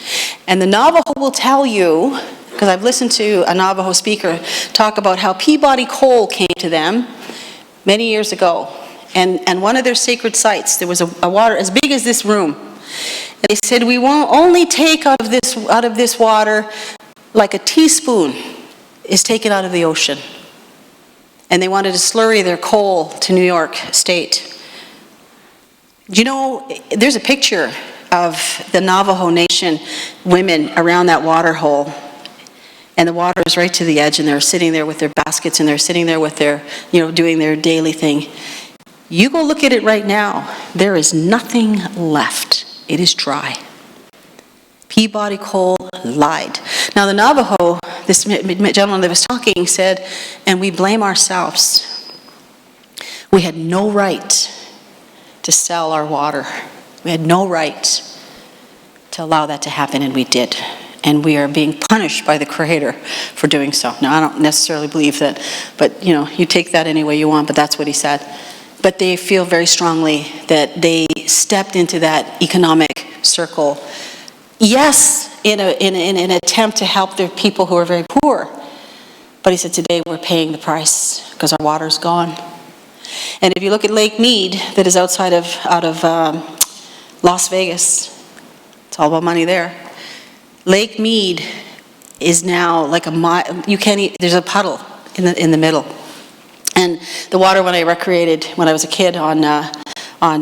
And the Navajo will tell you, because I've listened to a Navajo speaker talk about how Peabody coal came to them many years ago. And one of their sacred sites, there was a water as big as this room. And they said, we won't only take out of this water like a teaspoon is taken out of the ocean. And they wanted to slurry their coal to New York State. There's a picture of the Navajo Nation women around that water hole. And the water is right to the edge, and they're sitting there with their baskets, and they're sitting there with their, doing their daily thing. You go look at it right now, there is nothing left. It is dry. Peabody coal lied. Now the Navajo, this gentleman that was talking said, and we blame ourselves. We had no right to sell our water. We had no right to allow that to happen, and we did. And we are being punished by the Creator for doing so. Now, I don't necessarily believe that, but you take that any way you want, but that's what he said. But they feel very strongly that they stepped into that economic circle. Yes, in an attempt to help their people who are very poor. But he said, today we're paying the price because our water's gone. And if you look at Lake Mead, that is out of Las Vegas, it's all about money there. Lake Mead is now like a mile. There's a puddle in the middle. And the water when I recreated when I was a kid on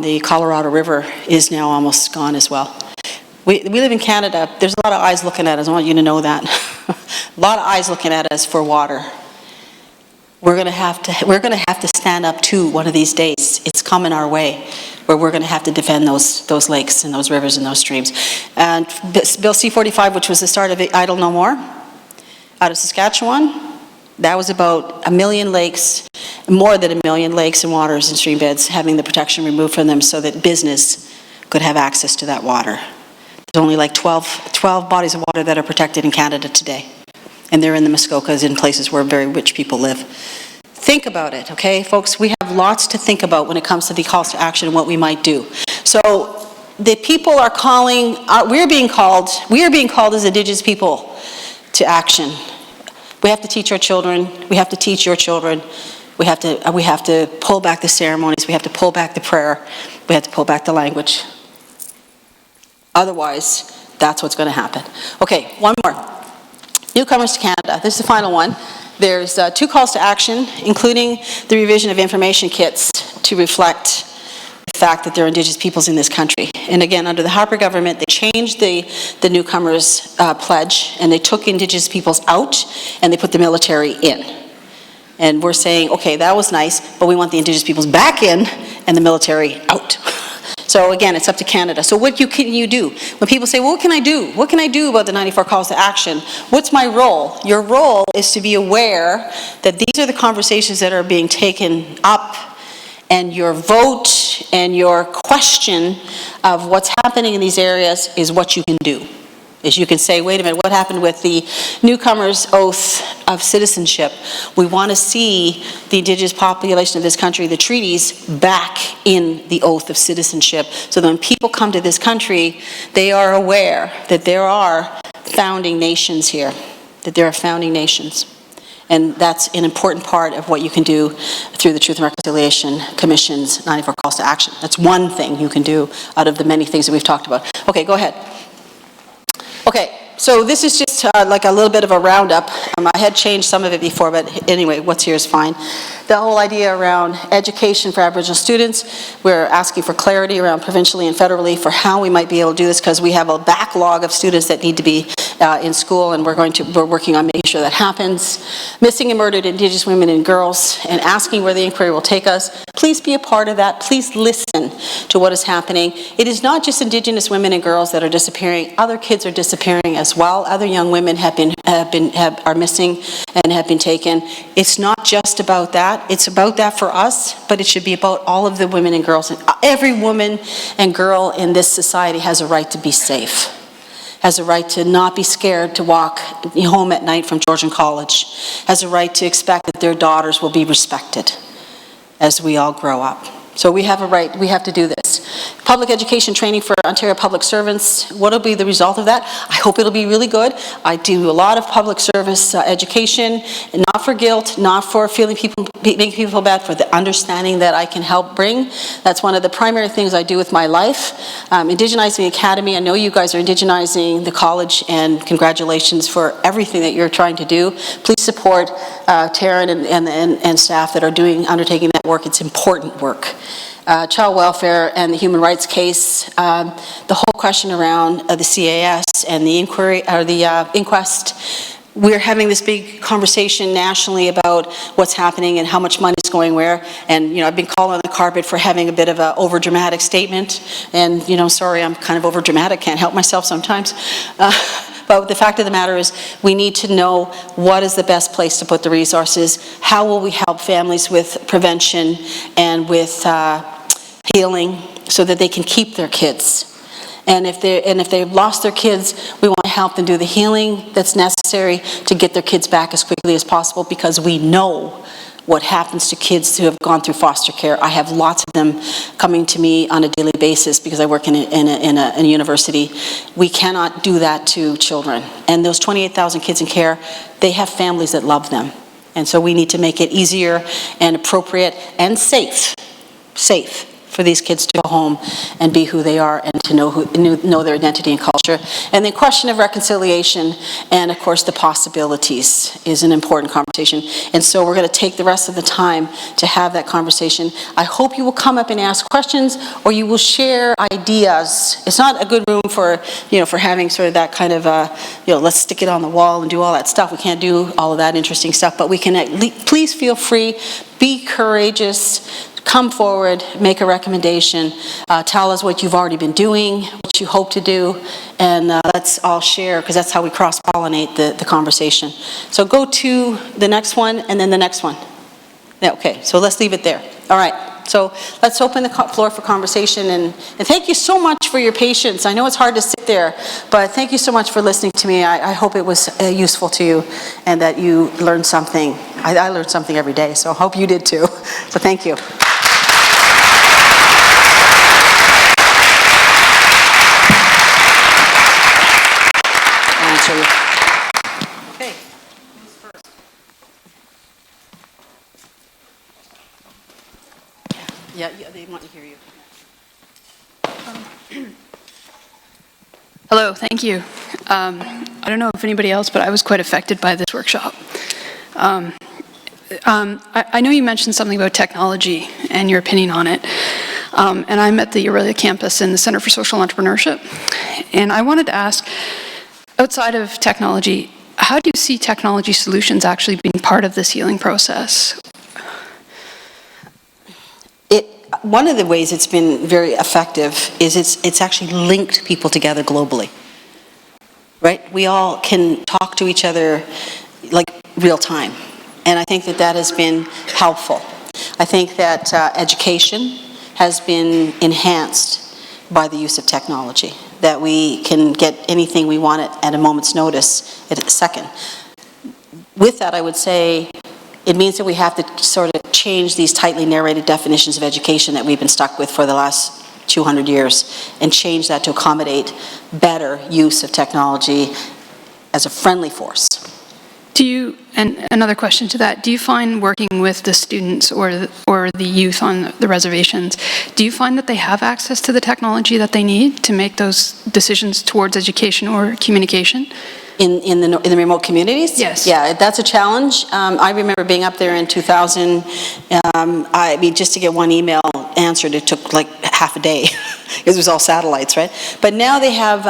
the Colorado River is now almost gone as well. We live in Canada. There's a lot of eyes looking at us. I want you to know that. A lot of eyes looking at us for water. we're going to have to stand up to one of these days. It's coming our way, where we're going to have to defend those lakes and those rivers and those streams. And Bill C-45, which was the start of Idle No More, out of Saskatchewan, that was about 1 million lakes, more than 1 million lakes and waters and stream beds, having the protection removed from them so that business could have access to that water. There's only like 12 bodies of water that are protected in Canada today. And they're in the Muskokas, in places where very rich people live. Think about it, okay, folks? We have lots to think about when it comes to the calls to action and what we might do. So the people are calling, we are being called as Indigenous people to action. We have to teach our children, we have to teach your children, we have to pull back the ceremonies, we have to pull back the prayer, we have to pull back the language. Otherwise, that's what's going to happen. Okay, one more. Newcomers to Canada. This is the final one. There's 2 calls to action, including the revision of information kits to reflect the fact that there are Indigenous peoples in this country. And again, under the Harper government, they changed the newcomers pledge, and they took Indigenous peoples out, and they put the military in. And we're saying, okay, that was nice, but we want the Indigenous peoples back in and the military out. So again, it's up to Canada. So what can you do? When people say, well, what can I do? What can I do about the 94 calls to action? What's my role? Your role is to be aware that these are the conversations that are being taken up, and your vote and your question of what's happening in these areas is what you can do. Is you can say, wait a minute, what happened with the newcomers' oath of citizenship? We want to see the Indigenous population of this country, the treaties, back in the oath of citizenship, so that when people come to this country, they are aware that there are founding nations here, that there are founding nations. And that's an important part of what you can do through the Truth and Reconciliation Commission's 94 calls to action. That's one thing you can do out of the many things that we've talked about. Okay, go ahead. Okay, so this is just like a little bit of a roundup. I had changed some of it before, but anyway, what's here is fine. The whole idea around education for Aboriginal students, we're asking for clarity around provincially and federally for how we might be able to do this, because we have a backlog of students that need to be in school, and we're working on making sure that happens. Missing and murdered Indigenous women and girls, and asking where the inquiry will take us. Please be a part of that. Please listen to what is happening. It is not just Indigenous women and girls that are disappearing. Other kids are disappearing as well. Other young women are missing and have been taken. It's not just about that. It's about that for us, but it should be about all of the women and girls. Every woman and girl in this society has a right to be safe, has a right to not be scared to walk home at night from Georgian College, has a right to expect that their daughters will be respected as we all grow up. So we have a right, we have to do this. Public education training for Ontario public servants, what will be the result of that? I hope it'll be really good. I do a lot of public service education, not for guilt, not for making people feel bad, for the understanding that I can help bring. That's one of the primary things I do with my life. Indigenizing the Academy, I know you guys are indigenizing the college, and congratulations for everything that you're trying to do. Please support Taryn and staff that are undertaking that work. It's important work. Child welfare and the human rights case, the whole question around the CAS and the inquiry, or the inquest. We're having this big conversation nationally about what's happening and how much money is going where. And, you know, I've been called on the carpet for having a bit of an over-dramatic statement. And, you know, sorry, I'm kind of over-dramatic, can't help myself sometimes. But the fact of the matter is, we need to know what is the best place to put the resources. How will we help families with prevention and with healing so that they can keep their kids? And if they've lost their kids, we want to help them do the healing that's necessary to get their kids back as quickly as possible, because we know what happens to kids who have gone through foster care. I have lots of them coming to me on a daily basis because I work in a university. We cannot do that to children. And those 28,000 kids in care, they have families that love them. And so we need to make it easier and appropriate and safe for these kids to go home and be who they are and to know their identity and culture. And the question of reconciliation and, of course, the possibilities is an important conversation. And so we're going to take the rest of the time to have that conversation. I hope you will come up and ask questions, or you will share ideas. It's not a good room for, for having sort of that kind of, let's stick it on the wall and do all that stuff. We can't do all of that interesting stuff, but we can please feel free, be courageous, come forward, make a recommendation, tell us what you've already been doing, what you hope to do, and let's all share, because that's how we cross-pollinate the conversation. So go to the next one, and then the next one. Yeah, okay, so let's leave it there. All right, so let's open the floor for conversation, and thank you so much for your patience. I know it's hard to sit there, but thank you so much for listening to me. I hope it was useful to you, and that you learned something. I learned something every day, so I hope you did too. So thank you. Okay, who's first? Yeah, they want to hear you. Hello, thank you. I don't know if anybody else, but I was quite affected by this workshop. I know you mentioned something about technology and your opinion on it. And I'm at the Aurelia campus in the Center for Social Entrepreneurship. And I wanted to ask, outside of technology, how do you see technology solutions actually being part of this healing process? One of the ways it's been very effective is it's actually linked people together globally, right? We all can talk to each other like real time, and I think that has been helpful. I think that education has been enhanced by the use of technology, that we can get anything we want at a moment's notice at a second. With that, I would say it means that we have to sort of change these tightly narrated definitions of education that we've been stuck with for the last 200 years and change that to accommodate better use of technology as a friendly force. And another question to that, do you find working with the students or the youth on the reservations, do you find that they have access to the technology that they need to make those decisions towards education or communication? In the remote communities? Yes. Yeah, that's a challenge. I remember being up there in 2000. Just to get one email answered, it took like half a day. It was all satellites, right? But now they have,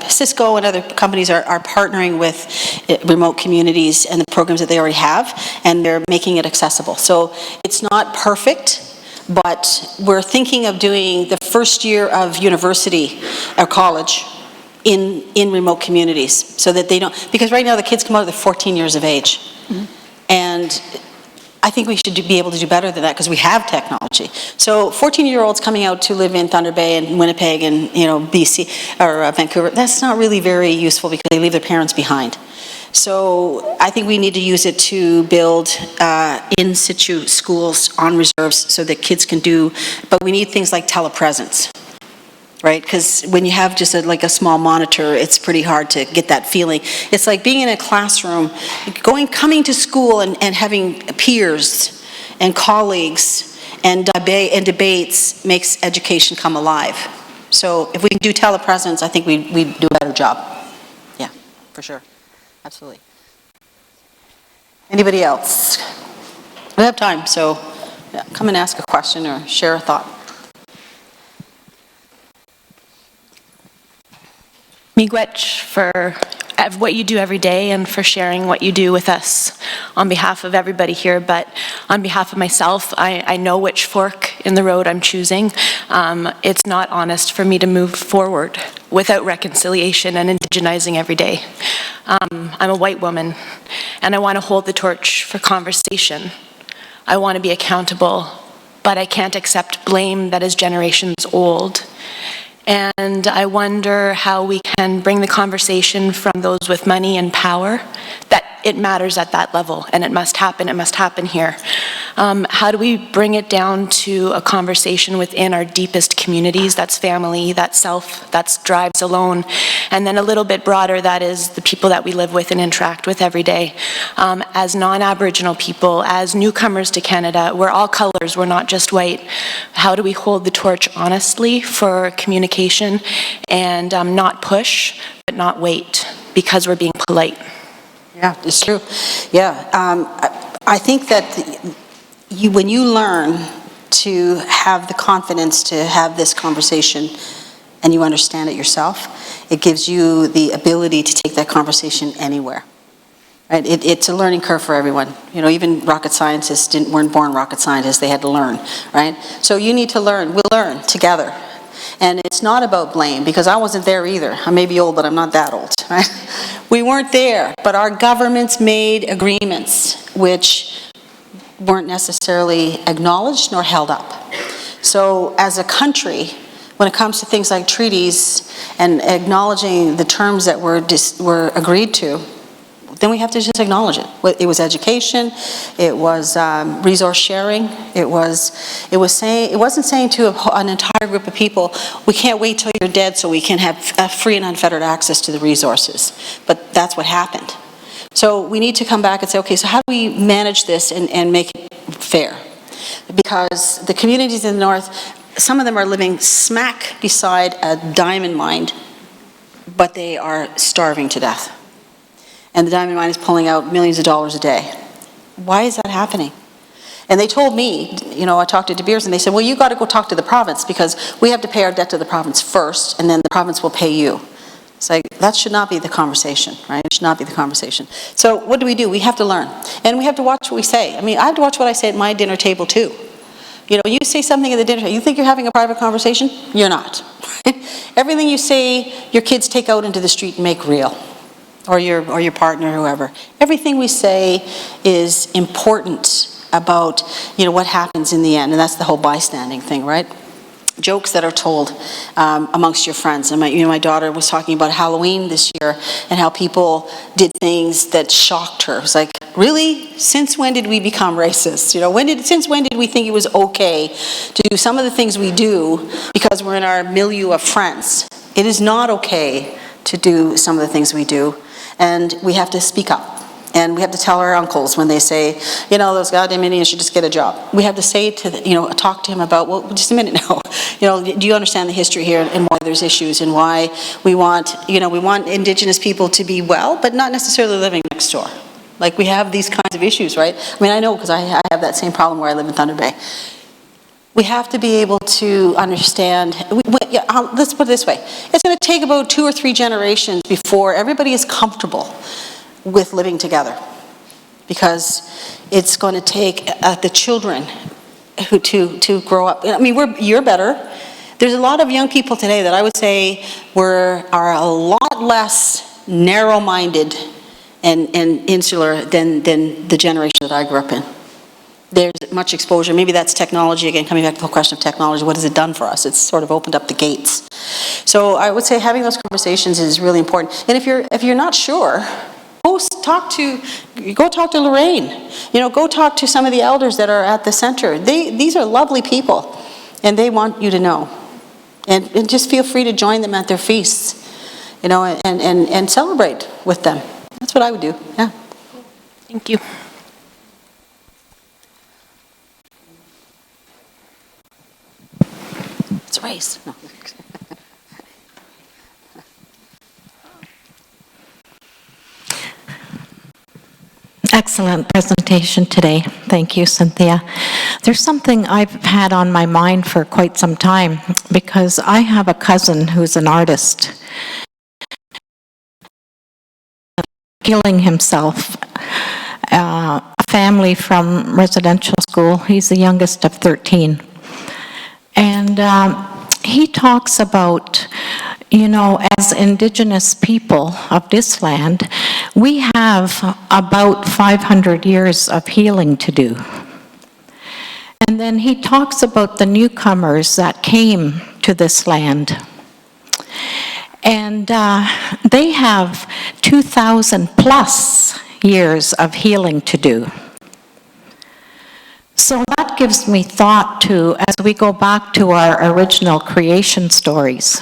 Cisco and other companies are partnering with remote communities and the programs that they already have, and they're making it accessible. So it's not perfect, but we're thinking of doing the first year of university or college in remote communities, so that they don't, because right now the kids come out, they're 14 years of age. Mm-hmm. And I think we should be able to do better than that because we have technology. So 14-year-olds coming out to live in Thunder Bay and Winnipeg and BC or Vancouver, that's not really very useful because they leave their parents behind. So I think we need to use it to build in situ schools on reserves so that kids can do, but we need things like telepresence. Right, because when you have just a small monitor, it's pretty hard to get that feeling. It's like being in a classroom, coming to school and having peers and colleagues and debates makes education come alive. So if we can do telepresence, I think we do a better job. Yeah, for sure, absolutely. Anybody else? We have time, so yeah, come and ask a question or share a thought. Chi-Miigwetch for what you do every day and for sharing what you do with us on behalf of everybody here, but on behalf of myself, I know which fork in the road I'm choosing. It's not honest for me to move forward without reconciliation and indigenizing every day. I'm a white woman, and I want to hold the torch for conversation. I want to be accountable, but I can't accept blame that is generations old. And I wonder how we can bring the conversation from those with money and power, that it matters at that level, and it must happen here. How do we bring it down to a conversation within our deepest communities? That's family, that's self, that's drives alone. And then a little bit broader, that is the people that we live with and interact with every day. As non-Aboriginal people, as newcomers to Canada, we're all colors, we're not just white. How do we hold the torch honestly for communication and not push, but not wait, because we're being polite? Yeah, it's true. Yeah, I think that when you learn to have the confidence to have this conversation and you understand it yourself, it gives you the ability to take that conversation anywhere. Right? It's a learning curve for everyone. You know, even rocket scientists weren't born rocket scientists, they had to learn, right? So you need to learn, we'll learn together. And it's not about blame, because I wasn't there either. I may be old, but I'm not that old, right? We weren't there, but our governments made agreements which weren't necessarily acknowledged nor held up. So as a country, when it comes to things like treaties and acknowledging the terms that were agreed to, then we have to just acknowledge it. It was education, it was resource sharing, it wasn't saying to an entire group of people, we can't wait till you're dead so we can have free and unfettered access to the resources. But that's what happened. So we need to come back and say, okay, so how do we manage this and make it fair? Because the communities in the north, some of them are living smack beside a diamond mine, but they are starving to death. And the diamond mine is pulling out millions of dollars a day. Why is that happening? And they told me, you know, I talked to De Beers and they said, well, you got to go talk to the province because we have to pay our debt to the province first and then the province will pay you. It's like, that should not be the conversation, right? It should not be the conversation. So what do? We have to learn. And we have to watch what we say. I mean, I have to watch what I say at my dinner table too. You know, you say something at the dinner table, you think you're having a private conversation? You're not. Everything you say, your kids take out into the street and make real. Or your partner, whoever. Everything we say is important about, you know, what happens in the end, and that's the whole bystanding thing, right? Jokes that are told amongst your friends. And my daughter was talking about Halloween this year and how people did things that shocked her. It was like, really? Since when did we become racist? You know, since when did we think it was okay to do some of the things we do because we're in our milieu of friends? It is not okay to do some of the things we do. And we have to speak up. And we have to tell our uncles when they say, you know, those goddamn Indians should just get a job. We have to say talk to him about, well, just a minute now. You know, do you understand the history here and why there's issues and why we want Indigenous people to be well, but not necessarily living next door. Like we have these kinds of issues, right? I mean, I know because I have that same problem where I live in Thunder Bay. We have to be able to understand, let's put it this way, it's going to take about 2 or 3 generations before everybody is comfortable with living together. Because it's going to take the children to grow up. I mean, you're better. There's a lot of young people today that I would say are a lot less narrow-minded and insular than the generation that I grew up in. There's much exposure. Maybe that's technology. Again, coming back to the whole question of technology, what has it done for us? It's sort of opened up the gates. So I would say having those conversations is really important. And if you're not sure, go talk to Lorraine. You know, go talk to some of the elders that are at the center. These are lovely people, and they want you to know. And just feel free to join them at their feasts, you know, and celebrate with them. That's what I would do. Yeah. Thank you. It's race. No. Excellent presentation today. Thank you, Cynthia. There's something I've had on my mind for quite some time because I have a cousin who's an artist. Killing himself. A family from residential school. He's the youngest of 13. And he talks about, you know, as Indigenous people of this land, we have about 500 years of healing to do. And then he talks about the newcomers that came to this land. And they have 2,000 plus years of healing to do. So that gives me thought to, as we go back to our original creation stories,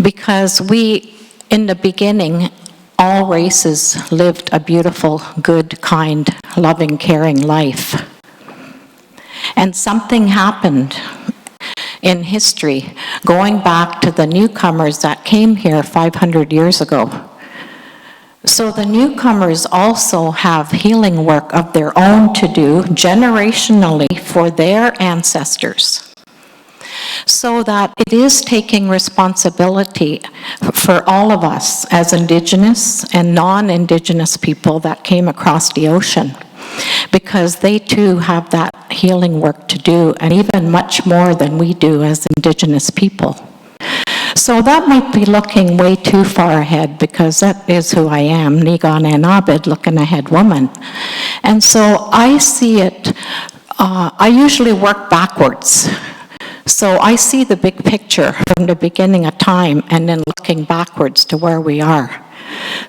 because we, in the beginning, all races lived a beautiful, good, kind, loving, caring life. And something happened in history, going back to the newcomers that came here 500 years ago. So the newcomers also have healing work of their own to do generationally for their ancestors. So that it is taking responsibility for all of us as Indigenous and non-Indigenous people that came across the ocean, because they too have that healing work to do, and even much more than we do as Indigenous people. So that might be looking way too far ahead, because that is who I am, Niigaana and Abid, looking ahead woman. And so I see it, I usually work backwards. So I see the big picture from the beginning of time and then looking backwards to where we are.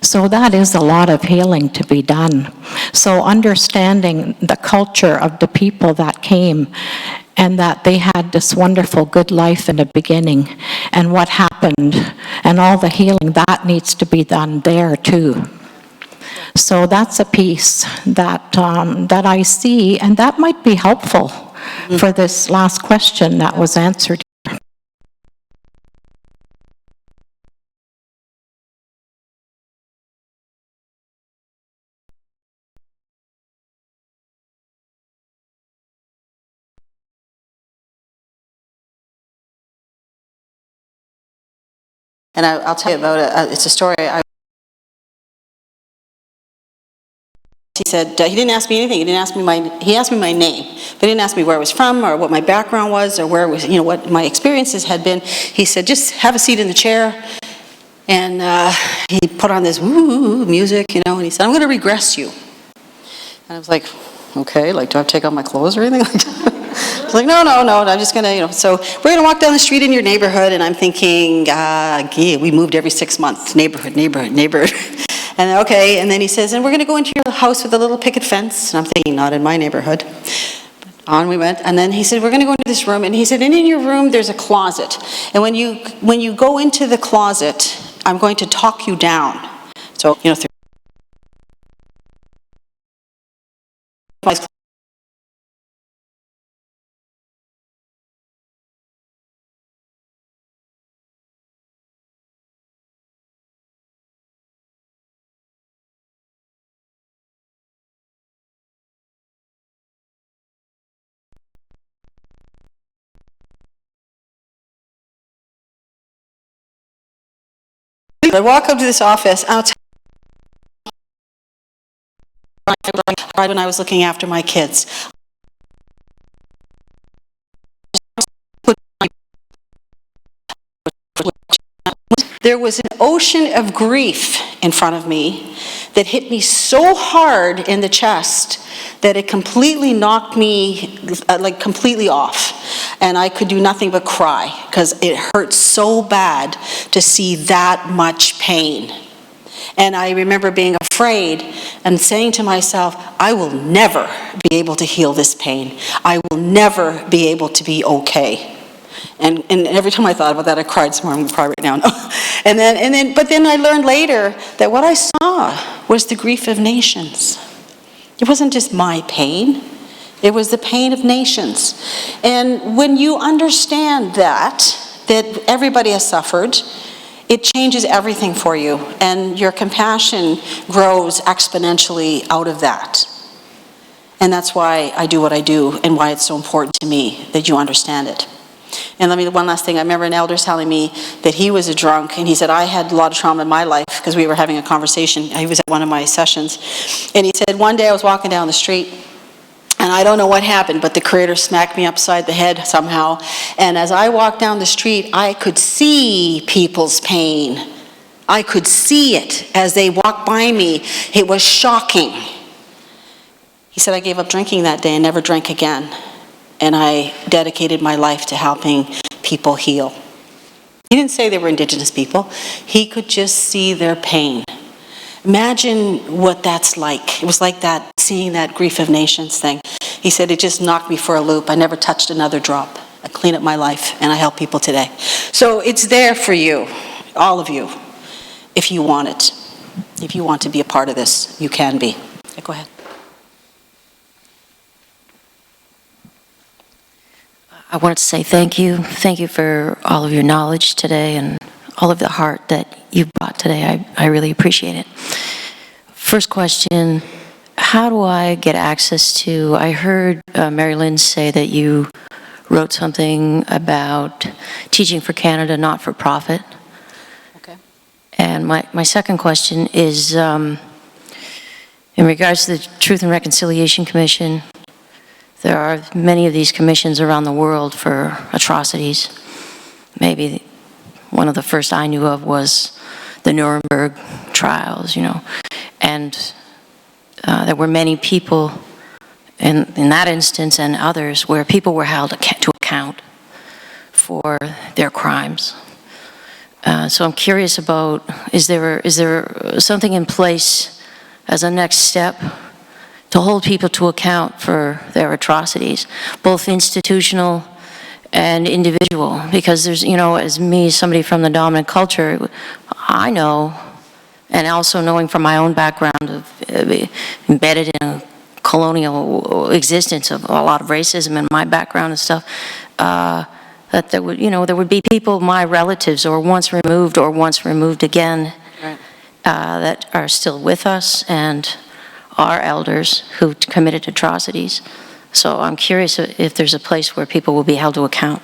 So that is a lot of healing to be done. So understanding the culture of the people that came, and that they had this wonderful good life in the beginning, and what happened, and all the healing that needs to be done there too. So that's a piece that, that I see, and that might be helpful for this last question that was answered. And I'll tell you about it. It's a story. He said, he didn't ask me anything. He asked me my name, but he didn't ask me where I was from or what my background was or where it was, what my experiences had been. He said, just have a seat in the chair. And he put on this woo music, and he said, I'm going to regress you. And I was like, okay, like, do I have to take off my clothes or anything? I was like, no, I'm just going to, so we're going to walk down the street in your neighborhood, and I'm thinking, we moved every 6 months, neighborhood. And okay, and then he says, and we're going to go into your house with a little picket fence. And I'm thinking, not in my neighborhood. On we went, and then he said, we're going to go into this room, and he said, and in your room there's a closet. And when you go into the closet, I'm going to talk you down. So, I walk up to this office, and I'll tell you, when I was looking after my kids. There was an ocean of grief in front of me that hit me so hard in the chest that it completely knocked me, completely off. And I could do nothing but cry, because it hurt so bad to see that much pain. And I remember being afraid and saying to myself, I will never be able to heal this pain. I will never be able to be okay. And every time I thought about that, I cried some more. I'm going to cry right now. But then I learned later that what I saw was the grief of nations. It wasn't just my pain. It was the pain of nations. And when you understand that everybody has suffered, it changes everything for you. And your compassion grows exponentially out of that. And that's why I do what I do, and why it's so important to me that you understand it. And one last thing. I remember an elder telling me that he was a drunk, and he said, I had a lot of trauma in my life, because we were having a conversation. He was at one of my sessions. And he said, one day I was walking down the street, and I don't know what happened, but the Creator smacked me upside the head somehow. And as I walked down the street, I could see people's pain. I could see it as they walked by me. It was shocking. He said, I gave up drinking that day and never drank again. And I dedicated my life to helping people heal. He didn't say they were Indigenous people. He could just see their pain. Imagine what that's like. It was like that, seeing that Grief of Nations thing. He said, it just knocked me for a loop. I never touched another drop. I clean up my life, and I help people today. So it's there for you, all of you, if you want it. If you want to be a part of this, you can be. Go ahead. I wanted to say thank you. Thank you for all of your knowledge today and all of the heart that you brought today. I really appreciate it. First question, how do I get access to, I heard Mary Lynn say that you wrote something about Teaching for Canada, not for profit. Okay. And my second question is, in regards to the Truth and Reconciliation Commission, there are many of these commissions around the world for atrocities. Maybe one of the first I knew of was the Nuremberg trials, you know. And there were many people in that instance and others where people were held to account for their crimes. So I'm curious about, is there something in place as a next step to hold people to account for their atrocities, both institutional and individual? Because there's, you know, as me, somebody from the dominant culture, I know, and also knowing from my own background of embedded in a colonial existence of a lot of racism in my background and stuff, that there would, you know, there would be people, my relatives, or once removed again, Right. That are still with us and are elders who committed atrocities. So I'm curious if there's a place where people will be held to account.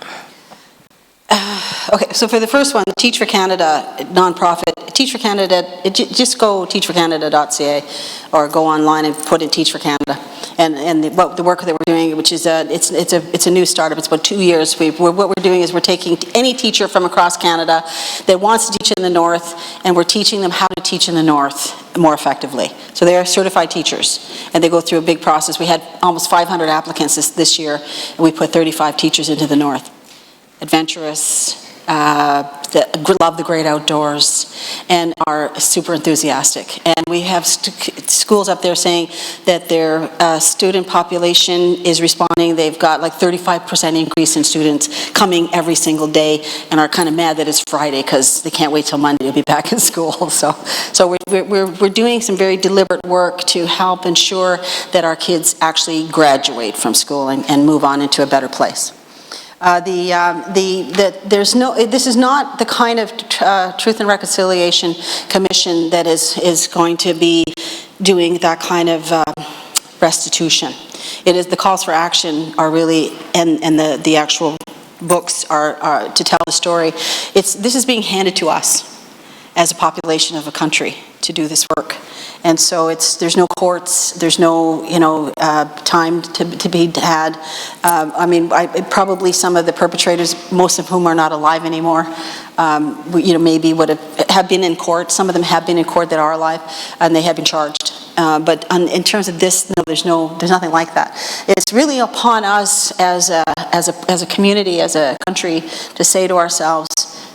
Okay, so for the first one, Teach for Canada nonprofit, Teach for Canada, just go teachforcanada.ca or go online and put in Teach for Canada. And the work that we're doing, which is it's a new startup. It's about 2 years. What we're doing is we're taking any teacher from across Canada that wants to teach in the North, and we're teaching them how to teach in the North more effectively. So they are certified teachers, and they go through a big process. We had almost 500 applicants this year, and we put 35 teachers into the North. Adventurous, that love the great outdoors, and are super enthusiastic. And we have schools up there saying that their student population is responding. They've got like 35% increase in students coming every single day, and are kind of mad that it's Friday because they can't wait till Monday to be back in school. So we're doing some very deliberate work to help ensure that our kids actually graduate from school and move on into a better place. This is not the kind of Truth and Reconciliation Commission that is going to be doing that kind of restitution. It is, the calls for action are really, and the actual books are to tell the story. This is being handed to us as a population of a country to do this work. And so there's no courts, there's no, time to be had. I mean, probably some of the perpetrators, most of whom are not alive anymore, maybe would have been in court. Some of them have been in court that are alive, and they have been charged. But in terms of this, no, there's nothing like that. It's really upon us as a community, as a country, to say to ourselves,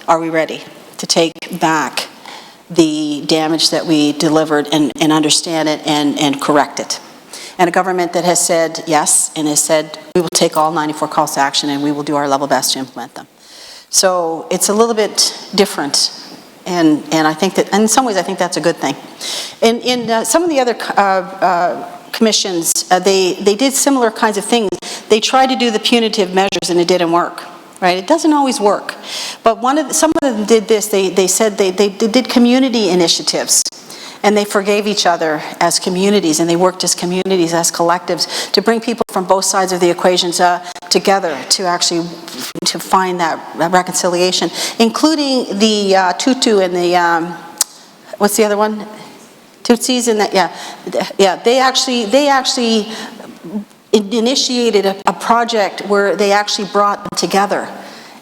are we ready to take back the damage that we delivered and understand it and correct it? And a government that has said yes, and has said we will take all 94 calls to action and we will do our level best to implement them. So it's a little bit different, and I think that, in some ways, I think that's a good thing. In some of the other commissions, they did similar kinds of things. They tried to do the punitive measures and it didn't work. Right? It doesn't always work. But some of them did this. They said they did community initiatives, and they forgave each other as communities, and they worked as communities, as collectives, to bring people from both sides of the equations together to find that reconciliation, including the Tutu and the what's the other one? Tutsis and that, yeah. They actually initiated a project where they actually brought them together,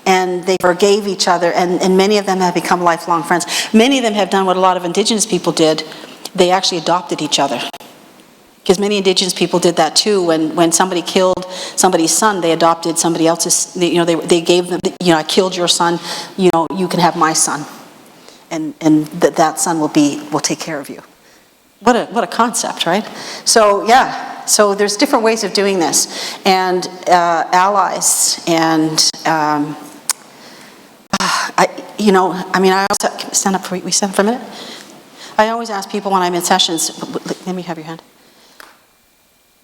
and they forgave each other, and many of them have become lifelong friends. Many of them have done what a lot of Indigenous people did. They actually adopted each other. Because many Indigenous people did that too. When somebody killed somebody's son, they adopted somebody else's, they gave them, I killed your son, you can have my son. And that son will take care of you. What a concept, right? So yeah, so there's different ways of doing this. And allies and, I also, stand up for a minute. I always ask people when I'm in sessions, let me have your hand.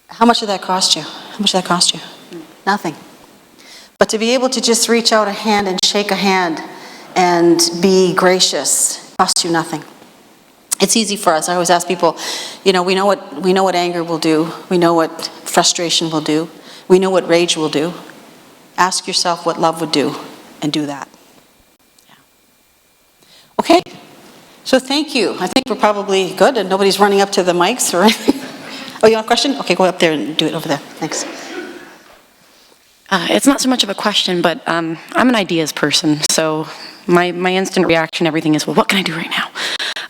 How much did that cost you? How much did that cost you? Nothing. But to be able to just reach out a hand and shake a hand and be gracious costs you nothing. It's easy for us. I always ask people, we know what anger will do. We know what frustration will do. We know what rage will do. Ask yourself what love would do and do that. Yeah. Okay. So thank you. I think we're probably good and nobody's running up to the mics or anything. Oh, you want a question? Okay, go up there and do it over there. Thanks. It's not so much of a question, but I'm an ideas person, so my instant reaction to everything is, well, what can I do right now?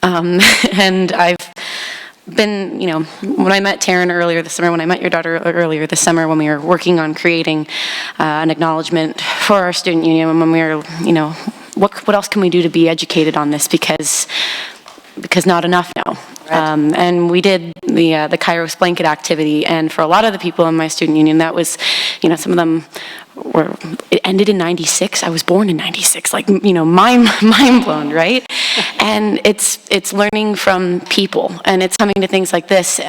And I've been, when I met Taryn earlier this summer, when I met your daughter earlier this summer, when we were working on creating an acknowledgement for our student union, when we were, what else can we do to be educated on this, because not enough now. Right. And we did the Kairos blanket activity, and for a lot of the people in my student union, that was, some of them it ended in 96. I was born in 96, mind blown, right? And it's learning from people, and it's coming to things like this,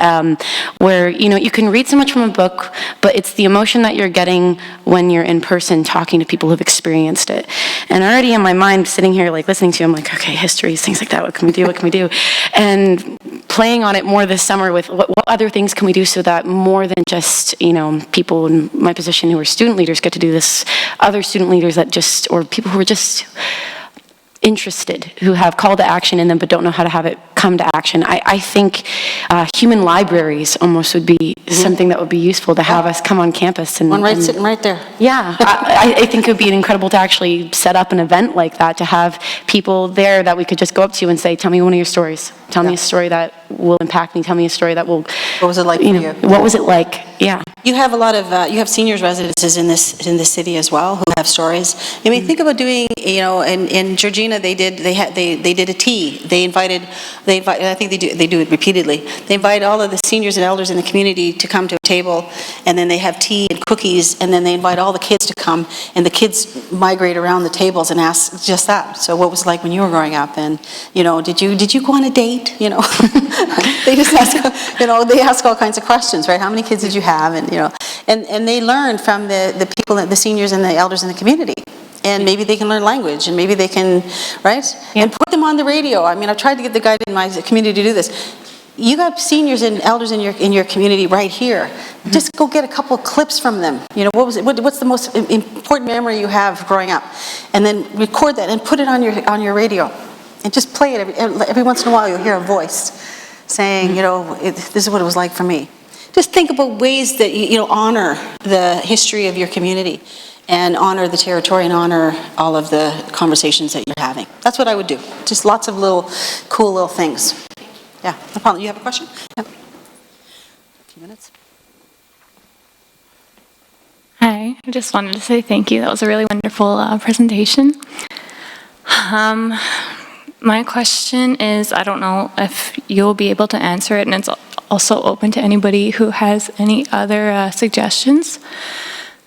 where, you can read so much from a book, but it's the emotion that you're getting when you're in person talking to people who've experienced it. And already in my mind, sitting here, listening to you, I'm like, okay, histories, things like that, what can we do, what can we do? And playing on it more this summer with what other things can we do so that more than just, people in my position who are student leaders get to do this, other student leaders or people who are just interested, who have call to action in them but don't know how to have it come to action. I think human libraries almost would be something that would be useful to have us come on campus. And Sitting right there. Yeah, I think it would be incredible to actually set up an event like that, to have people there that we could just go up to and say, tell me one of your stories. Tell me a story that will impact me. Tell me a story that will... What was it like for you? What was it like? Yeah. You have a lot of, you have seniors residences in this city as well who have stories. I mean, think about doing, in Georgina, they did a tea. They invite, I think they do it repeatedly. They invite all of the seniors and elders in the community to come to a table, and then they have tea and cookies, and then they invite all the kids to come, and the kids migrate around the tables and ask just that. So what was it like when you were growing up? And, did you go on a date? They just ask, they ask all kinds of questions, right? How many kids did you have? And they learn from the people, the seniors and the elders in the community. And maybe they can learn language, and maybe they can, right? Yeah. And put them on the radio. I mean, I've tried to get the guy in my community to do this. You got seniors and elders in your community right here. Mm-hmm. Just go get a couple of clips from them. What was it? What's the most important memory you have growing up? And then record that and put it on your radio, and just play it every once in a while. You'll hear a voice saying, this is what it was like for me. Just think about ways that you honor the history of your community, and honor the territory, and honor all of the conversations that you're having. That's what I would do. Just lots of cool little things. Yeah, no problem. You have a question? Yeah. A few minutes. Hi, I just wanted to say thank you. That was a really wonderful presentation. My question is, I don't know if you'll be able to answer it, and it's also open to anybody who has any other suggestions.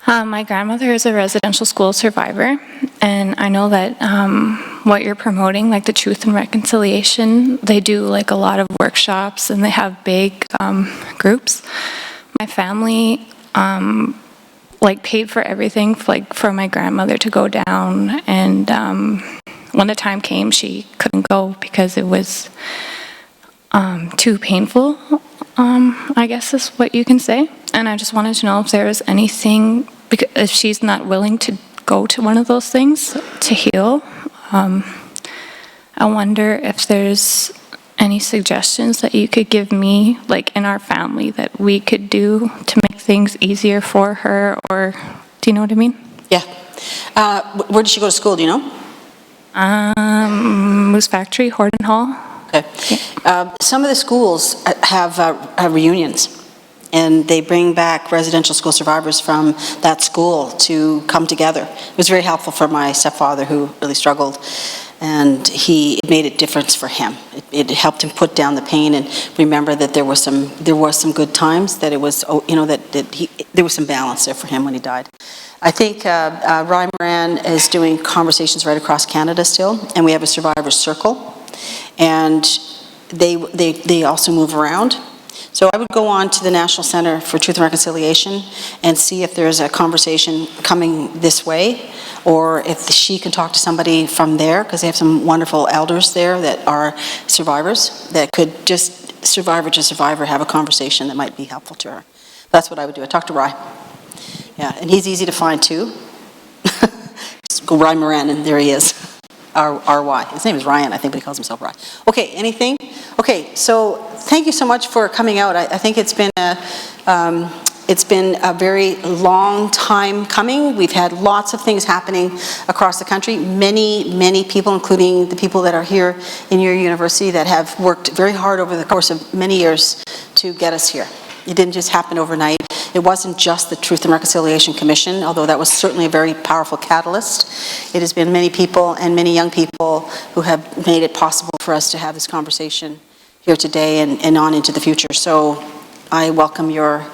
My grandmother is a residential school survivor, and I know that what you're promoting, like the Truth and Reconciliation, they do a lot of workshops, and they have big groups. My family paid for everything for my grandmother to go down, and when the time came, she couldn't go because it was too painful, I guess is what you can say. And I just wanted to know if there was anything, because if she's not willing to go to one of those things to heal, I wonder if there's any suggestions that you could give me, in our family, that we could do to make things easier for her, or do you know what I mean? Yeah. Where did she go to school, do you know? Moose Factory, Horton Hall. Okay. Yeah. Some of the schools have reunions. and they bring back residential school survivors from that school to come together. It was very helpful for my stepfather, who really struggled, and it made a difference for him. It helped him put down the pain and remember that there was some good times, that it was, there was some balance there for him when he died. I think Rye Moran is doing conversations right across Canada still, and we have a survivors circle, and they also move around. So I would go on to the National Center for Truth and Reconciliation and see if there's a conversation coming this way, or if she can talk to somebody from there, because they have some wonderful elders there that are survivors that could just, survivor to survivor, have a conversation that might be helpful to her. That's what I would do. I'd talk to Rye. Yeah, and he's easy to find too. Just go Rye Moran, and there he is. R-Y. His name is Ryan, I think, but he calls himself Rye. Okay, anything? Okay, so thank you so much for coming out. I think it's been a very long time coming. We've had lots of things happening across the country. Many people, including the people that are here in your university, that have worked very hard over the course of many years to get us here. It didn't just happen overnight. It wasn't just the Truth and Reconciliation Commission, although that was certainly a very powerful catalyst. It has been many people and many young people who have made it possible for us to have this conversation here today and on into the future. So I welcome your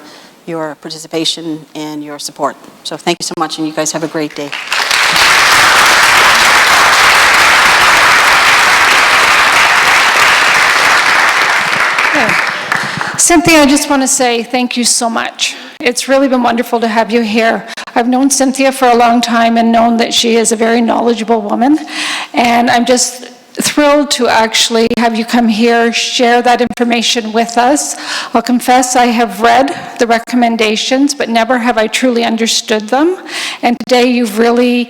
participation and your support. So thank you so much, and you guys have a great day. Cynthia, I just want to say thank you so much. It's really been wonderful to have you here. I've known Cynthia for a long time and known that she is a very knowledgeable woman, and I'm just thrilled to actually have you come here, share that information with us. I'll confess I have read the recommendations, but never have I truly understood them. And today you've really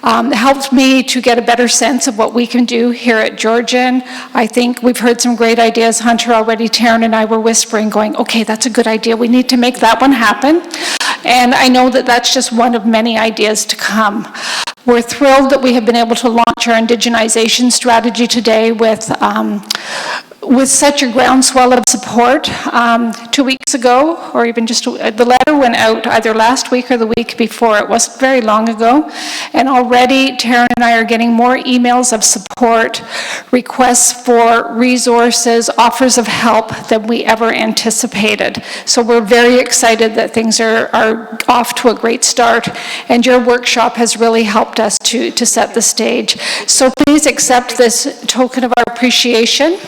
helped me to get a better sense of what we can do here at Georgian. I think we've heard some great ideas. Hunter already, Taryn and I were whispering, going, okay, that's a good idea. We need to make that one happen. And I know that that's just one of many ideas to come. We're thrilled that we have been able to launch our indigenization strategy today with such a groundswell of support. 2 weeks ago, or even just, the letter went out either last week or the week before. It wasn't very long ago. And already, Taryn and I are getting more emails of support, requests for resources, offers of help than we ever anticipated. So we're very excited that things are off to a great start. And your workshop has really helped us to set the stage. So please accept this token of our appreciation.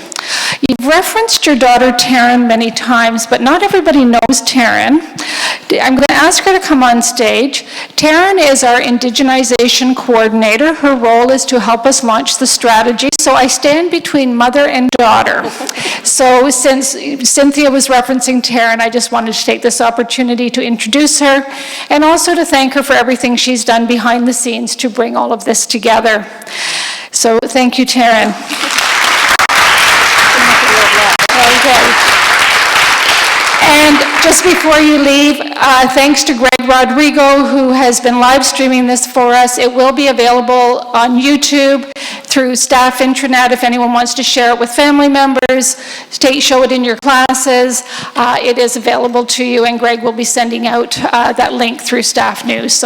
You've referenced your daughter Taryn many times, but not everybody knows Taryn. I'm going to ask her to come on stage. Taryn is our indigenization coordinator. Her role is to help us launch the strategy. So I stand between mother and daughter. So since Cynthia was referencing Taryn, I just wanted to take this opportunity to introduce her and also to thank her for everything she's done behind the scenes to bring all of this together. So thank you, Taryn. Okay. And just before you leave, thanks to Greg Rodrigo, who has been live streaming this for us. It will be available on YouTube through staff intranet if anyone wants to share it with family members, show it in your classes. It is available to you, and Greg will be sending out that link through staff news. So